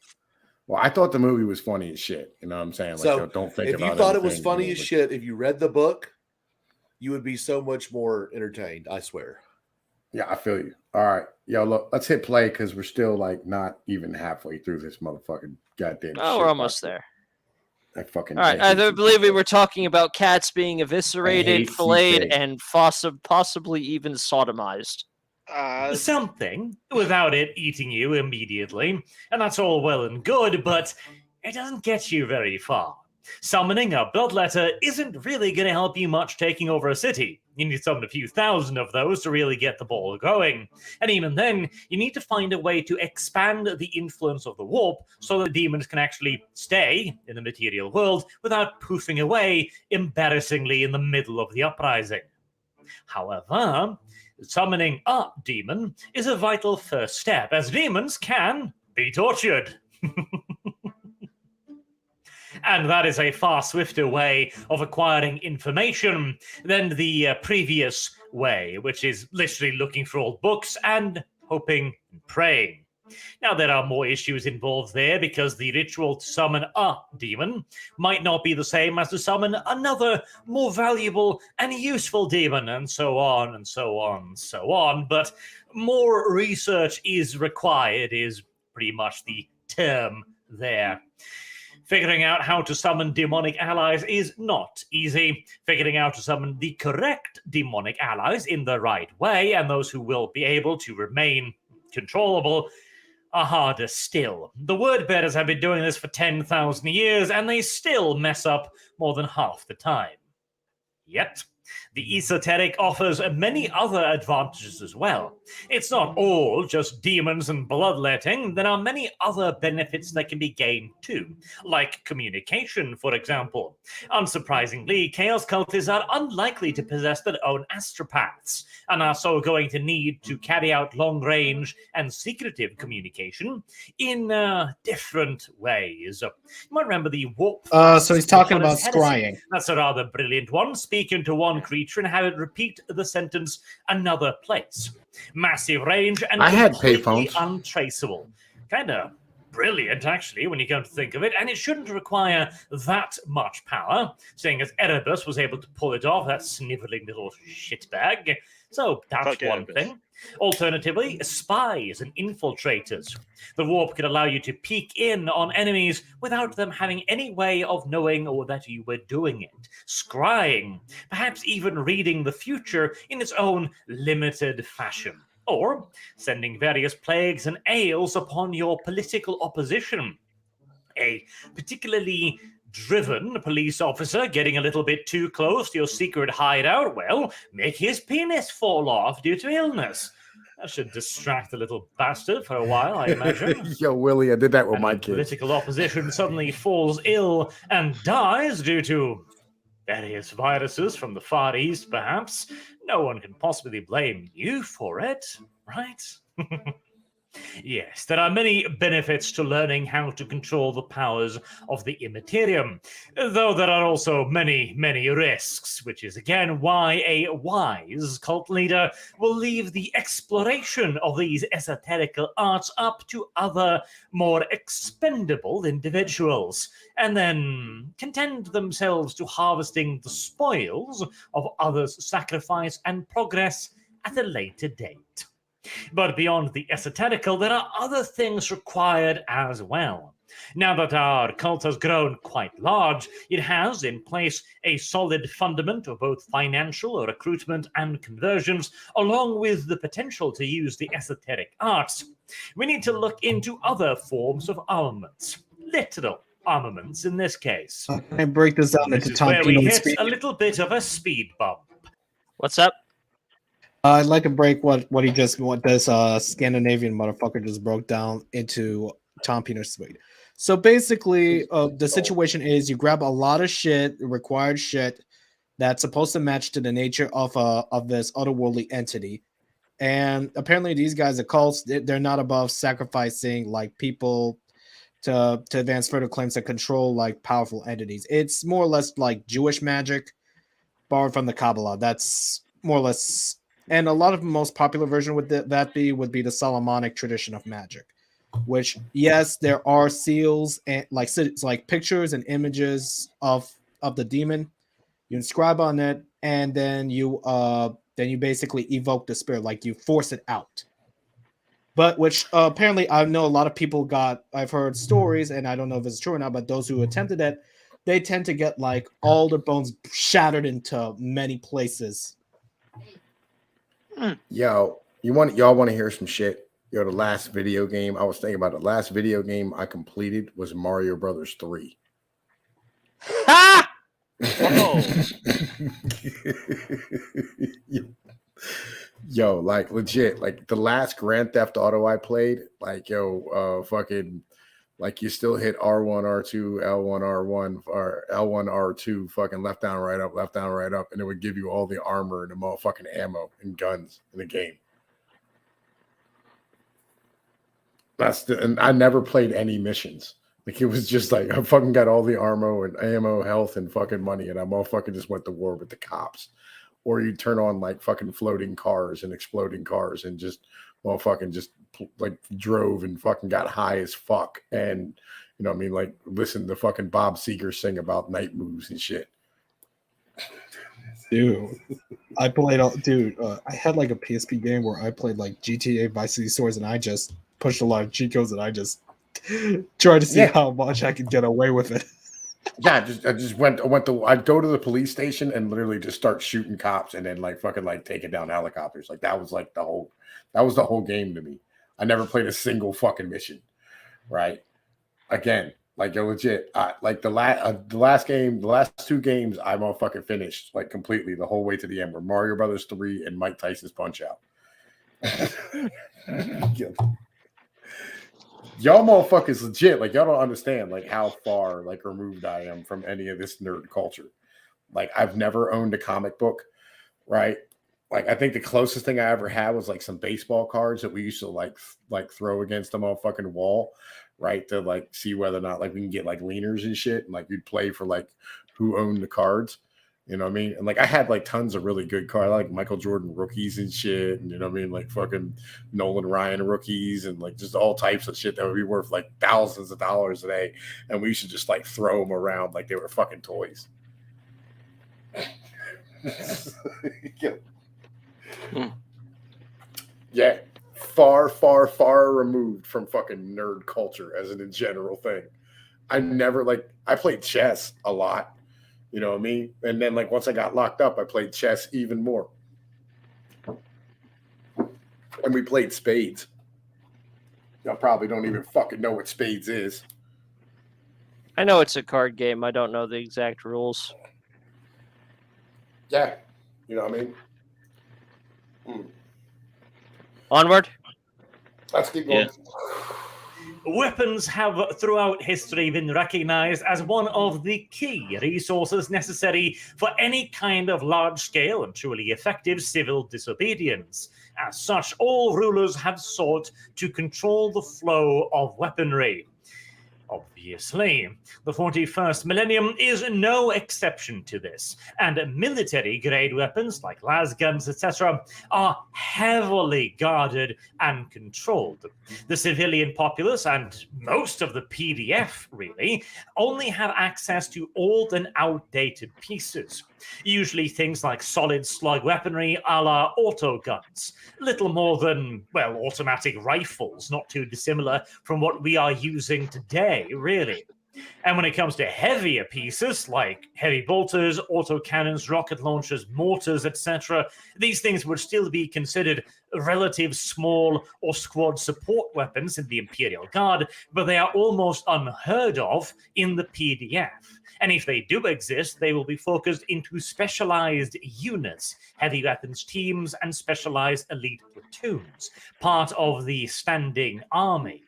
Well, I thought the movie was funny as shit. You know what I'm saying? Like, So, don't think if about you thought it was anything, funny you as know, shit, if you read the book, you would be so much more entertained. I swear. Yeah, I feel you. All right, yo, look, let's hit play because we're still like not even halfway through this motherfucking goddamn. Oh, shit we're almost box. there. I fucking. All right, hate I you believe we people. were talking about cats being eviscerated, hate filleted, CK. and possibly even sodomized. Something without it eating you immediately, and that's all well and good, but it doesn't get you very far. Summoning a bloodletter isn't really going to help you much taking over a city. You need to summon a few thousand of those to really get the ball going. And even then, you need to find a way to expand the influence of the warp so that demons can actually stay in the material world without poofing away embarrassingly in the middle of the uprising. However, summoning a demon is a vital first step, as demons can be tortured. And that is a far swifter way of acquiring information than the previous way, which is literally looking for old books and hoping and praying. Now, there are more issues involved there because the ritual to summon a demon might not be the same as to summon another more valuable and useful demon, and so on and so on and so on. But more research is required, is pretty much the term there. Figuring out how to summon demonic allies is not easy. Figuring out to summon the correct demonic allies in the right way, and those who will be able to remain controllable, are harder still. The wordbearers have been doing this for 10,000 years, and they still mess up more than half the time. Yet, the esoteric offers many other advantages as well. It's not all just demons and bloodletting. There are many other benefits that can be gained too, like communication, for example. Unsurprisingly, Chaos cultists are unlikely to possess their own astropaths, and are so going to need to carry out long-range and secretive communication in different ways. You might remember the warp. So he's talking about scrying. That's a rather brilliant one. Speak into one creature and have it repeat the sentence another place. Massive range and I had completely payphones. untraceable. Kind of brilliant, actually, when you come to think of it, and it shouldn't require that much power, seeing as Erebus was able to pull it off, that sniveling little shitbag. So that's Fuck one Erebus. thing. Alternatively, spies and infiltrators. The warp could allow you to peek in on enemies without them having any way of knowing that you were doing it. Scrying, perhaps even reading the future in its own limited fashion. Or sending various plagues and ails upon your political opposition. A particularly driven police officer getting a little bit too close to your secret hideout, well, make his penis fall off due to illness. That should distract the little bastard for a while, I imagine. Yo, Willie, I did that with And my when kids. political opposition suddenly falls ill and dies due to various viruses from the Far East, perhaps, no one can possibly blame you for it, right? Yes, there are many benefits to learning how to control the powers of the Immaterium, though there are also many, many risks, which is again why a wise cult leader will leave the exploration of these esoterical arts up to other, more expendable individuals, and then content themselves to harvesting the spoils of others' sacrifice and progress at a later date. But beyond the esoterical, there are other things required as well. Now that our cult has grown quite large, it has in place a solid fundament of both financial recruitment and conversions, along with the potential to use the esoteric arts. We need to look into other forms of armaments, literal armaments in this case. I break this down This into is where we Tompino hit speed. a little bit of a speed bump. What's up? I'd like to break what this Scandinavian motherfucker just broke down into Tom Peter's speed. So basically, the situation is you grab a lot of shit, required shit, that's supposed to match to the nature of this otherworldly entity, and apparently these guys, the cults, they're not above sacrificing like people to advance further claims to control like powerful entities. It's more or less like Jewish magic borrowed from the Kabbalah. That's more or less. And a lot of the most popular version would be the Solomonic tradition of magic, which yes, there are seals and like pictures and images of the demon. You inscribe on it, and then you basically evoke the spirit, like you force it out. But which apparently I know a lot of people got. I've heard stories, and I don't know if it's true or not. But those who attempted it, they tend to get like all their bones shattered into many places. Yo, y'all want to hear some shit? Yo, the last video game I was thinking about, the last video game I completed was Mario Brothers 3. Ha! Yo, like legit, like the last Grand Theft Auto I played, like fucking, like you still hit R1, R2, L1, R1, or L1, R2, fucking left down, right up, and it would give you all the armor and the motherfucking ammo and guns in the game. And I never played any missions. Like it was just like I fucking got all the ammo and health and fucking money, and I motherfucking just went to war with the cops. Or you turn on like fucking floating cars and exploding cars and just motherfucking just like drove and fucking got high as fuck. And you know what I mean? Like listen to fucking Bob Seger sing about night moves and shit. Dude, I played I had like a PSP game where I played like GTA Vice City Stories, and I just pushed a lot of cheat codes, and I just tried to see how much I could get away with it. Yeah, I'd go to the police station and literally just start shooting cops and then like fucking like taking down helicopters. Like that was the whole game to me. I never played a single fucking mission. Right. Again, like you're legit. Like the last two games I motherfucking finished like completely the whole way to the end were Mario Brothers 3 and Mike Tyson's Punch Out. Y'all motherfuckers legit, like y'all don't understand like how far like removed I am from any of this nerd culture. Like I've never owned a comic book, right? Like I think the closest thing I ever had was like some baseball cards that we used to like throw against the motherfucking wall, right? To like see whether or not like we can get like leaners and shit, and like you'd play for like who owned the cards, You know what I mean? And like I had like tons of really good cards, like Michael Jordan rookies and shit, and you know what I mean, like fucking Nolan Ryan rookies and like just all types of shit that would be worth like thousands of dollars a day, and we should just like throw them around like they were fucking toys. Yeah, far, far, far removed from fucking nerd culture as in a general thing. I never like I played chess a lot. You know what I mean? And then, like, once I got locked up, I played chess even more. And we played spades. Y'all probably don't even fucking know what spades is. I know it's a card game. I don't know the exact rules. Yeah. You know what I mean? Onward. Let's keep going. Yeah. Weapons have throughout history been recognized as one of the key resources necessary for any kind of large-scale and truly effective civil disobedience. As such, all rulers have sought to control the flow of weaponry. Obviously, the 41st millennium is no exception to this, and military-grade weapons like lasguns, etc., are heavily guarded and controlled. The civilian populace, and most of the PDF, really, only have access to old and outdated pieces. Usually things like solid slug weaponry a la auto guns. Little more than, well, automatic rifles, not too dissimilar from what we are using today, really. And when it comes to heavier pieces, like heavy bolters, autocannons, rocket launchers, mortars, etc., these things would still be considered relative small or squad support weapons in the Imperial Guard, but they are almost unheard of in the PDF. And if they do exist, they will be focused into specialized units, heavy weapons teams, and specialized elite platoons, part of the standing army.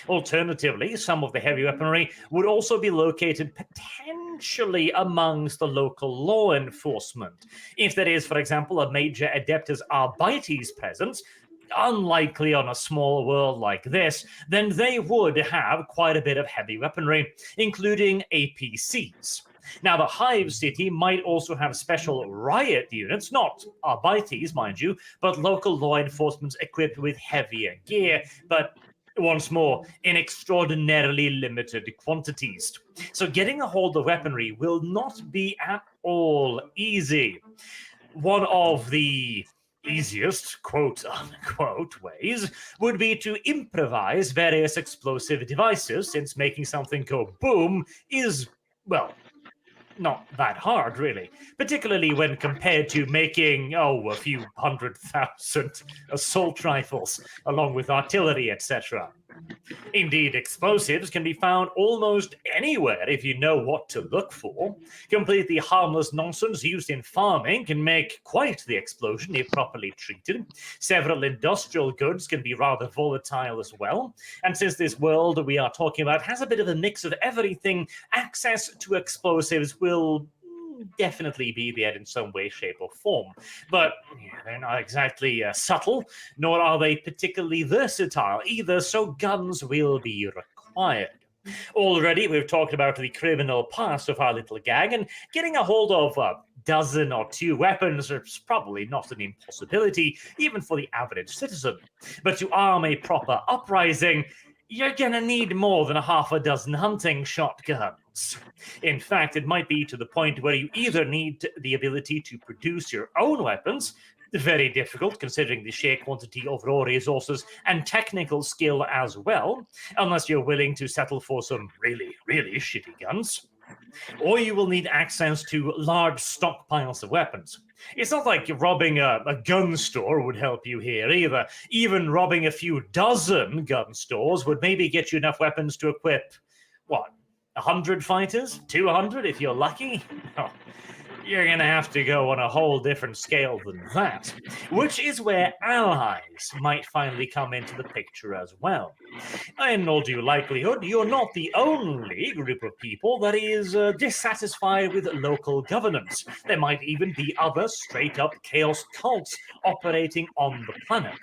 Alternatively, some of the heavy weaponry would also be located potentially amongst the local law enforcement. If there is, for example, a major Adeptus Arbites presence, unlikely on a small world like this, then they would have quite a bit of heavy weaponry, including APCs. Now, the Hive City might also have special riot units, not Arbites, mind you, but local law enforcement equipped with heavier gear, but once more, in extraordinarily limited quantities. So getting a hold of weaponry will not be at all easy. One of the easiest, quote-unquote, ways would be to improvise various explosive devices, since making something go boom is, well, not that hard, really, particularly when compared to making, a few 100,000 assault rifles, along with artillery, etc. Indeed, explosives can be found almost anywhere if you know what to look for. Completely harmless nonsense used in farming can make quite the explosion if properly treated. Several industrial goods can be rather volatile as well. And since this world we are talking about has a bit of a mix of everything, access to explosives will definitely be there in some way, shape, or form. But they're not exactly subtle, nor are they particularly versatile either, so guns will be required. Already, we've talked about the criminal past of our little gang, and getting a hold of a dozen or two weapons is probably not an impossibility, even for the average citizen. But to arm a proper uprising, you're gonna need more than a half a dozen hunting shotguns. In fact, it might be to the point where you either need the ability to produce your own weapons, very difficult considering the sheer quantity of raw resources and technical skill as well, unless you're willing to settle for some really, really shitty guns. Or you will need access to large stockpiles of weapons. It's not like robbing a gun store would help you here either. Even robbing a few dozen gun stores would maybe get you enough weapons to equip, 100 fighters? 200 if you're lucky? Oh, you're going to have to go on a whole different scale than that, which is where allies might finally come into the picture as well. In all due likelihood, you're not the only group of people that is dissatisfied with local governance. There might even be other straight-up chaos cults operating on the planet.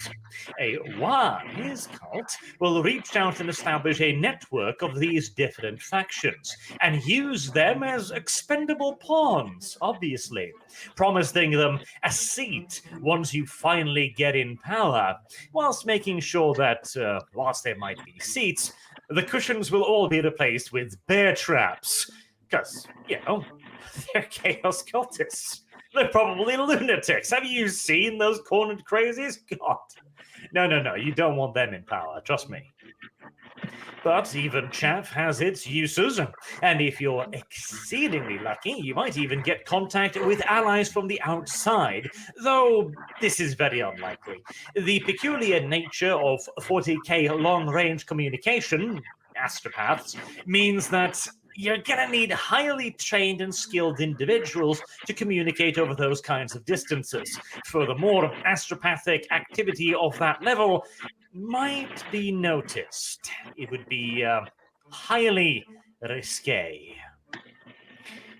A wise cult will reach out and establish a network of these different factions and use them as expendable pawns obviously, promising them a seat once you finally get in power, whilst making sure that, whilst there might be seats, the cushions will all be replaced with bear traps. Because, they're chaos cultists. They're probably lunatics. Have you seen those cornered crazies? God. No, you don't want them in power, trust me. But even chaff has its uses, and if you're exceedingly lucky, you might even get contact with allies from the outside, though this is very unlikely. The peculiar nature of 40k long-range communication, astropaths, means that you're gonna need highly trained and skilled individuals to communicate over those kinds of distances. Furthermore, astropathic activity of that level might be noticed. It would be highly risque.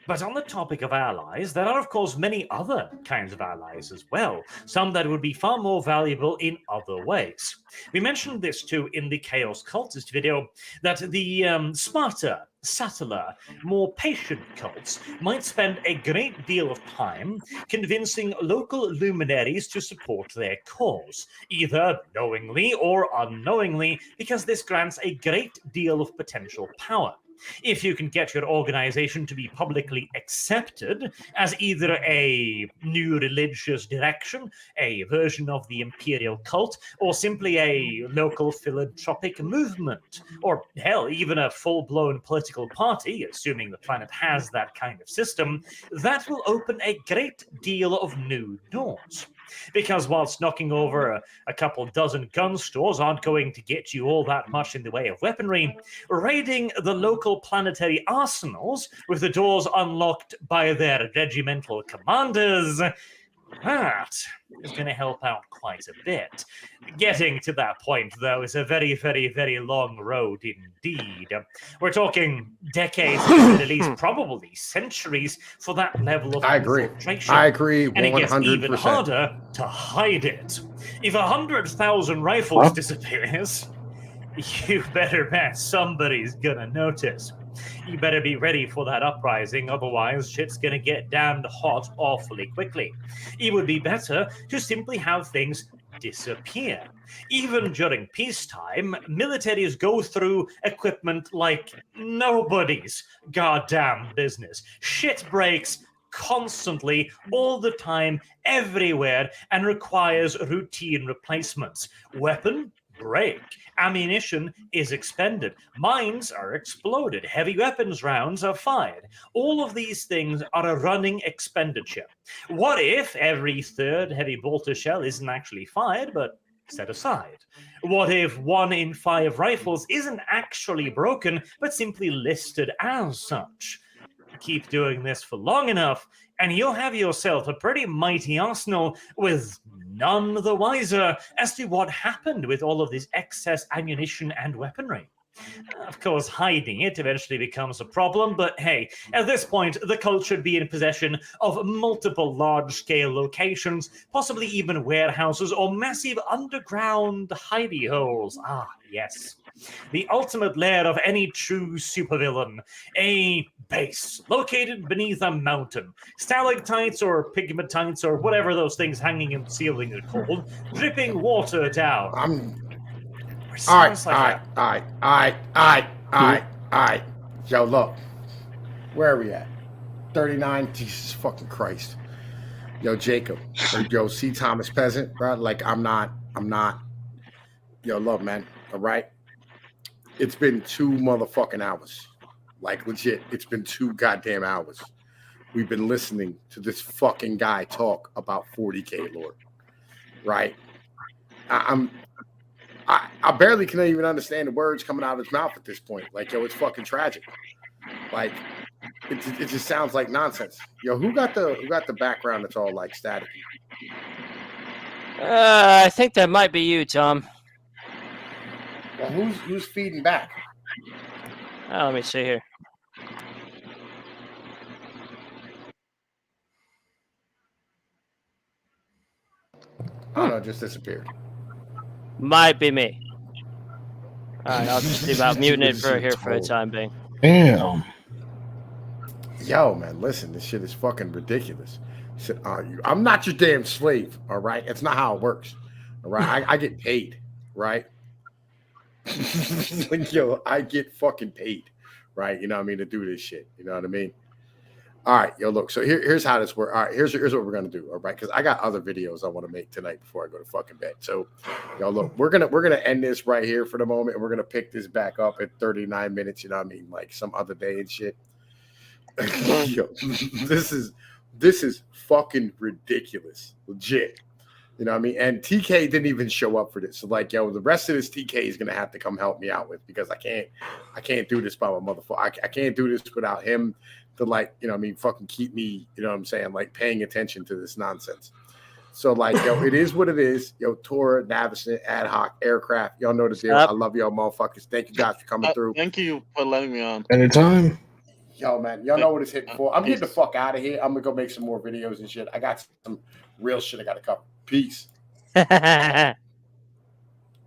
But on the topic of allies, there are of course many other kinds of allies as well, some that would be far more valuable in other ways. We mentioned this too in the Chaos Cultist video, that the smarter, subtler, more patient cults might spend a great deal of time convincing local luminaries to support their cause, either knowingly or unknowingly, because this grants a great deal of potential power. If you can get your organization to be publicly accepted as either a new religious direction, a version of the imperial cult, or simply a local philanthropic movement, or hell, even a full-blown political party, assuming the planet has that kind of system, that will open a great deal of new doors. Because whilst knocking over a couple dozen gun stores aren't going to get you all that much in the way of weaponry, raiding the local planetary arsenals with the doors unlocked by their regimental commanders, that is going to help out quite a bit. Getting to that point, though, is a very, very, very long road indeed. We're talking decades, at least probably centuries, for that level of infiltration. I agree 100%. And it gets even harder to hide it. If 100,000 rifles disappears, you better bet somebody's gonna notice. You better be ready for that uprising, otherwise shit's gonna get damned hot awfully quickly. It would be better to simply have things disappear. Even during peacetime, militaries go through equipment like nobody's goddamn business. Shit breaks constantly, all the time, everywhere, and requires routine replacements. Weapon? Break. Ammunition is expended. Mines are exploded. Heavy weapons rounds are fired. All of these things are a running expenditure. What if every third heavy bolter shell isn't actually fired, but set aside? What if 1 in 5 rifles isn't actually broken, but simply listed as such? Keep doing this for long enough, and you'll have yourself a pretty mighty arsenal with none the wiser as to what happened with all of this excess ammunition and weaponry. Of course, hiding it eventually becomes a problem, but hey, at this point, the cult should be in possession of multiple large-scale locations, possibly even warehouses or massive underground hidey holes. Ah, yes. The ultimate lair of any true supervillain, a base located beneath a mountain. Stalactites or pigmatites or whatever those things hanging in the ceiling are called, dripping water down. All right. Yo, look. Where are we at? 39? Jesus fucking Christ. Yo, Jacob. Yo, C. Thomas Peasant, bro. Like, I'm not. Yo, look, man. All right? It's been 2 motherfucking hours. Like, legit. It's been 2 goddamn hours. We've been listening to this fucking guy talk about 40K lore. Right? I barely can even understand the words coming out of his mouth at this point. Like, yo, it's fucking tragic. Like, it just sounds like nonsense. Yo, who got the background that's all like staticky? I think that might be you, Tom. Well, who's feeding back? Let me see here. Oh no, it just disappeared. Might be me. All right, I'll just be about muting it for the time being. Damn. yo, man, listen, this shit is fucking ridiculous. He said, I'm not your damn slave, all right? It's not how it works, all right? I get paid, right? Like, yo, I get fucking paid, right? You know what I mean, to do this shit. You know what I mean? All right, yo, look. So here's how this works. All right, here's what we're gonna do. All right, because I got other videos I want to make tonight before I go to fucking bed. So, yo, look, we're gonna end this right here for the moment, and we're gonna pick this back up at 39 minutes. You know what I mean? Like some other day and shit. Yo, this is fucking ridiculous, legit. You know what I mean? And TK didn't even show up for this. So like, yo, the rest of this TK is gonna have to come help me out with because I can't do this by my motherfucker. I can't do this without him to like, you know what I mean, fucking keep me, you know what I'm saying, like paying attention to this nonsense. So like, yo, it is what it is. Yo, Tora, Navison, Ad Hoc, Aircraft, y'all know the deal. I love y'all motherfuckers. Thank you guys for coming through. Thank you for letting me on. Anytime. Yo, man, y'all know what it's hitting for. I'm getting the fuck out of here. I'm gonna go make some more videos and shit. I got some real shit I gotta cover. Peace.